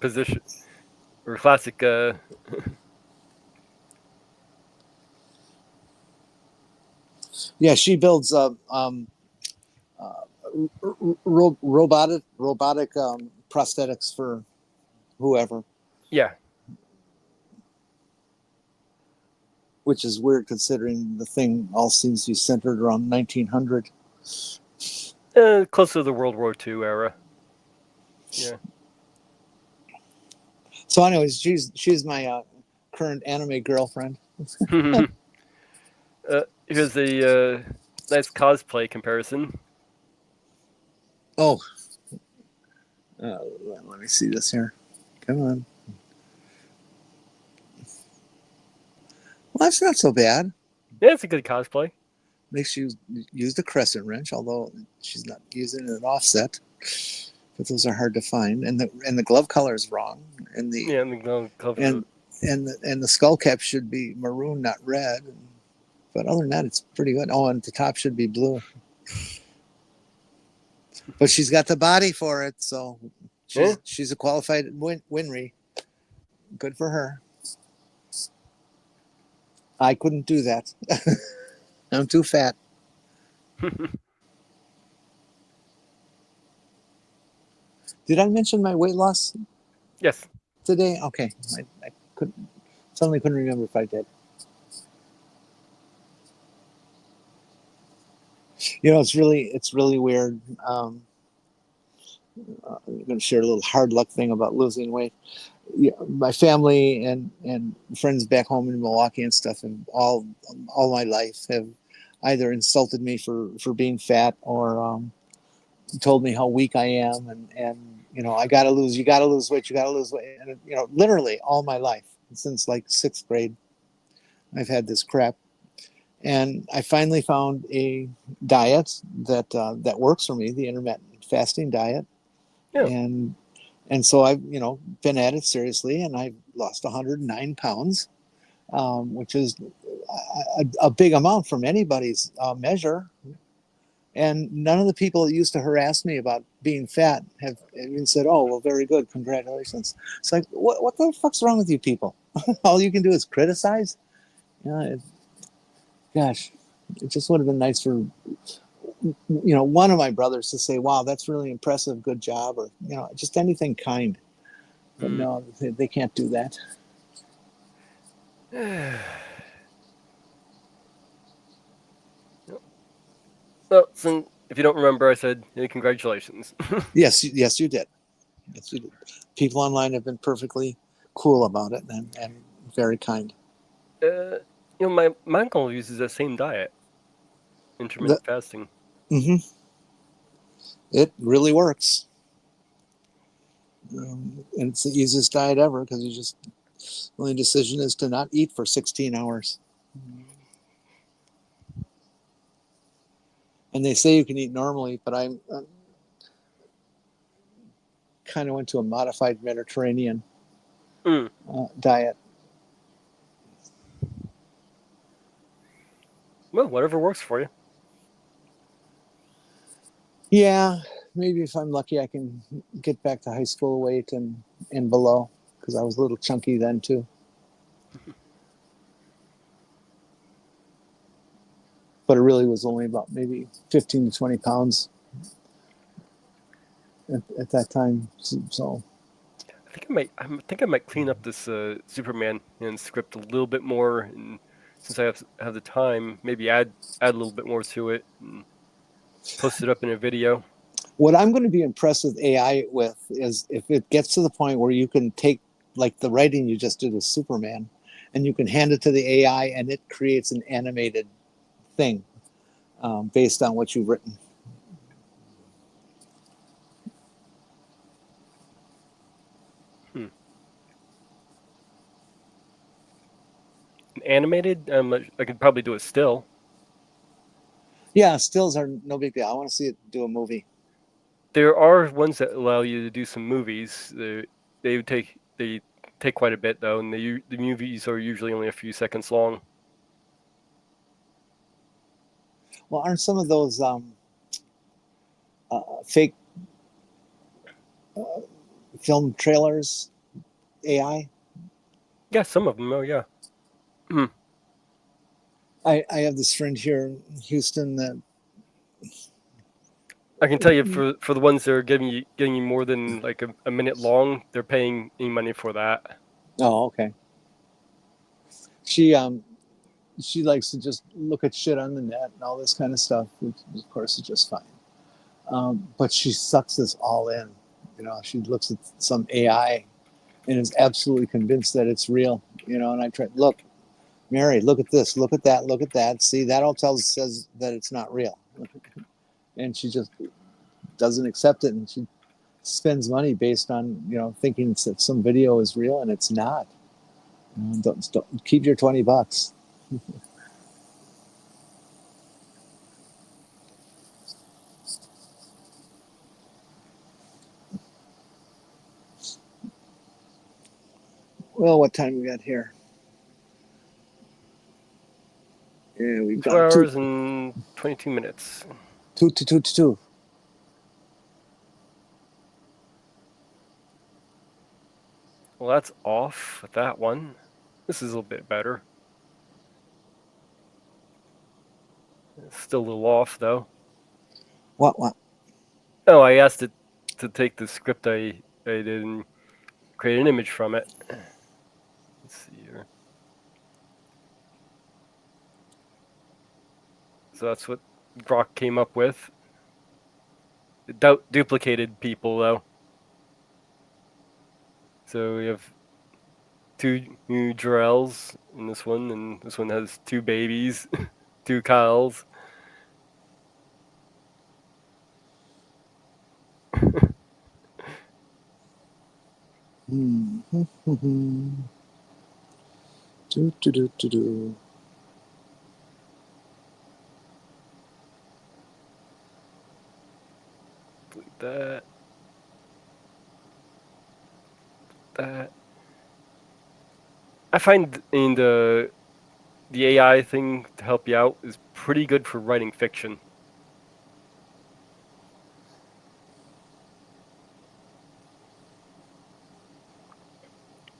position or classic. Yeah, she builds robotic prosthetics for whoever. Yeah. Which is weird considering the thing all seems to be centered around 1900. Close to the World War II era. Yeah. So, anyways, she's my current anime girlfriend. Here's a nice cosplay comparison. Oh, let me see this here. Come on. Well, that's not so bad. Yeah, it's a good cosplay. Makes you use the crescent wrench, although she's not using an offset. But those are hard to find, and the glove color is wrong, and the glove and the skull cap should be maroon, not red. But other than that, it's pretty good. Oh, and the top should be blue. But she's got the body for it, so she's a qualified Winry. Good for her. I couldn't do that. I'm too fat. Did I mention my weight loss? Yes. Today? Okay. I couldn't remember if I did. You know, it's really weird. I'm going to share a little hard luck thing about losing weight. Yeah, my family and friends back home in Milwaukee and stuff, and all my life have either insulted me for being fat or told me how weak I am, and you know, you got to lose weight, and you know, literally all my life since like 6th grade, I've had this crap. And I finally found a diet that works for me, the intermittent fasting diet. Yeah. And so I've, you know, been at it seriously, and I've lost 109 pounds, which is a big amount from anybody's measure. And none of the people that used to harass me about being fat have even said, "Oh, well, very good, congratulations." It's like, what the fuck's wrong with you people? All you can do is criticize. Gosh, it just would have been nice for, you know, one of my brothers to say, "Wow, that's really impressive, good job," or, you know, just anything kind. But no, they can't do that. Well, since if you don't remember, I said congratulations. Yes, you did. Yes, you did. People online have been perfectly cool about it and very kind. My uncle uses that same diet, intermittent fasting. Mm-hmm. It really works. And it's the easiest diet ever because you just the only decision is to not eat for 16 hours. And they say you can eat normally, but I'm kind of went to a modified Mediterranean diet. Well, whatever works for you. Yeah, maybe if I'm lucky, I can get back to high school weight and below because I was a little chunky then too. But it really was only about maybe 15 to 20 pounds at that time. So I think I might clean up this Superman and script a little bit more, and since I have the time, maybe add a little bit more to it and post it up in a video. what I'm going to be impressed with AI with is if it gets to the point where you can take like the writing you just did with Superman, and you can hand it to the AI and it creates an animated thing based on what you've written. Animated, I could probably do a still. Yeah, stills are no big deal. I want to see it do a movie. There are ones that allow you to do some movies. They take quite a bit though, and the movies are usually only a few seconds long. Well, aren't some of those fake film trailers AI? Yeah, some of them. Oh yeah. I have this friend here in Houston that I can tell you for the ones that are getting you more than like a minute long, they're paying any money for that. Oh, okay. She likes to just look at shit on the net and all this kind of stuff, which of course is just fine. But she sucks this all in. You know, she looks at some AI and is absolutely convinced that it's real. You know, and I try, look, Mary, look at this, look at that, look at that. See, that all says that it's not real. And she just doesn't accept it, and she spends money based on, you know, thinking that some video is real and it's not. Don't keep your $20. Well, what time we got here? Yeah, we've 2 got hours and 22 minutes. two. Well, that's off with that one. This is a little bit better. It's still a little off though. What? Oh, I asked it to take the script I did and create an image from it. Let's see here. So that's what Grok came up with. It duplicated people though. So we have two new Jarrells in this one, and this one has two babies, two Kyles. Do. That. I find in the AI thing to help you out is pretty good for writing fiction.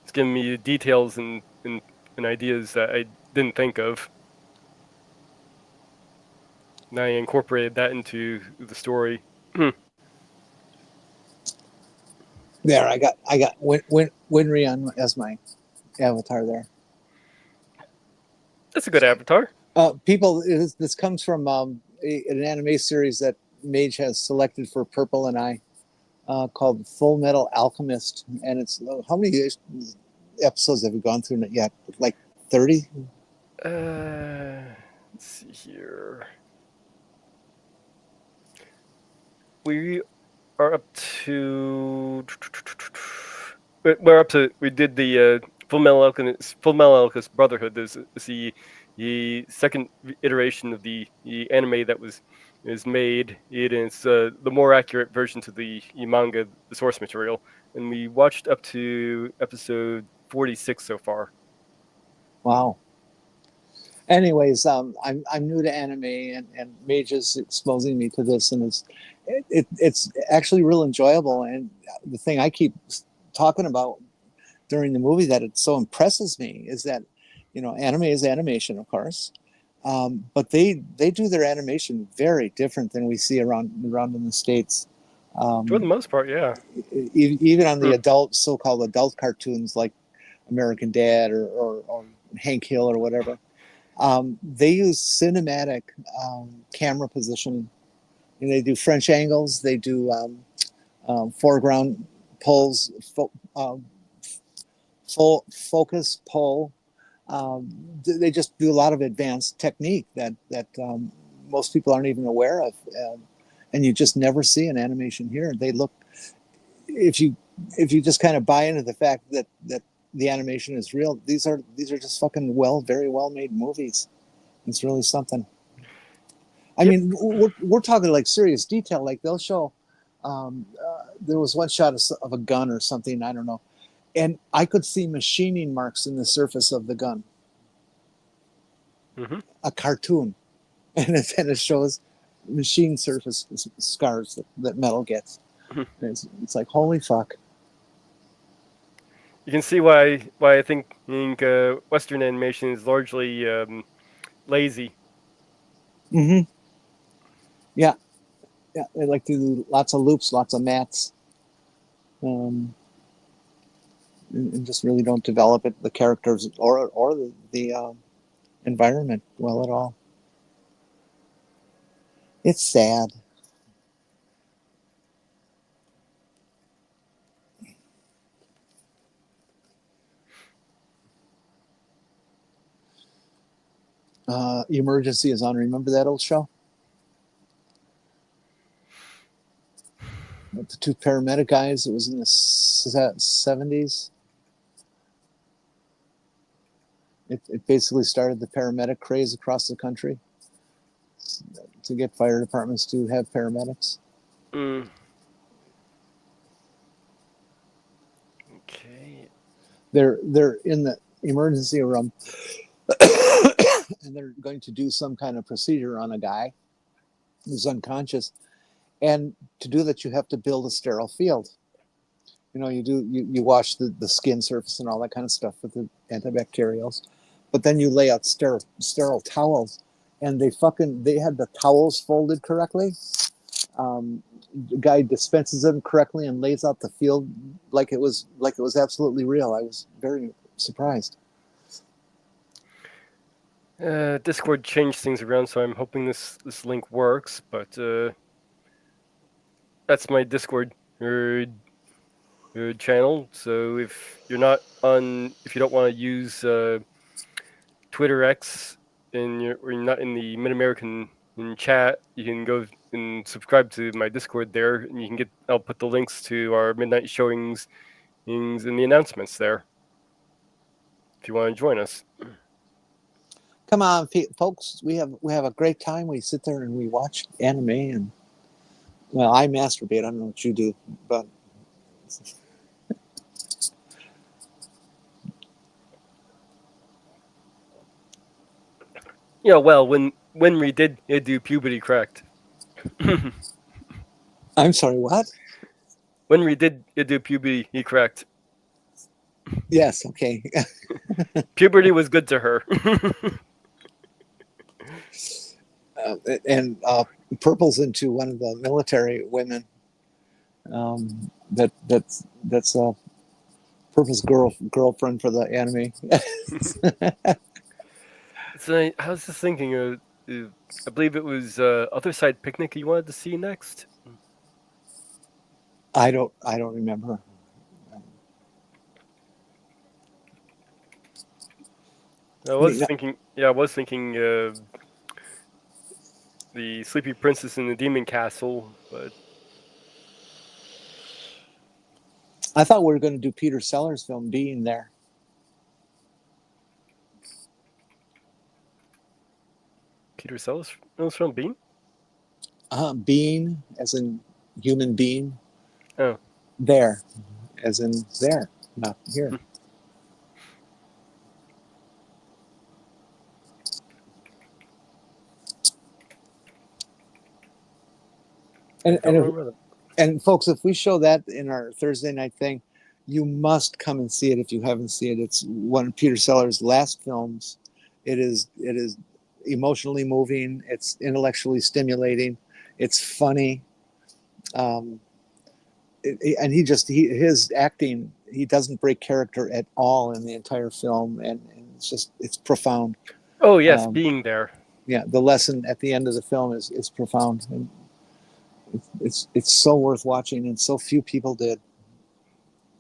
It's giving me details and ideas that I didn't think of. And I incorporated that into the story. Yeah, There, I got Winry on as my avatar there. That's a good avatar. People, this comes from an anime series that Mage has selected for Purple and I, called Full Metal Alchemist, and it's how many episodes have we gone through yet? Like 30? Let's see here. We are up to. We did the Full Metal Alchemist Brotherhood. There's the second iteration of the anime that is made. It is the more accurate version to the manga, the source material, and we watched up to episode 46 so far. Wow. Anyways, I'm new to anime, and Mage is exposing me to this, and it's actually real enjoyable. And the thing I keep talking about during the movie that it so impresses me is that, anime is animation, of course, but they do their animation very different than we see around in the States. For the most part, yeah. Even on the so-called adult cartoons like American Dad or Hank Hill or whatever, they use cinematic camera positioning. And they do French angles. They do foreground pulls, full focus pull. They just do a lot of advanced technique that most people aren't even aware of, and you just never see an animation here. They look, if you just kind of buy into the fact that the animation is real, these are just fucking very well made movies. It's really something. I mean, we're talking like serious detail. Like they'll show, there was one shot of a gun or something, I don't know, and I could see machining marks in the surface of the gun. Mm-hmm. A cartoon, and then it shows machine surface scars that metal gets. Mm-hmm. It's like, holy fuck. You can see why I think Western animation is largely lazy. Mm-hmm. Yeah, they like to do lots of loops, lots of mats, and just really don't develop the characters or the environment well at all. It's sad. Emergency is on. Remember that old show? With the two paramedic guys. It was in the 70s. It basically started the paramedic craze across the country to get fire departments to have paramedics. Mm. Okay. They're in the emergency room, and they're going to do some kind of procedure on a guy who's unconscious. And to do that, you have to build a sterile field. You wash the skin surface and all that kind of stuff with the antibacterials, but then you lay out sterile towels, and they had the towels folded correctly. The guy dispenses them correctly and lays out the field like it was absolutely real. I was very surprised. Discord changed things around, so I'm hoping this link works. But that's my Discord channel. So if you don't want to use Twitter X and you're not in the MidAmerican chat, you can go and subscribe to my Discord there, and you can I'll put the links to our midnight showings in the announcements there if you want to join us. Come on, folks, we have a great time. We sit there and we watch anime, and well, I masturbate. I don't know what you do, but yeah. Well, when we did do puberty cracked. I'm sorry, what? When we did do puberty, he cracked. Yes, okay. Puberty was good to her. And Purple's into one of the military women. That's Purple's girlfriend for the anime. So I was just thinking, I believe it was Other Side Picnic you wanted to see next. I don't remember. I was thinking, the Sleepy Princess in the Demon Castle, but I thought we were going to do Peter Sellers' film Being There. Peter Sellers from Bean? Being, as in human being. Oh. There, as in there, not here. And folks, if we show that in our Thursday night thing, you must come and see it if you haven't seen it. It's one of Peter Sellers' last films. It is emotionally moving. It's intellectually stimulating. It's funny. And his acting, he doesn't break character at all in the entire film, and it's profound. Oh yes, Being There. Yeah, the lesson at the end of the film is profound, and it's so worth watching, and so few people did.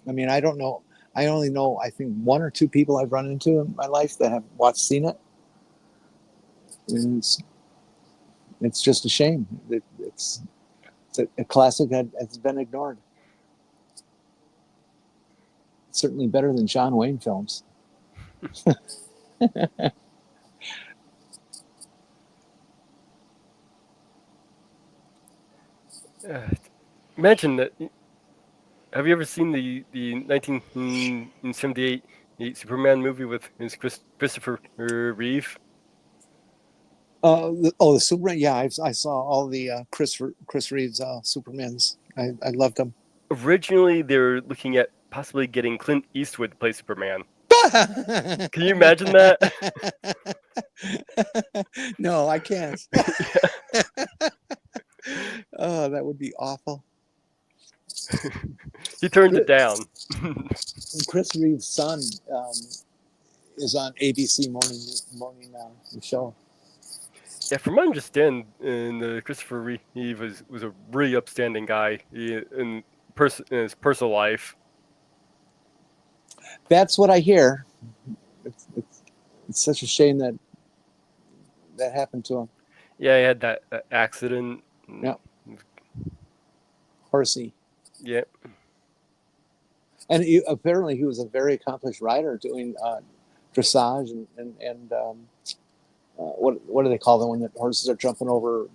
I mean, I don't know. I only know, I think, one or two people I've run into in my life that have seen it. And it's just a shame. It's a classic that has been ignored. It's certainly better than John Wayne films. Imagine that. Have you ever seen the 1978 Superman movie with Christopher Reeve? The Superman. Yeah, I saw all the Chris Reeves Supermans. I loved them. Originally, they were looking at possibly getting Clint Eastwood to play Superman. Can you imagine that? No, I can't. Oh, that would be awful. He turned it down. Chris Reeves' son is on ABC morning show. Yeah, from my understanding, Christopher Reeve was a really upstanding guy in his personal life. That's what I hear. It's such a shame that happened to him. Yeah, he had that accident. Yeah. Horsey. Yeah. And apparently he was a very accomplished rider doing dressage and what do they call them when the horses are jumping over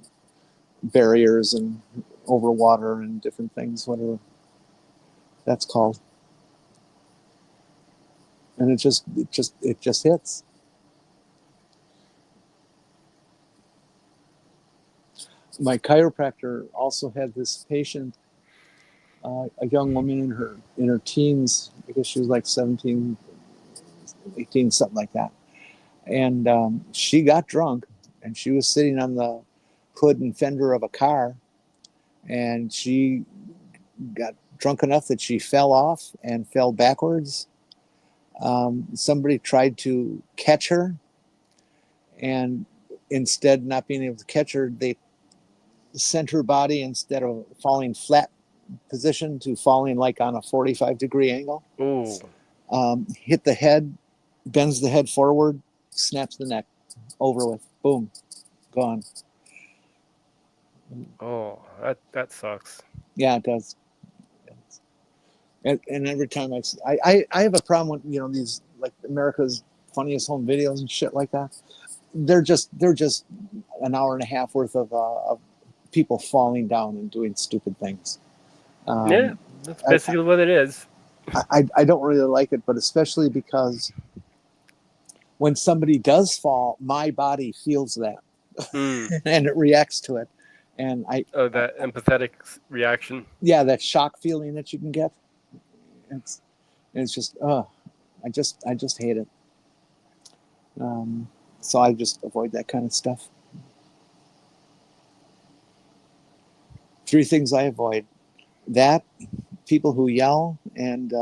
barriers and over water and different things, whatever that's called. And it just hits. My chiropractor also had this patient, a young woman in her teens, I guess she was like 17, 18, something like that. And she got drunk, and she was sitting on the hood and fender of a car, and she got drunk enough that she fell off and fell backwards. Somebody tried to catch her, and instead, not being able to catch her, they sent her body, instead of falling flat position, to falling like on a 45-degree angle. Ooh. Hit the head, bends the head forward, snaps the neck, over with, boom, gone. Oh, that sucks. Yeah, it does. And every time I have a problem with these, like, America's Funniest Home Videos and shit like that. They're just an hour and a half worth of people falling down and doing stupid things. Yeah, that's basically what it is. I don't really like it, but especially because when somebody does fall, my body feels that and it reacts to it. And that empathetic reaction. Yeah, that shock feeling that you can get. It's just I just hate it. So I just avoid that kind of stuff. 3 things I avoid: that, people who yell and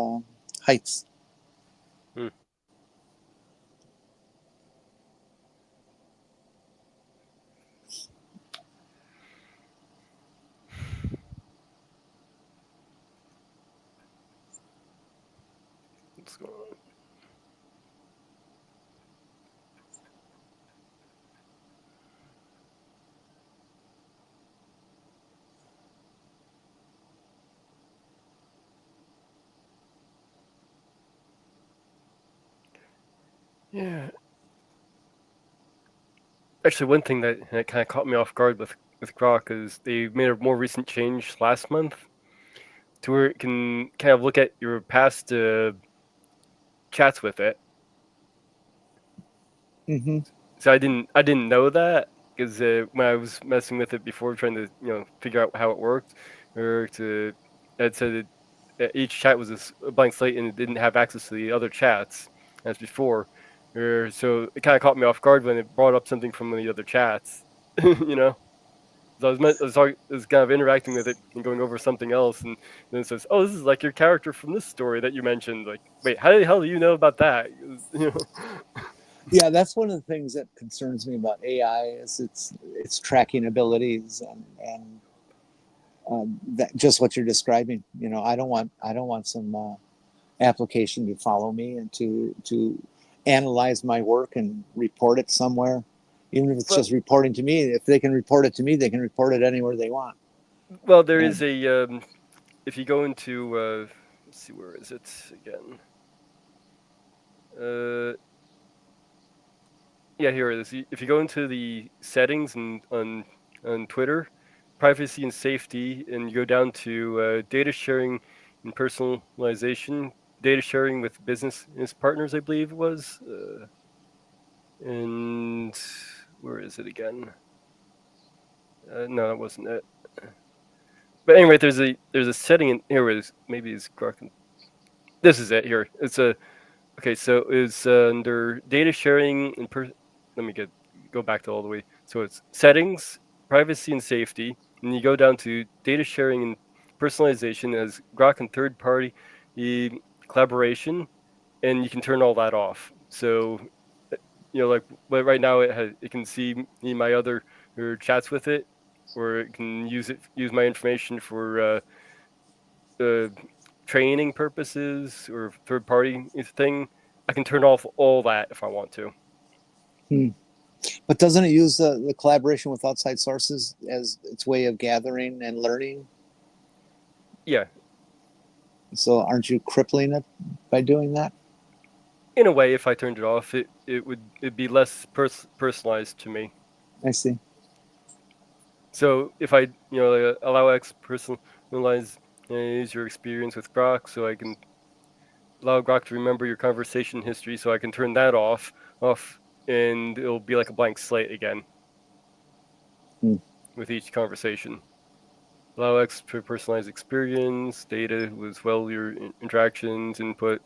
heights. What's going on? Yeah. Actually, one thing that kind of caught me off guard with Grok is they made a more recent change last month to where it can kind of look at your past chats with it. Mm-hmm. So I didn't know that because when I was messing with it before, trying to figure out how it worked, or it said that each chat was a blank slate and it didn't have access to the other chats as before. So it kind of caught me off guard when it brought up something from one of the other chats, So I was kind of interacting with it and going over something else, and then it says, "Oh, this is like your character from this story that you mentioned." Like, wait, how the hell do you know about that? Yeah, that's one of the things that concerns me about AI is its tracking abilities and that just what you're describing. I don't want some application to follow me and to analyze my work and report it somewhere, even if it's just reporting to me. If they can report it to me, they can report it anywhere they want. Well, there is a if you go into let's see, where is it again? Yeah, here it is. If you go into the settings and on Twitter, privacy and safety, and you go down to data sharing and personalization, data sharing with business partners, I believe it was, and where is it again? No, that wasn't it. But anyway, there's a setting in here. Maybe it's Grok. This is it here. It's okay. So it's under data sharing and let me go back to all the way. So it's settings, privacy and safety, and you go down to data sharing and personalization as Grok and third party collaboration, and you can turn all that off. So like right now it can see my other chats with it, or it can use my information for training purposes or third party thing. I can turn off all that if I want to. But doesn't it use the collaboration with outside sources as its way of gathering and learning? Yeah. So aren't you crippling it by doing that? In a way, if I turned it off, it'd be less personalized to me. I see. So if I allow X personalize your experience with Grok, so I can allow Grok to remember your conversation history, so I can turn that off, and it'll be like a blank slate again with each conversation. Allow X to personalize experience, data as well your interactions, input.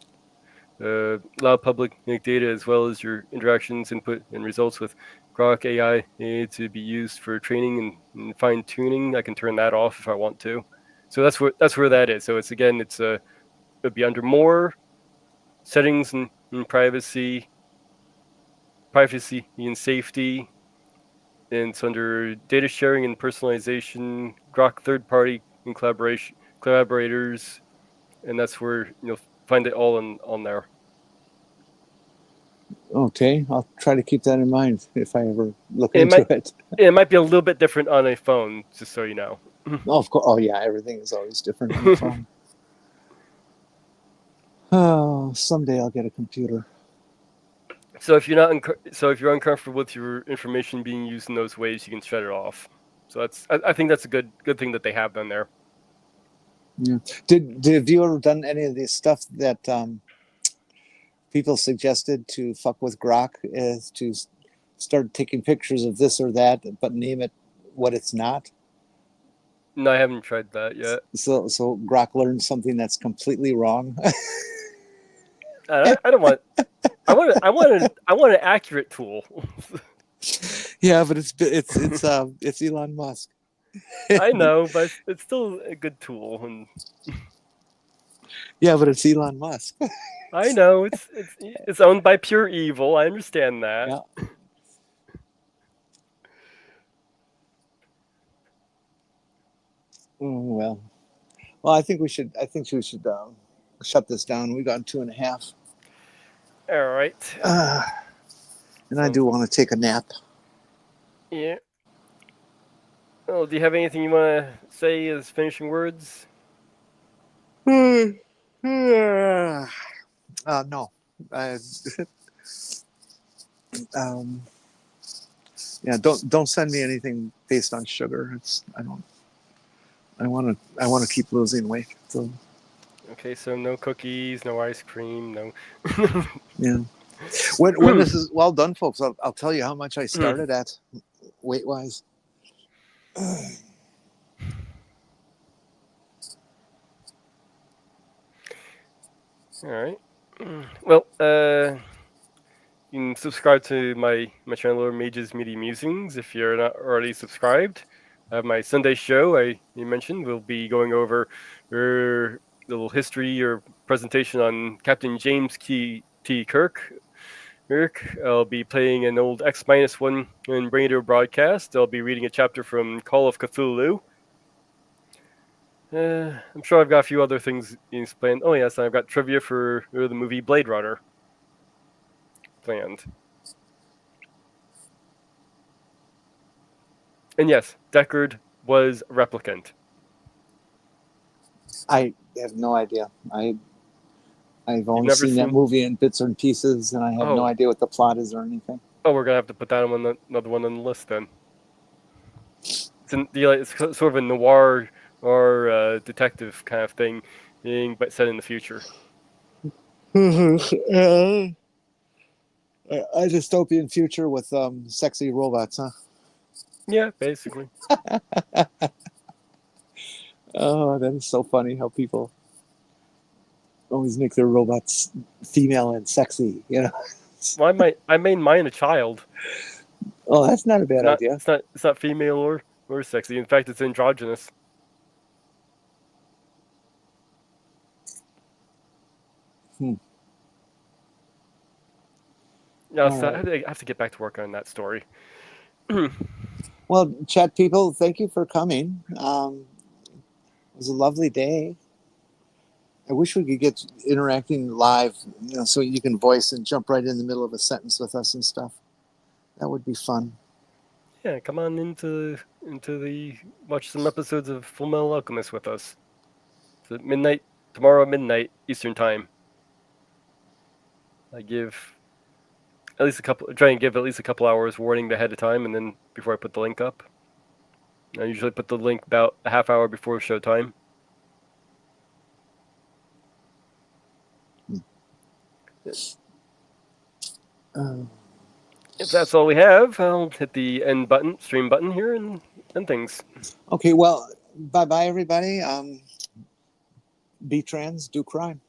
Allow public data as well as your interactions, input, and results with Grok AI to be used for training and fine tuning. I can turn that off if I want to. So that's where that is. So it'd be under more settings and privacy and safety, and it's under data sharing and personalization, Grok third party and collaborators, and that's where you'll find it all on there. Okay, I'll try to keep that in mind if I ever look into it. It might be a little bit different on a phone, just so you know. Oh, of course. Oh, yeah, everything is always different on the phone. Oh, someday I'll get a computer. So if you're uncomfortable with your information being used in those ways, you can shut it off. So I think that's a good thing that they have done there. Yeah. Have you ever done any of this stuff that people suggested to fuck with Grok, is to start taking pictures of this or that, but name it what it's not? No, I haven't tried that yet. So Grok learned something that's completely wrong. I don't want. I want an accurate tool. Yeah, but it's Elon Musk. I know, but it's still a good tool. And Yeah, but it's Elon Musk. I know it's owned by pure evil. I understand that. Yeah. Well, I think we should. I think we should shut this down. We got 2.5. All right. And I do want to take a nap. Yeah. Oh, do you have anything you want to say as finishing words? No. Yeah. Don't send me anything based on sugar. I don't. I want to keep losing weight. So. Okay, so no cookies, no ice cream, no. Yeah. When this is well done, folks, I'll tell you how much I started at weight wise. All right. Well, you can subscribe to my channel, Mage's Meaty Musings, if you're not already subscribed. I have my Sunday show you mentioned. We'll be going over your little history or presentation on Captain James T. Kirk. I'll be playing an old X-1 and bringing it to a broadcast. I'll be reading a chapter from Call of Cthulhu. I'm sure I've got a few other things planned. Oh yes, I've got trivia for the movie Blade Runner planned. And yes, Deckard was a replicant. I have no idea. I've only seen that movie in bits and pieces, and I have no idea what the plot is or anything. Oh, we're gonna have to put that on another one on the list then. It's sort of a noir or detective kind of thing, but set in the future. A dystopian future with sexy robots, huh? Yeah, basically. Oh, that is so funny how people always make their robots female and sexy, you know. Well, I made mine a child. Oh, that's not a bad idea. It's not female or sexy. In fact, it's androgynous. Yeah, so right. I have to get back to work on that story. Well, chat people, thank you for coming. It was a lovely day. I wish we could get interacting live, so you can voice and jump right in the middle of a sentence with us and stuff. That would be fun. Yeah, come on into watch some episodes of Fullmetal Alchemist with us. It's at tomorrow midnight Eastern time. I give try and give at least a couple hours warning ahead of time, and then before I put the link up. I usually put the link about a half hour before showtime. If that's all we have, I'll hit the stream button here, and things. Okay, well, bye-bye, everybody. Be trans, do crime.